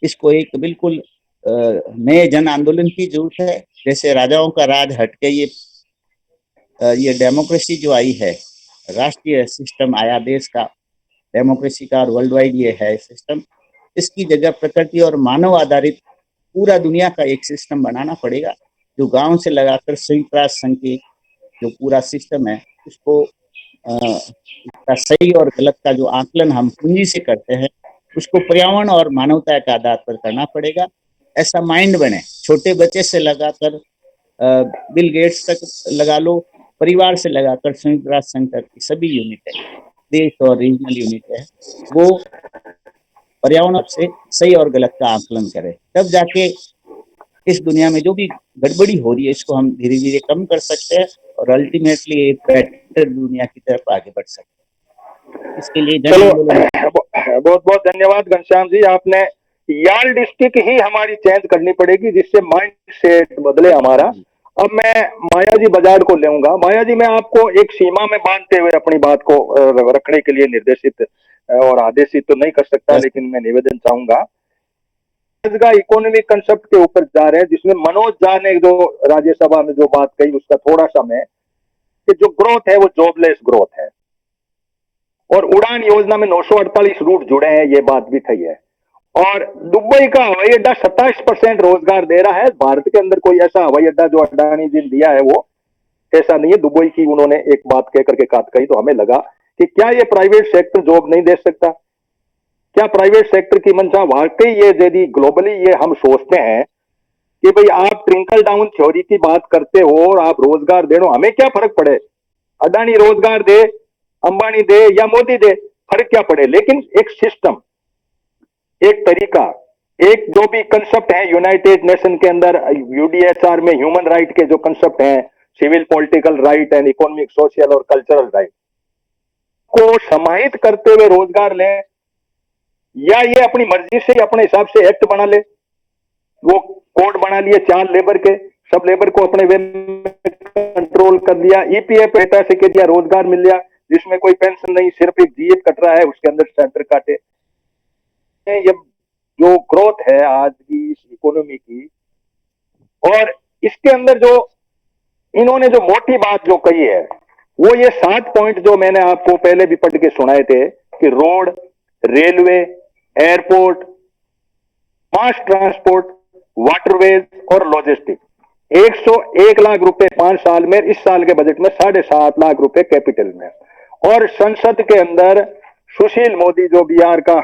इसको एक बिल्कुल नए जन आंदोलन की जरूरत है। जैसे राजाओं का राज हटके ये डेमोक्रेसी जो आई है, राष्ट्रीय सिस्टम आया देश का डेमोक्रेसी का, और वर्ल्ड वाइड ये है सिस्टम, इसकी जगह प्रकृति और मानव आधारित पूरा दुनिया का एक सिस्टम बनाना पड़ेगा, जो गांव से लगाकर संयुक्त राष्ट्र संघ की जो पूरा सिस्टम है उसको इसका सही और गलत का जो आकलन हम पूंजी से करते हैं उसको पर्यावरण और मानवता के आधार पर करना पड़ेगा। ऐसा माइंड बने, छोटे बच्चे से लगाकर बिल गेट्स तक लगा लो, परिवार से लगाकर संयुक्त राष्ट्र संघ तक की सभी यूनिट है, देश और रीजनल यूनिट है, वो पर्यावरण से सही और गलत का आकलन करे, तब जाके इस दुनिया में जो भी गड़बड़ी हो रही है इसको हम धीरे धीरे कम कर सकते हैं और अल्टीमेटली एक बेटर दुनिया की तरफ आगे बढ़ सकते हैं। इसके लिए जन चलो, आंदोलन। बहुत बहुत धन्यवाद घनश्याम जी। आपने यार्ड डिस्ट्रिक्ट ही हमारी चेंज करनी पड़ेगी जिससे माइंड सेट बदले हमारा। अब मैं माया जी बाजार को लेऊंगा। माया जी, मैं आपको एक सीमा में बांधते हुए अपनी बात को रखने के लिए निर्देशित और आदेशित तो नहीं कर सकता, लेकिन मैं निवेदन चाहूंगा। का इकोनॉमिक कंसेप्ट के ऊपर जा रहे हैं, जिसमें मनोज झा ने जो राज्यसभा में जो बात कही उसका थोड़ा सा मैं, कि जो ग्रोथ है वो जॉबलेस ग्रोथ है, और उड़ान योजना में 948 रूट जुड़े हैं, ये बात भी सही है। और दुबई का हवाई अड्डा 27% रोजगार दे रहा है। भारत के अंदर कोई ऐसा हवाई अड्डा जो अडानी जी ने दिया है वो ऐसा नहीं है। दुबई की उन्होंने एक बात कह करके बात कही, तो हमें लगा कि क्या ये प्राइवेट सेक्टर जॉब नहीं दे सकता, क्या प्राइवेट सेक्टर की मंशा वाकई ये यदि ग्लोबली ये हम सोचते हैं कि भाई आप ट्रिंकल डाउन थ्योरी की बात करते हो और आप रोजगार दे रहे हो, हमें क्या फर्क पड़े, अडानी रोजगार दे, अंबानी दे या मोदी दे, फर्क क्या पड़े। लेकिन एक सिस्टम, एक तरीका, एक जो भी कंसेप्ट है यूनाइटेड नेशन के अंदर यूडीएचआर में ह्यूमन राइट के जो कंसेप्ट हैं, civil political right and economic social और कल्चरल राइट को समाहित करते हुए रोजगार लें, या ये अपनी मर्जी से अपने हिसाब से एक्ट बना ले। वो कोड बना लिए 4 लेबर के, सब लेबर को अपने वे में कंट्रोल कर दिया, ईपीएफ पैसा से कह दिया रोजगार मिल गया, जिसमें कोई पेंशन नहीं, सिर्फ एक जीएफ कट रहा है, उसके अंदर सेंटर काटे। ये जो ग्रोथ है आज की इस इकोनॉमी की, और इसके अंदर जो इन्होंने जो मोटी बात जो कही है वो ये 7 पॉइंट जो मैंने आपको पहले भी पढ़ के सुनाए थे कि road, railway, airport, mass transport, waterways और लॉजिस्टिक, 101 लाख रुपए 5 साल में, इस साल के बजट में 7.5 लाख रुपए कैपिटल में। और संसद के अंदर सुशील मोदी जो बिहार का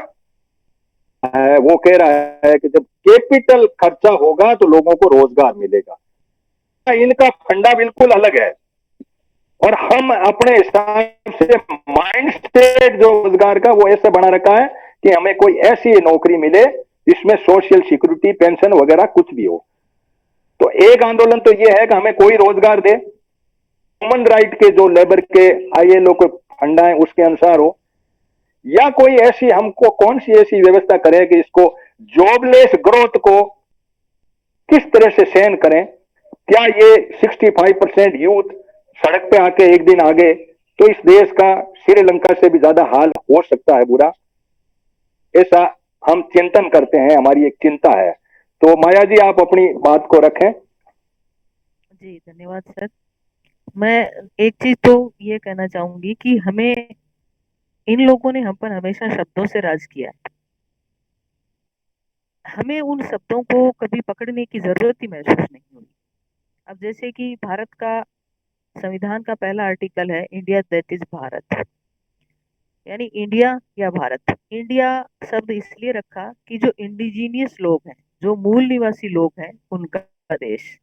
है वो कह रहा है कि जब कैपिटल खर्चा होगा तो लोगों को रोजगार मिलेगा। इनका फंडा बिल्कुल अलग है, और हम अपने हिसाब से माइंड स्टेट जो रोजगार का वो ऐसे बना रखा है कि हमें कोई ऐसी नौकरी मिले जिसमें सोशल सिक्योरिटी, पेंशन वगैरह कुछ भी हो। तो एक आंदोलन तो ये है कि हमें कोई रोजगार दे, ह्यूमन राइट के जो लेबर के आईएलओ को फंडा है उसके अनुसार हो, या कोई ऐसी हमको कौन सी ऐसी व्यवस्था करें कि इसको जॉबलेस ग्रोथ को किस तरह से सहन करें। क्या ये 65% यूथ सड़क पे आके एक दिन आगे तो इस देश का श्रीलंका से भी ज्यादा हाल हो सकता है बुरा, ऐसा हम चिंतन करते हैं, हमारी एक चिंता है। तो माया जी आप अपनी बात को रखें। जी धन्यवाद सर। मैं एक चीज तो ये कहना चाहूंगी कि हमें इन लोगों ने हम पर हमेशा शब्दों से राज किया है, हमें उन शब्दों को कभी पकड़ने की जरूरत ही महसूस नहीं हुई। अब जैसे कि भारत का संविधान का पहला आर्टिकल है इंडिया दैट इज भारत, यानी इंडिया या भारत। इंडिया शब्द इसलिए रखा कि जो इंडिजीनियस लोग हैं, जो मूल निवासी लोग हैं, उनका देश,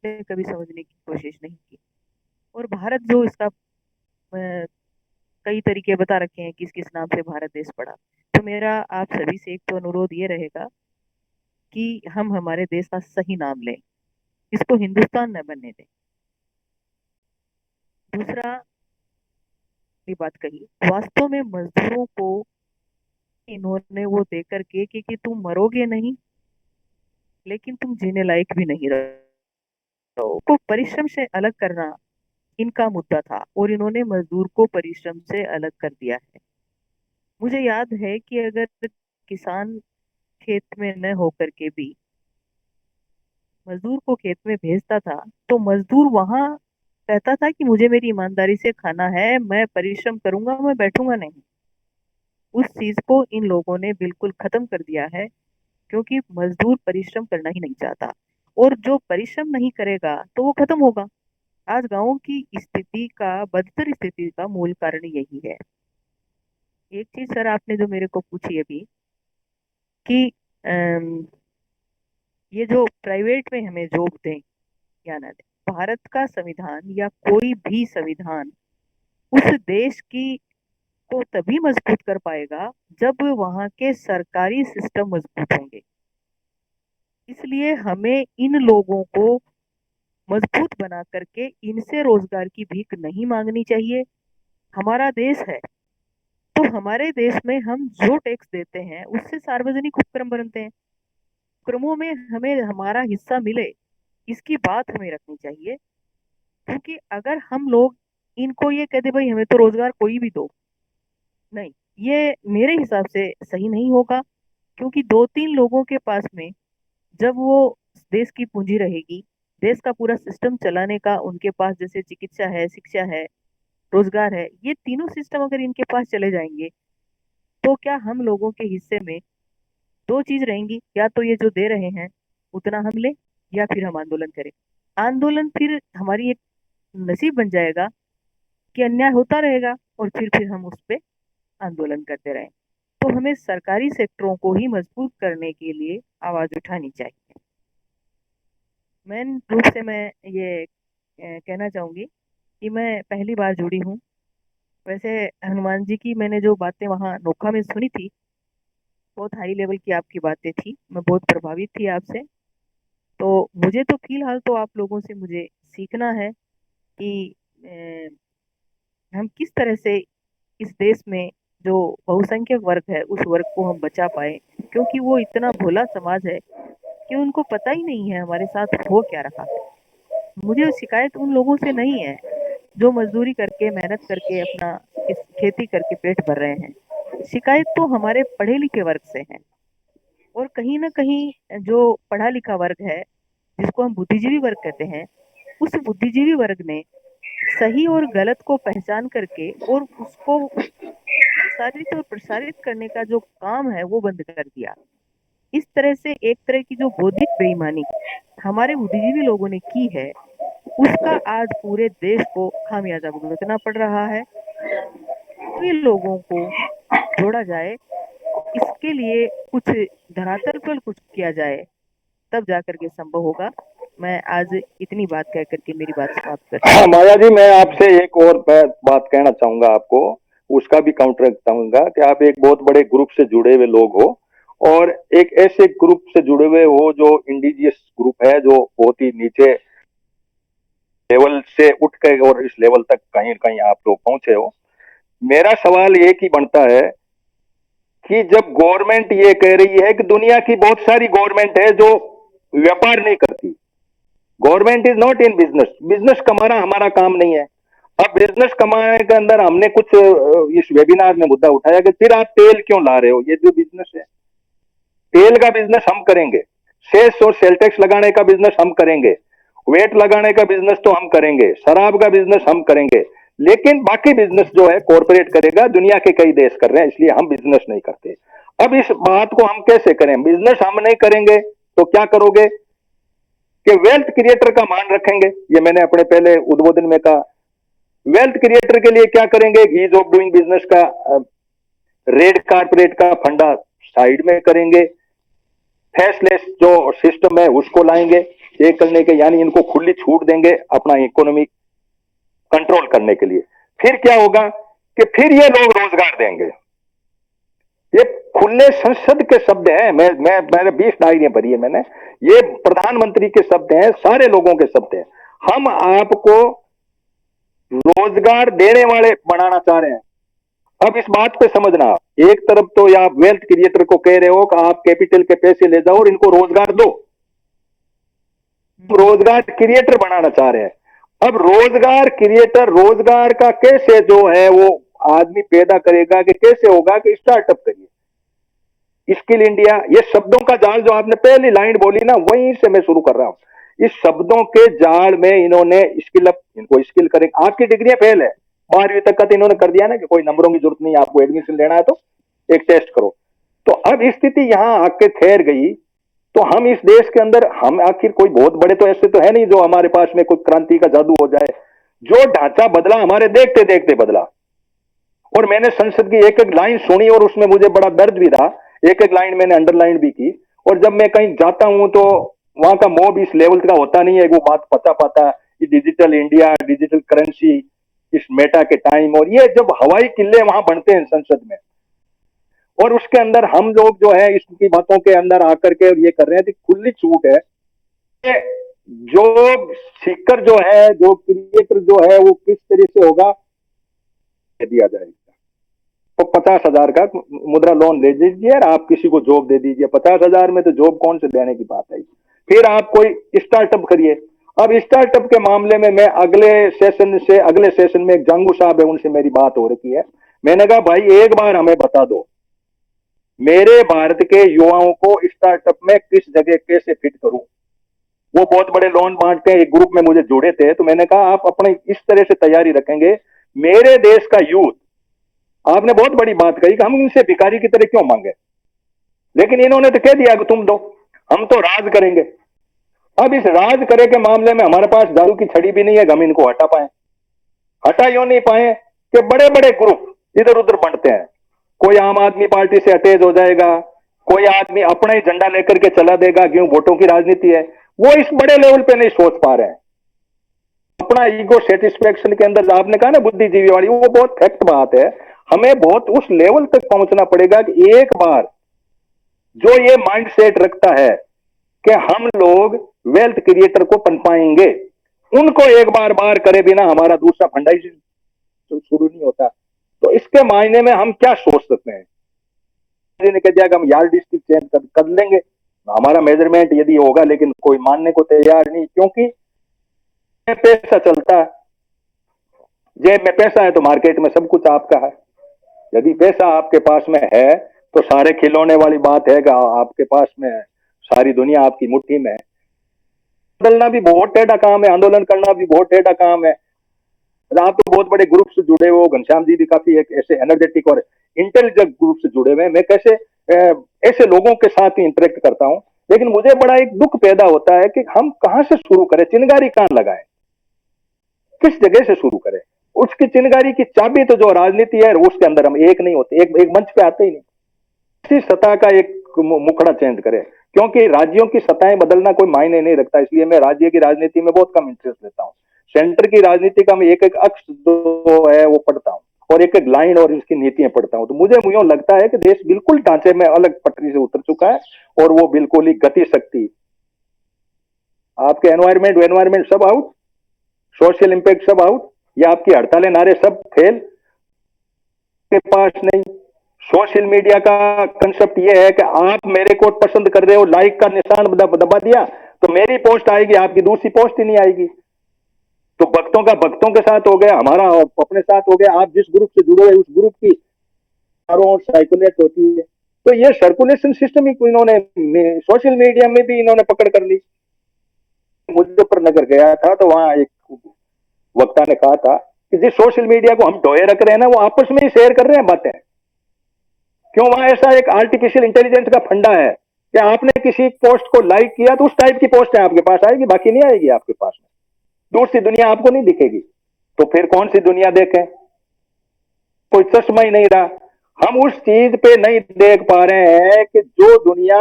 कभी समझने की कोशिश नहीं की। और भारत जो इसका कई तरीके बता रखे हैं किस किस नाम से भारत देश पड़ा। तो मेरा आप सभी से एक तो अनुरोध ये रहेगा कि हम हमारे देश का सही नाम लें, इसको हिंदुस्तान न बनने दें। दूसरा ये बात कही, वास्तव में मजदूरों को इन्होंने वो दे करके कि तुम मरोगे नहीं लेकिन तुम जीने लायक भी नहीं रहो, को परिश्रम से अलग करना इनका मुद्दा था और इन्होंने मजदूर को परिश्रम से अलग कर दिया है। मुझे याद है कि अगर किसान खेत में न होकर के भी मजदूर को खेत में भेजता था तो मजदूर वहां कहता था कि मुझे मेरी ईमानदारी से खाना है, मैं परिश्रम करूंगा, मैं बैठूंगा नहीं। उस चीज को इन लोगों ने बिल्कुल खत्म कर दिया है, क्योंकि मजदूर परिश्रम करना ही नहीं चाहता, और जो परिश्रम नहीं करेगा तो वो खत्म होगा। आज गांवों की स्थिति का, बदतर स्थिति का मूल कारण यही है। एक चीज सर आपने जो मेरे को पूछी अभी कि अम, ये जो प्राइवेट में हमें जॉब दें या ना दें, भारत का संविधान या कोई भी संविधान उस देश की को तभी मजबूत कर पाएगा जब वहां के सरकारी सिस्टम मजबूत होंगे। इसलिए हमें इन लोगों को मजबूत बना करके इनसे रोजगार की भीख नहीं मांगनी चाहिए। हमारा देश है तो हमारे देश में हम जो टैक्स देते हैं उससे सार्वजनिक उपक्रम बनते हैं, उपक्रमों में हमें हमारा हिस्सा मिले, इसकी बात हमें रखनी चाहिए। क्योंकि अगर हम लोग इनको ये कहते भाई हमें तो रोजगार कोई भी दो, नहीं, ये मेरे हिसाब से सही नहीं होगा। क्योंकि दो तीन लोगों के पास में जब वो देश की पूंजी रहेगी, देश का पूरा सिस्टम चलाने का उनके पास, जैसे चिकित्सा है, शिक्षा है, रोजगार है, ये तीनों सिस्टम अगर इनके पास चले जाएंगे तो क्या हम लोगों के हिस्से में दो चीज रहेंगी, या तो ये जो दे रहे हैं उतना हम लें या फिर हम आंदोलन करें। आंदोलन फिर हमारी एक नसीब बन जाएगा कि अन्याय होता रहेगा और फिर हम उस पे आंदोलन करते रहें। तो हमें सरकारी सेक्टरों को ही मजबूत करने के लिए आवाज उठानी चाहिए। मेन रूप से मैं ये कहना चाहूंगी कि मैं पहली बार जुड़ी हूँ। वैसे हनुमान जी की मैंने जो बातें वहाँ नोखा में सुनी थी, बहुत हाई लेवल की आपकी बातें थी, मैं बहुत प्रभावित थी आपसे। तो मुझे तो फिलहाल तो आप लोगों से मुझे सीखना है कि हम किस तरह से इस देश में जो बहुसंख्यक वर्ग है उस वर्ग को हम बचा पाए, क्योंकि वो इतना भोला समाज है कि उनको पता ही नहीं है हमारे साथ हो क्या रहा है। मुझे शिकायत उन लोगों से नहीं है जो मजदूरी करके, मेहनत करके, अपना इस खेती करके पेट भर रहे हैं। शिकायत तो हमारे पढ़े लिखे वर्ग से है। और कहीं ना कहीं जो पढ़ा लिखा वर्ग है, जिसको हम बुद्धिजीवी वर्ग कहते हैं, उस बुद्धिजीवी वर्ग ने सही और गलत को पहचान करके और उसको प्रसारित और प्रसारित करने का जो काम है वो बंद कर दिया। इस तरह से एक तरह की जो बौद्धिक बेईमानी हमारे बुद्धिजीवी लोगों ने की है, उसका आज पूरे देश को खामियाजा भुगतना पड़ रहा है। ये लोगों को जोड़ा जाए, इसके लिए कुछ धरातल पर कुछ किया जाए, तब जाकर के संभव होगा। मैं आज इतनी बात कह करके मेरी बात समाप्त करती हूँ। हाँ माया जी, मैं आपसे एक और बात कहना चाहूंगा आपको, उसका भी काउंटर चाहूंगा कि आप एक बहुत बड़े ग्रुप से जुड़े हुए लोग हो और एक ऐसे ग्रुप से जुड़े हुए हो जो इंडिजियस ग्रुप है, जो बहुत ही नीचे लेवल से उठ के और इस लेवल तक कहीं कहीं आप लोग पहुंचे हो। मेरा सवाल एक ही बनता है कि जब गवर्नमेंट ये कह रही है कि दुनिया की बहुत सारी गवर्नमेंट है जो व्यापार नहीं करती, government is not in business, business कमाना हमारा काम नहीं है। अब बिजनेस कमाने के अंदर हमने कुछ इस वेबिनार में मुद्दा उठाया कि फिर आप तेल क्यों ला रहे हो, ये जो बिजनेस है, तेल का बिजनेस हम करेंगे, सेस और सेल टैक्स लगाने का बिजनेस हम करेंगे, वेट लगाने का बिजनेस तो हम करेंगे, शराब का बिजनेस हम करेंगे, लेकिन बाकी बिजनेस जो है कॉर्पोरेट करेगा, दुनिया के कई देश कर रहे हैं, इसलिए हम बिजनेस नहीं करते। अब इस बात को हम कैसे करें, बिजनेस हम नहीं करेंगे तो क्या करोगे, कि वेल्थ क्रिएटर का मान रखेंगे, ये मैंने अपने पहले उद्बोधन में कहा। वेल्थ क्रिएटर के लिए क्या करेंगे, ईज ऑफ डूइंग बिजनेस का रेड कारपोरेट का फंडा साइड में करेंगे, फेसलेस जो सिस्टम है उसको लाएंगे ये करने के, यानी इनको खुली छूट देंगे अपना इकोनॉमी कंट्रोल करने के लिए। फिर क्या होगा कि फिर ये लोग रोजगार देंगे। ये खुले संसद के शब्द हैं, मैंने 20 डायरियां भरी है मैंने, ये प्रधानमंत्री के शब्द हैं, सारे लोगों के शब्द हैं। हम आपको रोजगार देने वाले बनाना चाह रहे हैं। अब इस बात पे समझना, एक तरफ तो आप वेल्थ क्रिएटर को कह रहे हो कि आप कैपिटल के पैसे ले जाओ और इनको रोजगार दो, रोजगार क्रिएटर बनाना चाह रहे हैं। अब रोजगार क्रिएटर रोजगार का कैसे जो है वो आदमी पैदा करेगा, कि कैसे होगा कि स्टार्टअप करिए, स्किल इंडिया, ये शब्दों का जाल जो आपने पहली लाइन बोली ना, वहीं से मैं शुरू कर रहा हूं। इस शब्दों के जाल में इन्होंने स्किल अप, इनको स्किल करेंगे। आपकी डिग्रियां फेल है, 12वीं तक का तो इन्होंने कर दिया ना कि कोई नंबरों की जरूरत नहीं, आपको एडमिशन लेना है तो एक टेस्ट करो। तो अब स्थिति यहां आके ठहर गई, तो हम इस देश के अंदर, हम आखिर कोई बहुत बड़े तो ऐसे तो है नहीं जो हमारे पास में कोई क्रांति का जादू हो जाए। जो ढांचा बदला हमारे देखते देखते बदला, और मैंने संसद की एक एक लाइन सुनी और उसमें मुझे बड़ा दर्द भी था, एक एक लाइन मैंने अंडरलाइन भी की। और जब मैं कहीं जाता हूं तो वहां का मोब इस लेवल का होता नहीं है, वो बात पता पाता कि डिजिटल इंडिया, डिजिटल करेंसी, इस मेटा के टाइम, और ये जब हवाई किले वहां बनते हैं संसद में, और उसके अंदर हम लोग जो है इसकी बातों के अंदर आकर के ये कर रहे हैं, खुली छूट है कि जो सीकर जो है, जो क्रिएटर जो है, वो किस तरह से होगा दिया जाएगा। तो 50,000 का मुद्रा लोन ले लीजिए और आप किसी को जॉब दे दीजिए। 50,000 में तो जॉब कौन से देने की बात है। फिर आप कोई स्टार्टअप करिए। अब स्टार्टअप के मामले में मैं अगले सेशन में एक जंगू साहब है, उनसे मेरी बात हो रही है। मैंने कहा भाई एक बार हमें बता दो, मेरे भारत के युवाओं को स्टार्टअप में किस जगह कैसे फिट करूं। वो बहुत बड़े लोन बांटते हैं, एक ग्रुप में मुझे जुड़े थे, तो मैंने कहा आप अपने इस तरह से तैयारी रखेंगे, मेरे देश का यूथ, आपने बहुत बड़ी बात कही कि हम इनसे भिखारी की तरह क्यों मांगे, लेकिन इन्होंने तो कह दिया कि तुम दो, हम तो राज करेंगे। अब इस राज करे के मामले में हमारे पास दारू की छड़ी भी नहीं है, हम इनको हटा पाए। हटा यूं नहीं पाए कि बड़े बड़े ग्रुप इधर उधर बंटते हैं। कोई आम आदमी पार्टी से अटैच हो जाएगा, कोई आदमी अपना ही झंडा लेकर के चला देगा, क्यों वोटों की राजनीति है। वो इस बड़े लेवल पे नहीं सोच पा रहे हैं, अपना ईगो सेटिस्फेक्शन के अंदर, आपने कहा ना बुद्धिजीवी वाली, वो बहुत फैक्ट बात है। हमें बहुत उस लेवल तक पहुंचना पड़ेगा कि एक बार जो ये माइंडसेट रखता है कि हम लोग वेल्थ क्रिएटर को पनपाएंगे, उनको एक बार करे बिना हमारा दूसरा फंडा ही शुरू नहीं होता। तो इसके मायने में हम क्या सोच सकते हैं, ने कह दिया कि हम यार डिस्ट्रिक्ट चेंज कर लेंगे, हमारा मेजरमेंट यदि होगा, लेकिन कोई मानने को तैयार नहीं, क्योंकि पैसा चलता है, जेब में पैसा है तो मार्केट में सब कुछ आपका है। यदि पैसा आपके पास में है तो सारे खिलौने वाली बात है कि आपके पास में है, सारी दुनिया आपकी मुट्ठी में है। बदलना भी बहुत टेढ़ा काम है, आंदोलन करना भी बहुत टेढ़ा काम है। आप तो बहुत बड़े ग्रुप से जुड़े हो, घनश्याम जी भी काफी एक ऐसे एनर्जेटिक और इंटेलिजेंट ग्रुप से जुड़े हुए हैं। मैं कैसे ऐसे लोगों के साथ ही इंटरेक्ट करता हूं, लेकिन मुझे बड़ा एक दुख पैदा होता है कि हम कहां से शुरू करें, चिनगारी कहां लगाएं, किस जगह से शुरू करें। उसकी चिनगारी की चाबी तो जो राजनीति है उसके अंदर हम एक नहीं होते, एक मंच पे आते ही नहीं। इसी सत्ता का एक मुखड़ा चेंज करें, क्योंकि राज्यों की सत्ताएं बदलना कोई मायने नहीं रखता। इसलिए मैं राज्य की राजनीति में बहुत कम इंटरेस्ट लेता हूं। सेंटर की राजनीति का मैं एक एक अक्ष जो है वो पढ़ता हूं, और एक एक लाइन और इसकी नीतियां पढ़ता हूं। तो मुझे यूं लगता है कि देश बिल्कुल ढांचे में अलग पटरी से उतर चुका है, और वो बिल्कुल ही गति शक्ति, आपके एनवायरमेंट सब आउट, सोशल इंपैक्ट सब आउट, या आपकी हड़तालें नारे सब फेल, के पास नहीं। सोशल मीडिया का कंसेप्ट ये है कि आप मेरे को पसंद कर रहे हो, लाइक का निशान दबा दिया तो मेरी पोस्ट आएगी, आपकी दूसरी पोस्ट ही नहीं आएगी। तो भक्तों का भक्तों के साथ हो गया, हमारा अपने साथ हो गया। आप जिस ग्रुप से जुड़े हुए उस ग्रुप की चारों ओर सर्कुलेट होती है। तो ये सर्कुलेशन सिस्टम ही इन्होंने सोशल मीडिया में भी इन्होंने पकड़ कर ली। मुजफ्फरनगर गया था तो वहां एक वक्ता ने कहा था कि जिस सोशल मीडिया को हम ढोए रख रहे हैं ना, वो आपस में ही शेयर कर रहे हैं बातें। क्यों? वहां ऐसा एक आर्टिफिशियल इंटेलिजेंस का फंडा है क्या आपने किसी पोस्ट को लाइक किया तो उस टाइप की पोस्ट है आपके पास आएगी, बाकी नहीं आएगी आपके पास में। दूसरी दुनिया आपको नहीं दिखेगी, तो फिर कौन सी दुनिया देखें? कोई चश्मा ही नहीं रहा। हम उस चीज पे नहीं देख पा रहे हैं कि जो दुनिया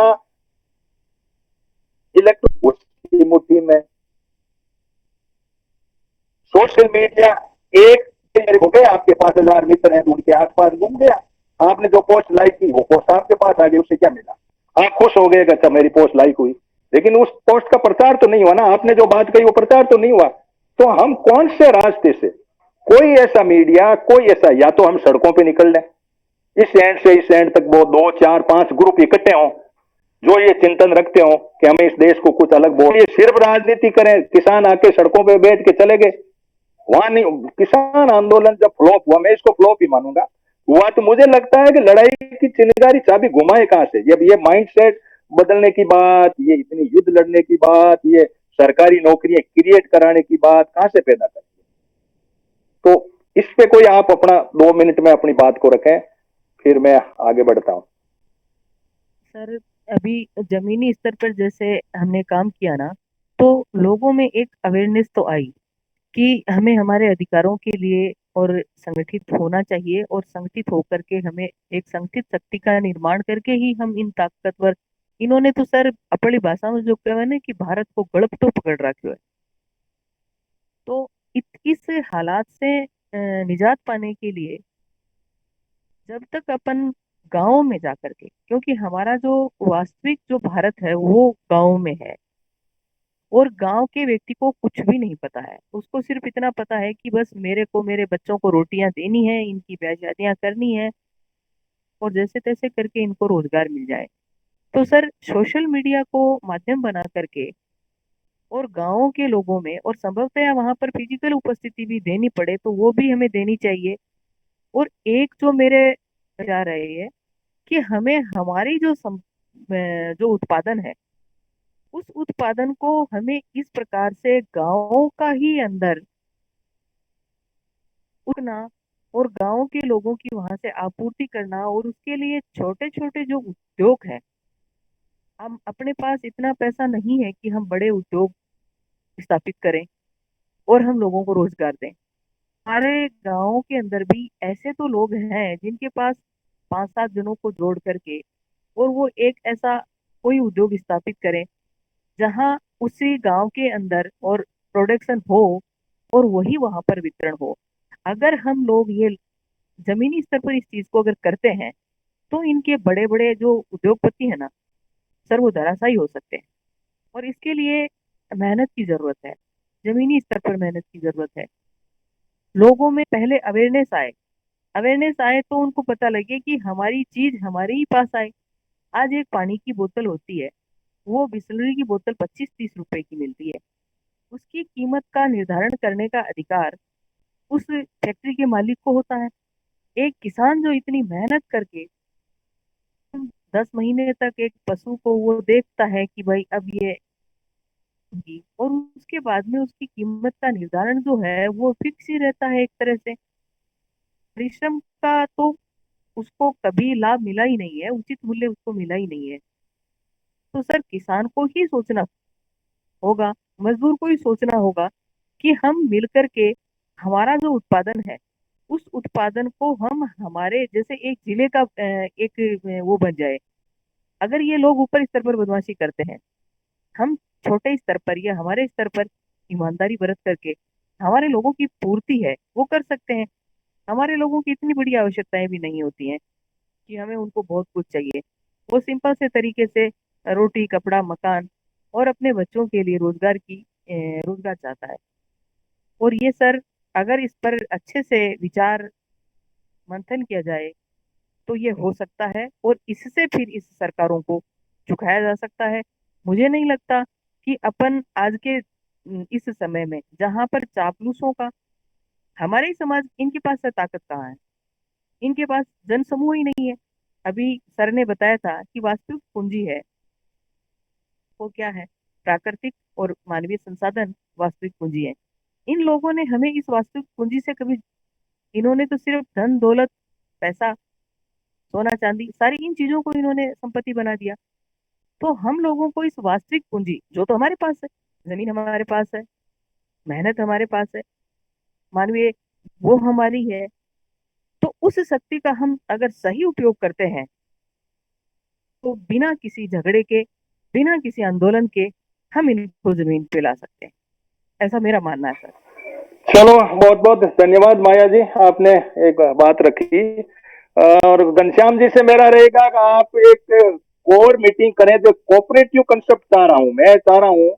इलेक्ट्रॉनिक उसकी मुट्ठी में, सोशल मीडिया एक हो गया, आपके 5,000 मित्र हैं तो उनके आसपास घूम गया, आपने जो पोस्ट लाइक की वो पोस्ट आपके पास आ गई, उससे क्या मिला? आप खुश हो गए कि अच्छा मेरी पोस्ट लाइक हुई, लेकिन उस पोस्ट का प्रचार तो नहीं हुआ ना, आपने जो बात कही वो प्रचार तो नहीं हुआ। तो हम कौन से रास्ते से, कोई ऐसा मीडिया, कोई ऐसा, या तो हम सड़कों पे निकल लें, इस एंड से इस एंड तक वो 2 4 5 ग्रुप इकट्ठे हों जो ये चिंतन रखते हो कि हमें इस देश को कुछ अलग बोल, ये सिर्फ राजनीति करें, किसान आके सड़कों पे बैठ के चले गए, वहां नहीं। किसान आंदोलन जब फ्लॉप हुआ, मैं इसको फ्लॉप ही मानूंगा, हुआ तो मुझे लगता है कि लड़ाई की चिंगारी चाबी घुमाए कहां से? जब ये माइंडसेट बदलने की बात, ये इतनी युद्ध लड़ने की बात, ये सरकारी नौकरियां क्रिएट कराने की बात कहां से पैदा करें? तो इस पे कोई आप अपना 2 मिनट में अपनी बात को रखें, फिर मैं आगे बढ़ता हूं। सर, अभी जमीनी स्तर पर जैसे हमने काम किया ना, तो लोगों में एक अवेयरनेस तो आई कि हमें हमारे अधिकारों के लिए और संगठित होना चाहिए, और संगठित होकर के हमें एक संगठित शक्ति का निर्माण करके ही हम इन ताकतवर, इन्होंने तो सर अपनी भाषा में जो कहवा ना कि भारत को गड़प तो पकड़ रखो है। तो इस हालात से निजात पाने के लिए जब तक अपन गांव में जा करके, क्योंकि हमारा जो वास्तविक जो भारत है वो गांव में है, और गांव के व्यक्ति को कुछ भी नहीं पता है, उसको सिर्फ इतना पता है कि बस मेरे को मेरे बच्चों को रोटियां देनी है, इनकी ब्याह शादियां करनी है, और जैसे तैसे करके इनको रोजगार मिल जाए। तो सर, सोशल मीडिया को माध्यम बना करके और गांवों के लोगों में, और संभवतः वहां पर फिजिकल उपस्थिति भी देनी पड़े तो वो भी हमें देनी चाहिए। और एक जो मेरे जा रहे है कि हमें हमारी जो उत्पादन है, उस उत्पादन को हमें इस प्रकार से गांवों का ही अंदर उगना, और गांव के लोगों की वहां से आपूर्ति करना, और उसके लिए छोटे छोटे जो उद्योग है, हम अपने पास इतना पैसा नहीं है कि हम बड़े उद्योग स्थापित करें और हम लोगों को रोजगार दें। हमारे गांवों के अंदर भी ऐसे तो लोग हैं जिनके पास 5 7 जनों को जोड़ करके, और वो एक ऐसा कोई उद्योग स्थापित करें जहां उसी गांव के अंदर और प्रोडक्शन हो, और वही वहां पर वितरण हो। अगर हम लोग ये जमीनी स्तर पर इस चीज को अगर करते हैं, तो इनके बड़े बड़े जो उद्योगपति है ना सर, वो धराशायी हो सकते हैं। और इसके लिए मेहनत की जरूरत है, जमीनी स्तर पर मेहनत की जरूरत है। लोगों में पहले अवेयरनेस आए तो उनको पता लगे कि हमारी चीज हमारे ही पास आए। आज एक पानी की बोतल होती है, वो बिस्लरी की बोतल 25 30 रुपए की मिलती है। उसकी कीमत का निर्धारण करने का अधिकार उस फैक्ट्री के मालिक को होता है। एक किसान जो इतनी मेहनत करके 10 महीने तक एक पशु को वो देखता है कि भाई अब ये होगी, और उसके बाद में उसकी कीमत का निर्धारण जो है वो फिक्स ही रहता है एक तरह से। परिश्रम का तो उसको कभी लाभ मिला ही नहीं है, उचित मूल्य उसको मिला ही नहीं है। तो सर, किसान को ही सोचना होगा, मजदूर को ही सोचना होगा कि हम मिलकर के हमारा जो उत्पादन है, उस उत्पादन को हम हमारे जैसे एक जिले का वो बन जाए। अगर ये लोग ऊपर स्तर पर बदमाशी करते हैं, हम छोटे स्तर पर या हमारे स्तर पर ईमानदारी बरत करके हमारे लोगों की पूर्ति है वो कर सकते हैं। हमारे लोगों की इतनी बड़ी आवश्यकताएं भी नहीं होती हैं कि हमें उनको बहुत कुछ चाहिए। वो सिंपल से तरीके से रोटी कपड़ा मकान और अपने बच्चों के लिए रोजगार चाहता है। और ये सर, अगर इस पर अच्छे से विचार मंथन किया जाए तो ये हो सकता है, और इससे फिर इस सरकारों को झुकाया जा सकता है। मुझे नहीं लगता कि अपन आज के इस समय में जहां पर चापलूसों का, हमारे ही समाज, इनके पास से ताकत कहाँ है? इनके पास जन समूह ही नहीं है। अभी सर ने बताया था कि वास्तविक पूंजी है वो क्या है? प्राकृतिक और मानवीय संसाधन वास्तविक पूंजी है। इन लोगों ने हमें इस वास्तविक पूंजी से कभी, इन्होंने तो सिर्फ धन दौलत पैसा सोना चांदी सारी इन चीजों को इन्होंने संपत्ति बना दिया। तो हम लोगों को इस वास्तविक पूंजी जो तो हमारे पास है, जमीन हमारे पास है, मेहनत हमारे पास है, मानवीय वो हमारी है, तो उस शक्ति का हम अगर सही उपयोग करते हैं तो बिना किसी झगड़े के, बिना किसी आंदोलन के हम इनको जमीन पे ला सकते हैं। ऐसा मेरा मानना है सर। चलो, बहुत बहुत धन्यवाद माया जी, आपने एक बात रखी। और घनश्याम जी से मेरा रहेगा कि आप एक कोर मीटिंग करें। जो कोऑपरेटिव कंसेप्ट चाह रहा हूं, मैं चाह रहा हूं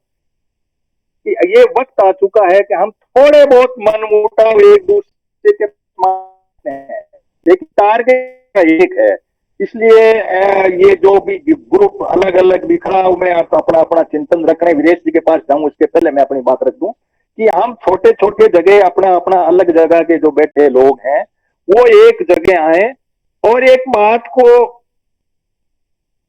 कि ये वक्त आ चुका है कि हम थोड़े बहुत मनमुटाव एक दूसरे के मानते हैं, लेकिन टारगेट एक है। इसलिए ये जो भी ग्रुप अलग अलग बिखराव में अपना अपना चिंतन रख रहे हैं, वीरेश जी के पास जाऊं उसके पहले मैं अपनी बात रख दूं कि हम छोटे छोटे जगह अपना अपना अलग जगह के जो बैठे लोग हैं वो एक जगह आए और एक बात को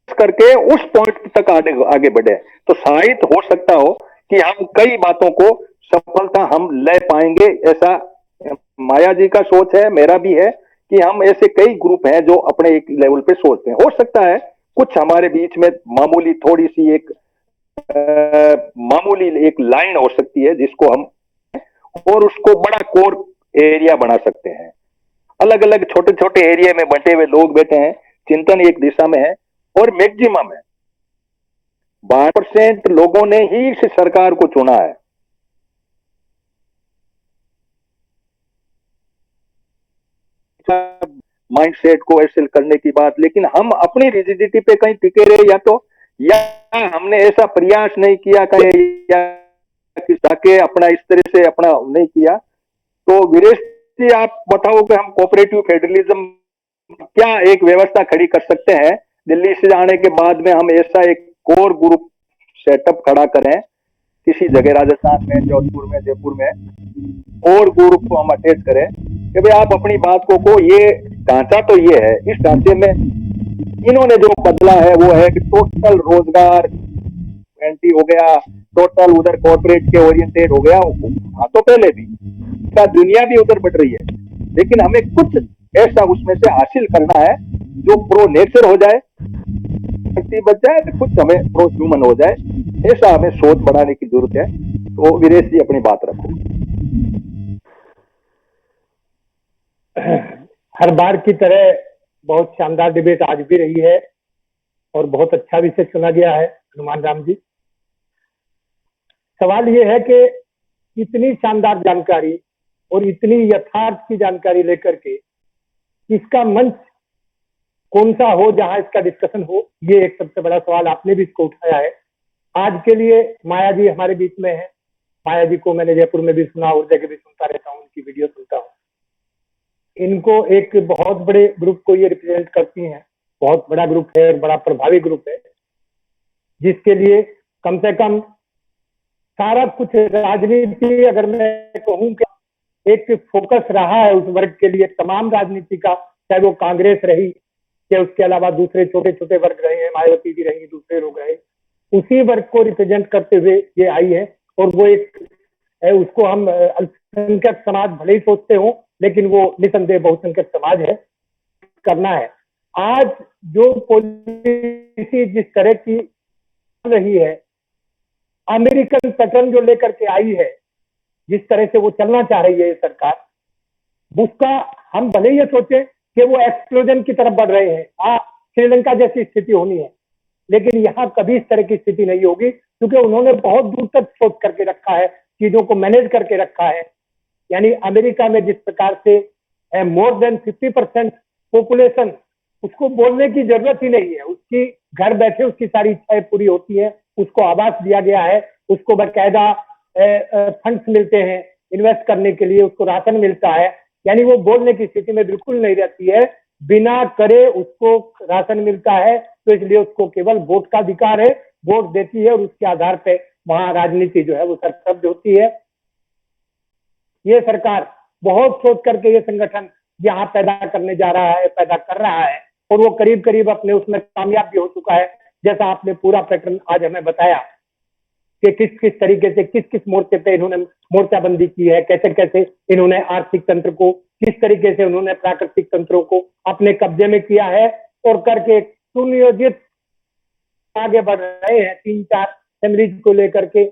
करके उस पॉइंट तक आगे बढ़े, तो शायद हो सकता हो कि हम कई बातों को सफलता हम ले पाएंगे। ऐसा माया जी का सोच है, मेरा भी है कि हम ऐसे कई ग्रुप हैं जो अपने एक लेवल पे सोचते हैं। हो सकता है कुछ हमारे बीच में मामूली थोड़ी सी एक मामूली एक लाइन हो सकती है जिसको हम और उसको बड़ा कोर एरिया बना सकते हैं। अलग अलग छोटे छोटे एरिया में बंटे हुए लोग बैठे हैं, चिंतन एक दिशा में है और मैक्सिमम है 12% लोगों ने ही इस सरकार को चुना है। माइंडसेट को ऐसे करने की बात, लेकिन हम अपनी रिजिडिटी पे कहीं टिके रहे या हमने ऐसा प्रयास नहीं किया कहीं या जाके अपना इस तरह से अपना नहीं किया। तो वीरेश जी आप बताओ कि हम कोऑपरेटिव फेडरलिज्म क्या एक व्यवस्था खड़ी कर सकते हैं। दिल्ली से आने के बाद में हम ऐसा एक कोर ग्रुप सेटअप खड़ा करें किसी जगह, राजस्थान में, जोधपुर में, जयपुर में, और ग्रुप को हम अटैच करें कि भाई आप अपनी बात को ये ढांचा तो ये है, इस ढांचे में इन्होंने जो बदला है वो है कि टोटल रोजगार एंटी हो गया, टोटल उधर कॉर्पोरेट के ओरिएंटेड हो गया। हाँ, तो पहले भी दुनिया भी उधर बढ़ रही है, लेकिन हमें कुछ ऐसा उसमें से हासिल करना है जो प्रो नेचर हो जाए, शक्ति बच जाए, तो कुछ हमें प्रो ह्यूमन हो जाए। ऐसा हमें सोच बढ़ाने की जरूरत है। तो वीरेश जी अपनी बात रखो। हर बार की तरह बहुत शानदार डिबेट आज भी रही है और बहुत अच्छा विषय चुना गया है हनुमान राम जी। सवाल ये है कि इतनी शानदार जानकारी और इतनी यथार्थ की जानकारी लेकर के इसका मंच कौन सा हो जहां इसका डिस्कशन हो, ये एक सबसे बड़ा सवाल। आपने भी इसको उठाया है। आज के लिए माया जी हमारे बीच में है। माया जी को मैंने जयपुर में भी सुना और जगह भी सुनता रहता हूँ, उनकी वीडियो सुनता हूँ। इनको एक बहुत बड़े ग्रुप को ये रिप्रेजेंट करती हैं, बहुत बड़ा ग्रुप है और बड़ा प्रभावी ग्रुप है, जिसके लिए कम से कम सारा कुछ राजनीति, अगर मैं कहूँ कि एक फोकस रहा है उस वर्ग के लिए, तमाम राजनीति का, चाहे वो कांग्रेस रही या उसके अलावा दूसरे छोटे छोटे वर्ग रहे हैं, मायावती भी रही, दूसरे लोग रहे, उसी वर्ग को रिप्रेजेंट करते हुए ये आई है। और वो एक है, उसको हम अल्पसंख्यक समाज भले ही सोचते हो, लेकिन वो निसंदेह बहुसंख्यक समाज है, करना है। आज जो पॉलिसी जिस तरह की रही है, अमेरिकन पैटर्न जो लेकर के आई है, जिस तरह से वो चलना चाह रही है ये सरकार, उसका हम भले ये सोचे कि वो एक्सप्लोजन की तरफ बढ़ रहे हैं, श्रीलंका जैसी स्थिति होनी है, लेकिन यहाँ कभी इस तरह की स्थिति नहीं होगी, क्योंकि उन्होंने बहुत दूर तक सोच करके रखा है, चीजों को मैनेज करके रखा है। यानी अमेरिका में जिस प्रकार से मोर देन 50% पॉपुलेशन, उसको बोलने की जरूरत ही नहीं है, उसकी घर बैठे उसकी सारी इच्छाएं पूरी होती है, उसको आवास दिया गया है, उसको बाकायदा फंड्स मिलते हैं इन्वेस्ट करने के लिए, उसको राशन मिलता है। यानी वो बोलने की स्थिति में बिल्कुल नहीं रहती है, बिना करे उसको राशन मिलता है, तो इसलिए उसको केवल वोट का अधिकार है, वोट देती है और उसके आधार पे वहां राजनीति जो है वो सरसब्ज होती है। ये सरकार बहुत सोच करके ये संगठन यहाँ पैदा करने जा रहा है, पैदा कर रहा है, और वो करीब करीब अपने उसमें कामयाब भी हो चुका है। जैसा आपने पूरा पैटर्न आज हमें बताया कि किस किस तरीके से किस किस मोर्चे पे इन्होंने मोर्चाबंदी की है, कैसे कैसे इन्होंने आर्थिक तंत्र को, किस तरीके से उन्होंने प्राकृतिक तंत्रों को अपने कब्जे में किया है, और करके सुनियोजित आगे बढ़ रहे हैं 3-4 असेंबलीज को लेकर के,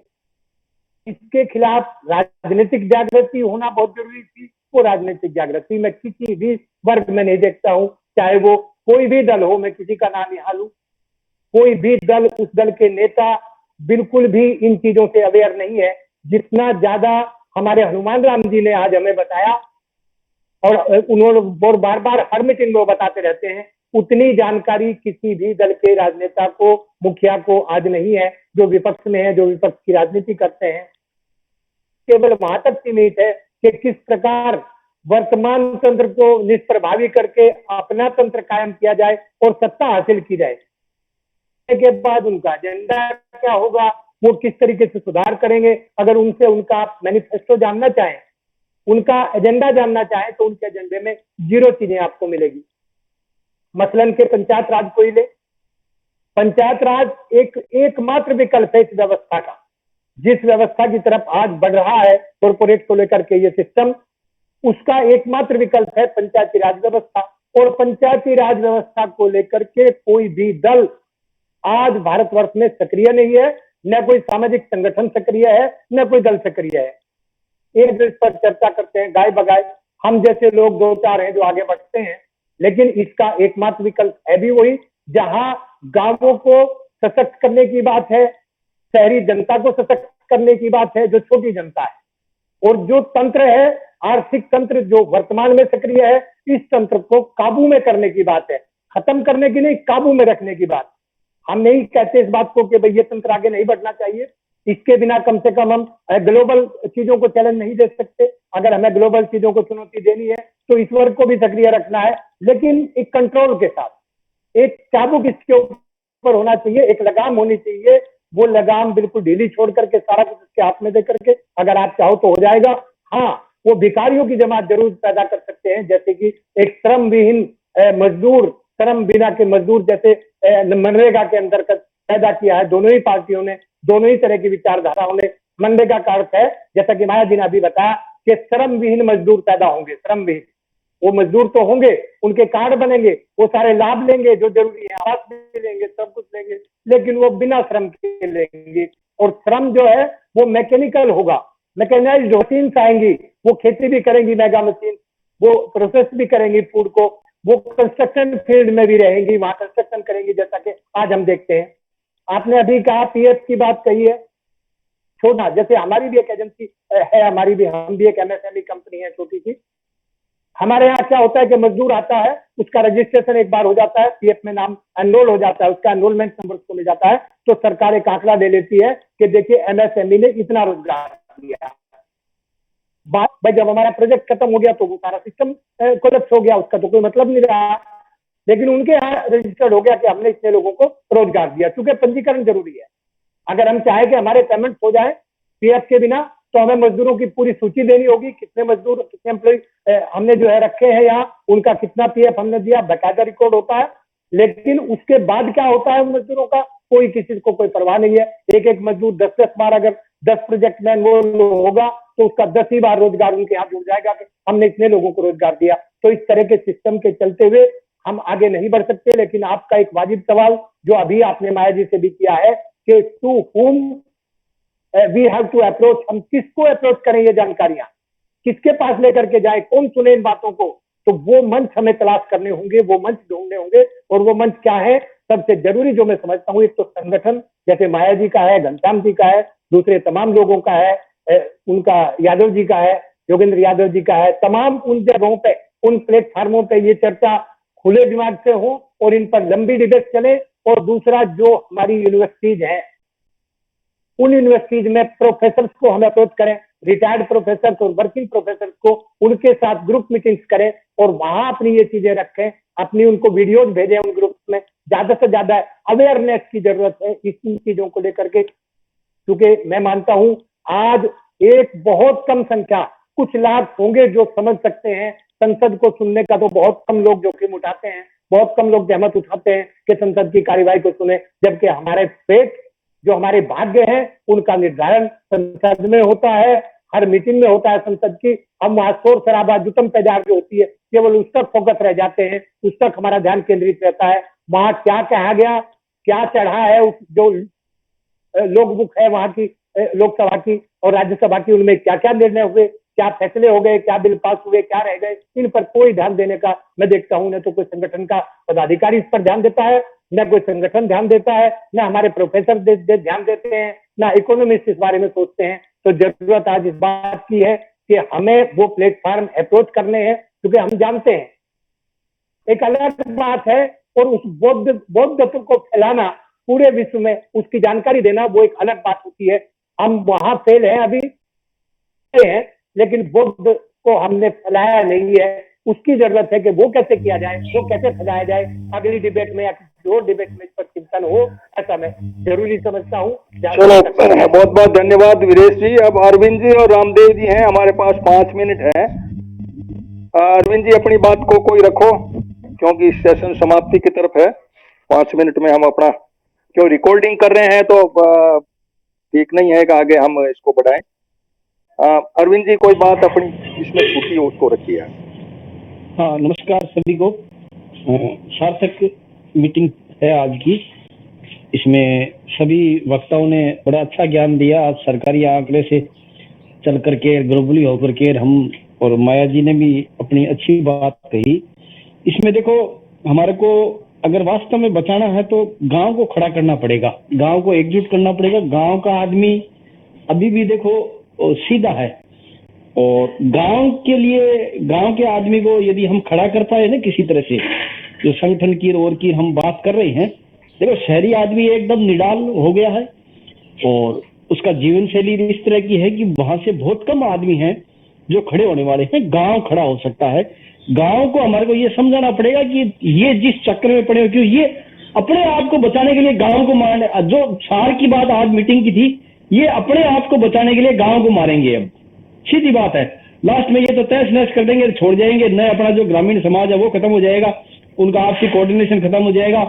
इसके खिलाफ राजनीतिक जागृति होना बहुत जरूरी थी। वो राजनीतिक जागृति मैं किसी भी वर्ग में नहीं देखता हूं, चाहे वो कोई भी दल हो, मैं किसी का नाम यहाँ लूं, कोई भी दल, उस दल के नेता बिल्कुल भी इन चीजों से अवेयर नहीं है जितना ज्यादा हमारे हनुमान राम जी ने आज हमें बताया, और उन्होंने बार बार हर मीटिंग में वो बताते रहते हैं, उतनी जानकारी किसी भी दल के राजनेता को, मुखिया को आज नहीं है जो विपक्ष में है, जो विपक्ष की राजनीति करते हैं। केवल वहां तक सीमित है कि किस प्रकार वर्तमान तंत्र को निष्प्रभावी करके अपना तंत्र कायम किया जाए और सत्ता हासिल की जाए। के बाद उनका एजेंडा क्या होगा, वो किस तरीके से सुधार करेंगे, अगर उनसे उनका मैनिफेस्टो जानना चाहें, उनका एजेंडा जानना चाहें, तो उनके एजेंडे में 0 चीजें आपको मिलेगी। मसलन के पंचायत राज को ही ले, पंचायत राज एकमात्र विकल्प है इस व्यवस्था का, जिस व्यवस्था की तरफ आज बढ़ रहा है कॉर्पोरेट को लेकर के ये सिस्टम, उसका एकमात्र विकल्प है पंचायती राज व्यवस्था। और पंचायती राज व्यवस्था को लेकर के कोई भी दल आज भारतवर्ष में सक्रिय नहीं है, न कोई सामाजिक संगठन सक्रिय है, न कोई दल सक्रिय है। एक इस पर चर्चा करते हैं गाय बगाए, हम जैसे लोग 2-4 हैं जो आगे बढ़ते हैं, लेकिन इसका एकमात्र विकल्प है भी वही, जहां गांवों को सशक्त करने की बात है, शहरी जनता को सशक्त करने की बात है, जो छोटी जनता है, और जो तंत्र है, आर्थिक तंत्र जो वर्तमान में सक्रिय है, इस तंत्र को काबू में करने की बात है, खत्म करने की नहीं, काबू में रखने की बात। हम नहीं कहते इस बात को कि भाई ये तंत्र आगे नहीं बढ़ना चाहिए, इसके बिना कम से कम हम ग्लोबल चीजों को चैलेंज नहीं दे सकते। अगर हमें ग्लोबल चीजों को चुनौती देनी है तो इस वर्ग को भी सक्रिय रखना है, लेकिन एक कंट्रोल के साथ, एक चाबुक इसके ऊपर होना चाहिए, एक लगाम होनी चाहिए। वो लगाम बिल्कुल ढीली छोड़ करके सारा कुछ उसके हाथ में दे करके अगर आप चाहो तो हो जाएगा। हाँ, वो भिखारियों की जमात जरूर पैदा कर सकते हैं, जैसे कि एक श्रम विहीन मजदूर, श्रम बिना के मजदूर जैसे मनरेगा के अंतर्गत पैदा किया है दोनों ही पार्टियों ने, दोनों ही तरह की विचारधाराओं ने। मनरेगा का अर्थ है, जैसा कि माया जी ने अभी बताया, कि श्रम विहीन मजदूर पैदा होंगे। श्रम विहीन वो मजदूर तो होंगे, उनके कार्ड बनेंगे, वो सारे लाभ लेंगे जो जरूरी है, आवास भी लेंगे, सब कुछ लेंगे, लेकिन वो बिना श्रम के लेंगे। और श्रम जो है वो मैकेनिकल होगा, मैकेनाइज्ड मशीन्स आएंगी, वो खेती भी करेंगी मेगा मशीन, वो प्रोसेस भी करेंगी फूड को, वो कंस्ट्रक्शन फील्ड में भी रहेंगी, वहां कंस्ट्रक्शन करेंगी, जैसा कि आज हम देखते हैं। आपने अभी कहा पीएफ की बात कही है, छोटा, जैसे हमारी भी एक एजेंसी है, हमारी भी, हम भी एक एमएसएमई कंपनी है छोटी सी। हमारे यहाँ क्या होता है कि मजदूर आता है, उसका रजिस्ट्रेशन एक बार हो जाता है, पीएफ में नाम एनरोल हो जाता है, उसका एनरोलमेंट नंबर उसको मिल जाता है, तो सरकार एक आंकड़ा ले लेती है कि देखिए एमएसएमई ने इतना रोजगार दिया। भाई जब हमारा प्रोजेक्ट खत्म हो गया तो वो सारा सिस्टम कोलैप्स हो गया, उसका तो कोई मतलब नहीं रहा, लेकिन उनके यहाँ रजिस्टर्ड हो गया कि हमने इतने लोगों को रोजगार दिया, क्योंकि पंजीकरण जरूरी है। अगर हम चाहे कि हमारे पेमेंट हो जाए पीएफ के बिना, तो हमें मजदूरों की पूरी सूची देनी होगी, कितने मजदूर, कितने एम्प्लॉय हमने जो है रखे हैं यहाँ, उनका कितना पीएफ हमने दिया, बकायदा रिकॉर्ड होता है। लेकिन उसके बाद क्या होता है मजदूरों का, कोई किसी को कोई परवाह नहीं है। एक एक मजदूर 10-10 बार अगर 10 प्रोजेक्ट में इन्वॉल्व होगा तो उसका 10 ही बार रोजगार उनके यहाँ जुड़ जाएगा कि हमने इतने लोगों को रोजगार दिया। तो इस तरह के सिस्टम के चलते हुए हम आगे नहीं बढ़ सकते। लेकिन आपका एक वाजिब सवाल जो अभी आपने माया जी से भी किया है कि to whom we have to approach, हम किसको अप्रोच करें, ये जानकारियां किसके पास लेकर के जाए, कौन सुने इन बातों को, तो वो मंच हमें तलाश करने होंगे, वो मंच ढूंढने होंगे। और वो मंच क्या है, सबसे जरूरी जो मैं समझता हूँ, एक तो संगठन जैसे माया जी का है, घनश्याम जी का है, दूसरे तमाम लोगों का है, उनका यादव जी का है, योगेंद्र यादव जी का है, तमाम उन जगहों पे, उन प्लेटफार्मों पे ये चर्चा खुले दिमाग से हो और इन पर लंबी डिबेट चले। और दूसरा, जो हमारी यूनिवर्सिटीज हैं, उन यूनिवर्सिटीज में प्रोफेसर को हम अप्रोच करें, रिटायर्ड प्रोफेसर और वर्किंग प्रोफेसर को, उनके साथ ग्रुप मीटिंग्स करें और वहां अपनी ये चीजें रखें, अपनी उनको वीडियोज भेजें उन ग्रुप में। ज्यादा से ज्यादा अवेयरनेस की जरूरत है इन चीजों को लेकर के, क्योंकि मैं मानता हूं आज एक बहुत कम संख्या, कुछ लाख होंगे जो समझ सकते हैं। संसद को सुनने का तो बहुत कम लोग जोखिम उठाते हैं, बहुत कम लोग जहमत उठाते हैं कि संसद की कार्यवाही को सुने, जबकि हमारे फेट जो हमारे भाग्य हैं उनका निर्धारण संसद में होता है, हर मीटिंग में होता है संसद की। हम वहां शोर शराबा जुटम पैजार जो होती है, केवल उस तक फोकस रह जाते हैं, उस तक हमारा ध्यान केंद्रित रहता है। वहां क्या कहा गया, क्या चढ़ा है, उस जो लोग बुक है वहां की, लोकसभा की और राज्यसभा की, उनमें क्या क्या निर्णय हुए, क्या फैसले हो गए, क्या बिल पास हुए, क्या रह गए, इन पर कोई ध्यान देने का मैं देखता हूं न तो कोई संगठन का पदाधिकारी इस पर ध्यान देता है, न कोई संगठन ध्यान देता है, न हमारे प्रोफेसर ध्यान देते हैं, न इकोनॉमिस्ट इस बारे में सोचते हैं। तो जरूरत आज इस बात की है कि हमें वो प्लेटफॉर्म अप्रोच करने हैं, क्योंकि हम जानते हैं एक अलग बात है, और उस बौद्धत्व को फैलाना पूरे विश्व में, उसकी जानकारी देना, वो एक अलग बात होती है। हम वहां फेल हैं अभी हैं, लेकिन बौद्ध को हमने फैलाया नहीं है। उसकी जरूरत है कि वो कैसे किया जाए, वो कैसे फैलाया जाए। अगली डिबेट में या किसी और डिबेट में इस पर चिंतन हो, ऐसा मैं जरूरी समझता हूँ। चलो, बहुत बहुत धन्यवाद वीरेश जी। अब अरविंद जी और रामदेव जी हैं हमारे पास, 5 मिनट है। अरविंद जी अपनी बात को कोई रखो, क्योंकि सेशन समाप्ति की तरफ है। 5 मिनट में हम अपना, क्यों रिकॉर्डिंग कर रहे हैं तो ठीक नहीं है कि आगे हम इसको बढ़ाएं। अरविंद जी कोई बात अपनी इसमें छूटी हो उसको रखिए। हाँ, नमस्कार सभी को। सार्थक मीटिंग है आज की। इसमें सभी वक्ताओं ने बड़ा अच्छा ज्ञान दिया। आज सरकारी आंकड़े से चल करके, ग्लोबली होकर के हम, और माया जी ने भी अपनी अच्छी बात कही। इसमें देखो, हमारे को अगर वास्तव में बचाना है तो गांव को खड़ा करना पड़ेगा, गांव को एकजुट करना पड़ेगा। गांव का आदमी अभी भी देखो सीधा है, और गांव के लिए, गांव के आदमी को यदि हम खड़ा कर पाए ना किसी तरह से, जो संगठन की और की हम बात कर रहे हैं, देखो शहरी आदमी एकदम निडाल हो गया है, और उसका जीवन शैली इस तरह की है कि वहां से बहुत कम आदमी हैं जो खड़े होने वाले हैं। गांव खड़ा हो सकता है। गांव को हमारे को ये समझाना पड़ेगा कि ये जिस चक्कर में पड़े हो, क्यों ये अपने आप को बचाने के लिए गांव को मारने, जो सार की बात आज मीटिंग की थी, ये अपने आप को बचाने के लिए गांव को मारेंगे। अब सीधी बात है, लास्ट में ये तो तहस नहस कर देंगे, छोड़ जाएंगे। न अपना जो ग्रामीण समाज है वो खत्म हो जाएगा, उनका आपसी कोऑर्डिनेशन खत्म हो जाएगा।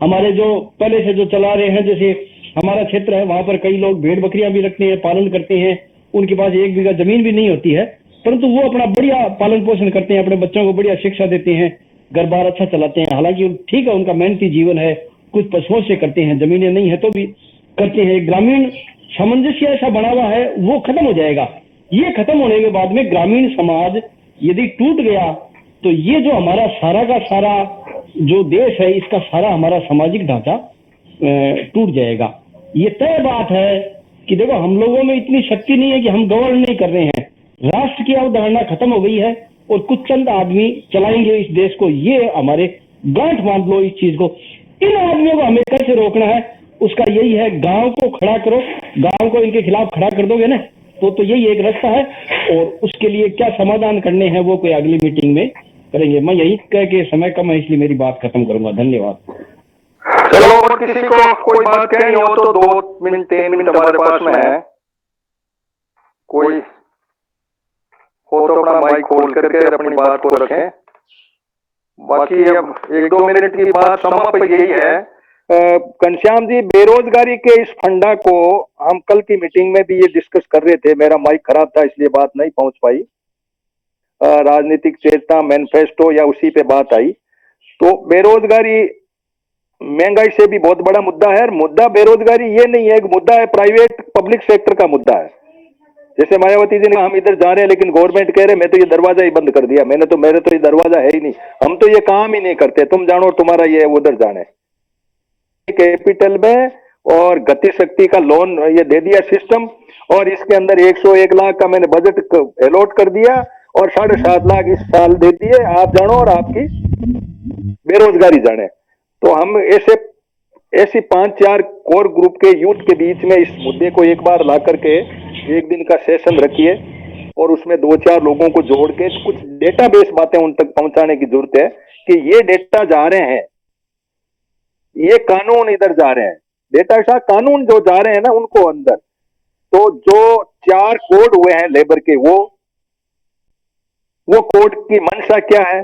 हमारे जो पहले से जो चला रहे हैं, जैसे हमारा क्षेत्र है, वहां पर कई लोग भेड़ बकरियां भी रखते हैं, पालन करते हैं। उनके पास 1 बीघा जमीन भी नहीं होती है, परंतु वो अपना बढ़िया पालन पोषण करते हैं, अपने बच्चों को बढ़िया शिक्षा देते हैं, घर बार अच्छा चलाते हैं। हालांकि ठीक है, उनका मेहनती जीवन है, कुछ पशुओं से करते हैं, जमीनें नहीं है तो भी करते हैं। ग्रामीण सामंजस्य ऐसा बना हुआ है, वो खत्म हो जाएगा। ये खत्म होने के बाद में ग्रामीण समाज यदि टूट गया तो ये जो हमारा सारा का सारा जो देश है, इसका सारा हमारा सामाजिक ढांचा टूट जाएगा। ये तय बात है कि देखो, हम लोगों में इतनी शक्ति नहीं है कि हम गवर्न नहीं कर रहे हैं। राष्ट्र की अवधारणा खत्म हो गई है और कुछ चंद आदमी चलाएंगे इस देश को। ये हमारे गांठ बांध लो इस चीज को। इन आदमियों को हमें कैसे रोकना है, उसका यही है, गांव को खड़ा करो। गांव को इनके खिलाफ खड़ा कर दोगे ना, तो यही एक रास्ता है। और उसके लिए क्या समाधान करने हैं वो कोई अगली मीटिंग में करेंगे। मैं यही कह के, समय कम है इसलिए मेरी बात खत्म करूंगा। धन्यवाद। चलो, और किसी को कोई बात कहनी हो तो 2 मिनट 3 मिनट हमारे पास में है। कोई हो तो अपना माइक खोल करके अपनी बात को रखें। बाकी अब 1-2 मिनट की बात समाप्त यही है। घनश्याम जी, बेरोजगारी के इस फंडा को हम कल की मीटिंग में भी ये डिस्कस कर रहे थे। मेरा माइक खराब था इसलिए बात नहीं पहुंच पाई। राजनीतिक चेतना, मैनिफेस्टो या उसी पे बात आई। तो बेरोजगारी महंगाई से भी बहुत बड़ा मुद्दा है। मुद्दा बेरोजगारी ये नहीं है, एक मुद्दा है प्राइवेट पब्लिक सेक्टर का मुद्दा है। जैसे मायावती जी ने, हम इधर जा रहे हैं लेकिन गवर्नमेंट कह रहे मैं तो ये दरवाजा ही बंद कर दिया, मेरे तो ये दरवाजा है ही नहीं, हम तो ये काम ही नहीं करते, तुम जानो तुम्हारा ये उधर जाने। कैपिटल में और गति शक्ति का लोन ये दे दिया सिस्टम, और इसके अंदर 101 लाख का मैंने बजट अलॉट कर दिया और 7.5 लाख इस साल दे दिए। आप जानो और आपकी बेरोजगारी जाने। तो हम ऐसी 5-4 कोर ग्रुप के यूथ के बीच में इस मुद्दे को एक बार ला करके एक दिन का सेशन रखिए और उसमें 2-4 लोगों को जोड़ के कुछ डेटाबेस बातें उन तक पहुंचाने की जरूरत है कि ये डेटा जा रहे हैं, ये कानून इधर जा रहे हैं, डेटा ऐसा कानून जो जा रहे हैं ना उनको अंदर। तो जो 4 कोड हुए हैं लेबर के, वो कोड की मंशा क्या है?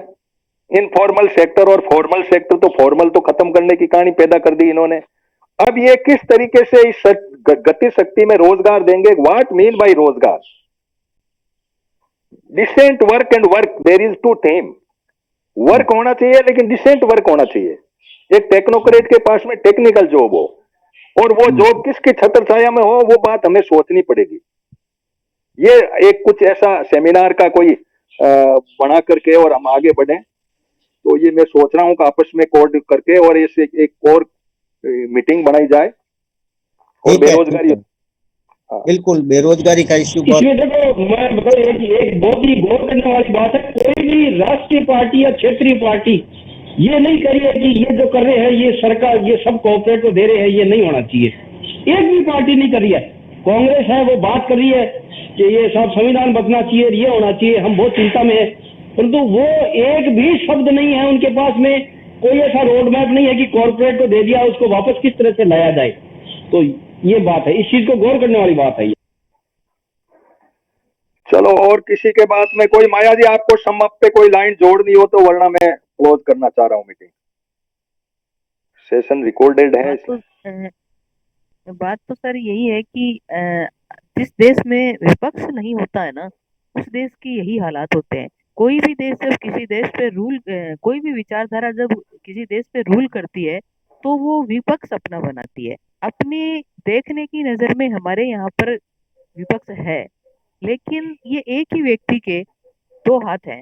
इनफॉर्मल सेक्टर और फॉर्मल सेक्टर। तो फॉर्मल तो खत्म करने की कहानी पैदा कर दी इन्होंने। अब ये किस तरीके से इस गति शक्ति में रोजगार देंगे? व्हाट मीन बाय रोजगार? Decent work and work, there is 2 theme. Work होना चाहिए लेकिन डिसेंट वर्क होना चाहिए। एक टेक्नोक्रेट के पास में टेक्निकल जॉब हो, और वो जॉब किसकी छत्र छाया में हो, वो बात हमें सोचनी पड़ेगी। ये एक कुछ ऐसा सेमिनार का कोई बना करके और हम आगे बढ़े, तो ये मैं सोच रहा हूँ कि आपस में कोड करके और इसे एक और मीटिंग बनाई जाए। और ठीक है, बेरोजगारी, ठीक है। बिल्कुल, बेरोजगारी का इश्यू बहुत इसमें देखो, मैं बताऊं, एक बहुत ही गौर करने वाली बात है, कोई भी राष्ट्रीय पार्टी या क्षेत्रीय पार्टी ये नहीं करी है कि ये जो कर रहे हैं ये सरकार, ये सब कॉर्पोरेट को दे रहे हैं, ये नहीं होना चाहिए। एक भी पार्टी नहीं करी है। कांग्रेस है वो बात कर रही है कि ये सब संविधान बदलना चाहिए, ये होना चाहिए, हम बहुत चिंता में है, परंतु वो एक भी शब्द नहीं है उनके पास में, कोई ऐसा रोड मैप नहीं है कि कॉर्पोरेट को दे दिया, उसको वापस किस तरह से लाया जाए। तो ये बात है, इस चीज को गौर करने वाली बात है ये। चलो, और किसी के बात में कोई, माया जी आपको समाप्त पे कोई लाइन जोड़नी हो तो, वरना मैं क्लोज करना चाह रहा हूँ मीटिंग। सेशन रिकॉर्डेड है। बात तो सर यही है कि जिस देश में विपक्ष नहीं होता है ना, उस देश की यही हालात होते हैं। कोई भी देश जब किसी देश पे रूल, कोई भी विचारधारा जब किसी देश पे रूल करती है, तो वो विपक्ष अपना बनाती है। अपनी देखने की नजर में हमारे यहाँ पर विपक्ष है, लेकिन ये एक ही व्यक्ति के दो हाथ हैं।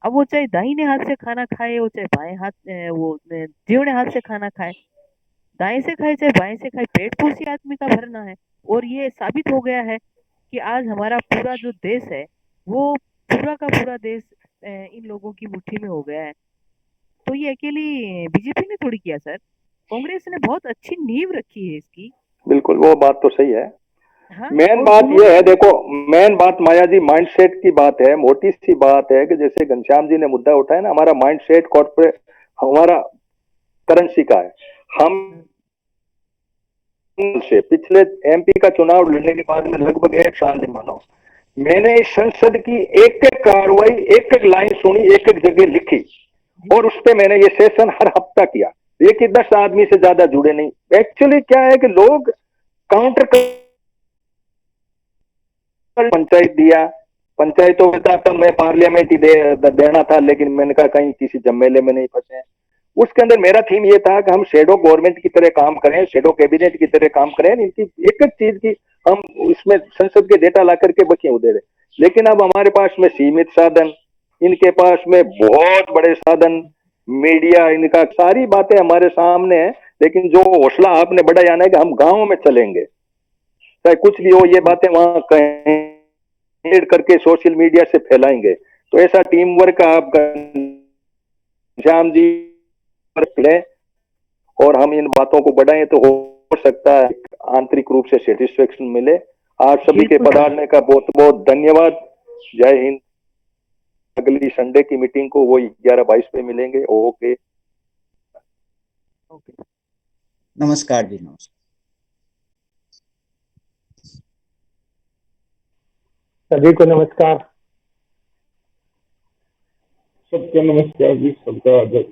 अब वो चाहे दाहिने हाथ से खाना खाए, वो चाहे बाएं हाथ, जीवने हाथ से खाना खाए, दाएं से खाए चाहे बाएं से खाए, पेट तो उसी आदमी का भरना है। और ये साबित हो गया है कि आज हमारा पूरा जो देश है, वो पूरा का पूरा देश इन लोगों की मुट्ठी में हो गया है। तो ये अकेली बीजेपी ने थोड़ी किया सर, कांग्रेस ने बहुत अच्छी नींव रखी है इसकी। बिल्कुल, वो बात तो सही है। हाँ, मेन और बात उन्होंने यह है, देखो, मेन बात माया जी माइंडसेट की बात है। मोटी सी बात है कि जैसे घनश्याम जी ने मुद्दा उठाया ना, हमारा माइंडसेट कॉर्पोरेट, हमारा करेंसी का है। हम से पिछले एमपी का चुनाव लड़ने के बाद में लगभग 1 साल नहीं मानो, मैंने इस संसद की एक एक कार्रवाई, एक एक लाइन सुनी, एक एक जगह लिखी, और उस पे मैंने ये सेशन हर हफ्ता किया। ये कि 10 आदमी से ज्यादा जुड़े नहीं। एक्चुअली क्या है कि लोग काउंटर, पंचायत दिया, पंचायतों में था तब मैं पार्लियामेंट ही देना था, लेकिन मैंने कहा कहीं किसी जमेले में नहीं फंसे। उसके अंदर मेरा थीम ये था कि हम शेडो गवर्नमेंट की तरह काम करें, शेडो कैबिनेट की तरह काम करें, इनकी एक एक चीज की हम इसमें संसद के डेटा ला करके बखियां दे रहे। लेकिन अब हमारे पास में सीमित साधन, इनके पास में बहुत बड़े साधन, मीडिया, इनका सारी बातें हमारे सामने है। लेकिन जो हौसला आपने बढ़ाया ना कि हम गाँव में चलेंगे, चाहे कुछ भी हो, ये बातें वहां कहीं करके सोशल मीडिया से फैलाएंगे, तो ऐसा टीम वर्क आप श्याम जी लें और हम इन बातों को बढ़ाएं, तो हो सकता है आंतरिक रूप से सेटिस्फेक्शन मिले। आप सभी के पधारने का बहुत बहुत धन्यवाद। जय हिंद। अगली संडे की मीटिंग को वो 11:22 पे मिलेंगे। ओके, नमस्कार जी, नमस्कार। सभी को नमस्कार। सबका नमस्कार जी, सबका आदर।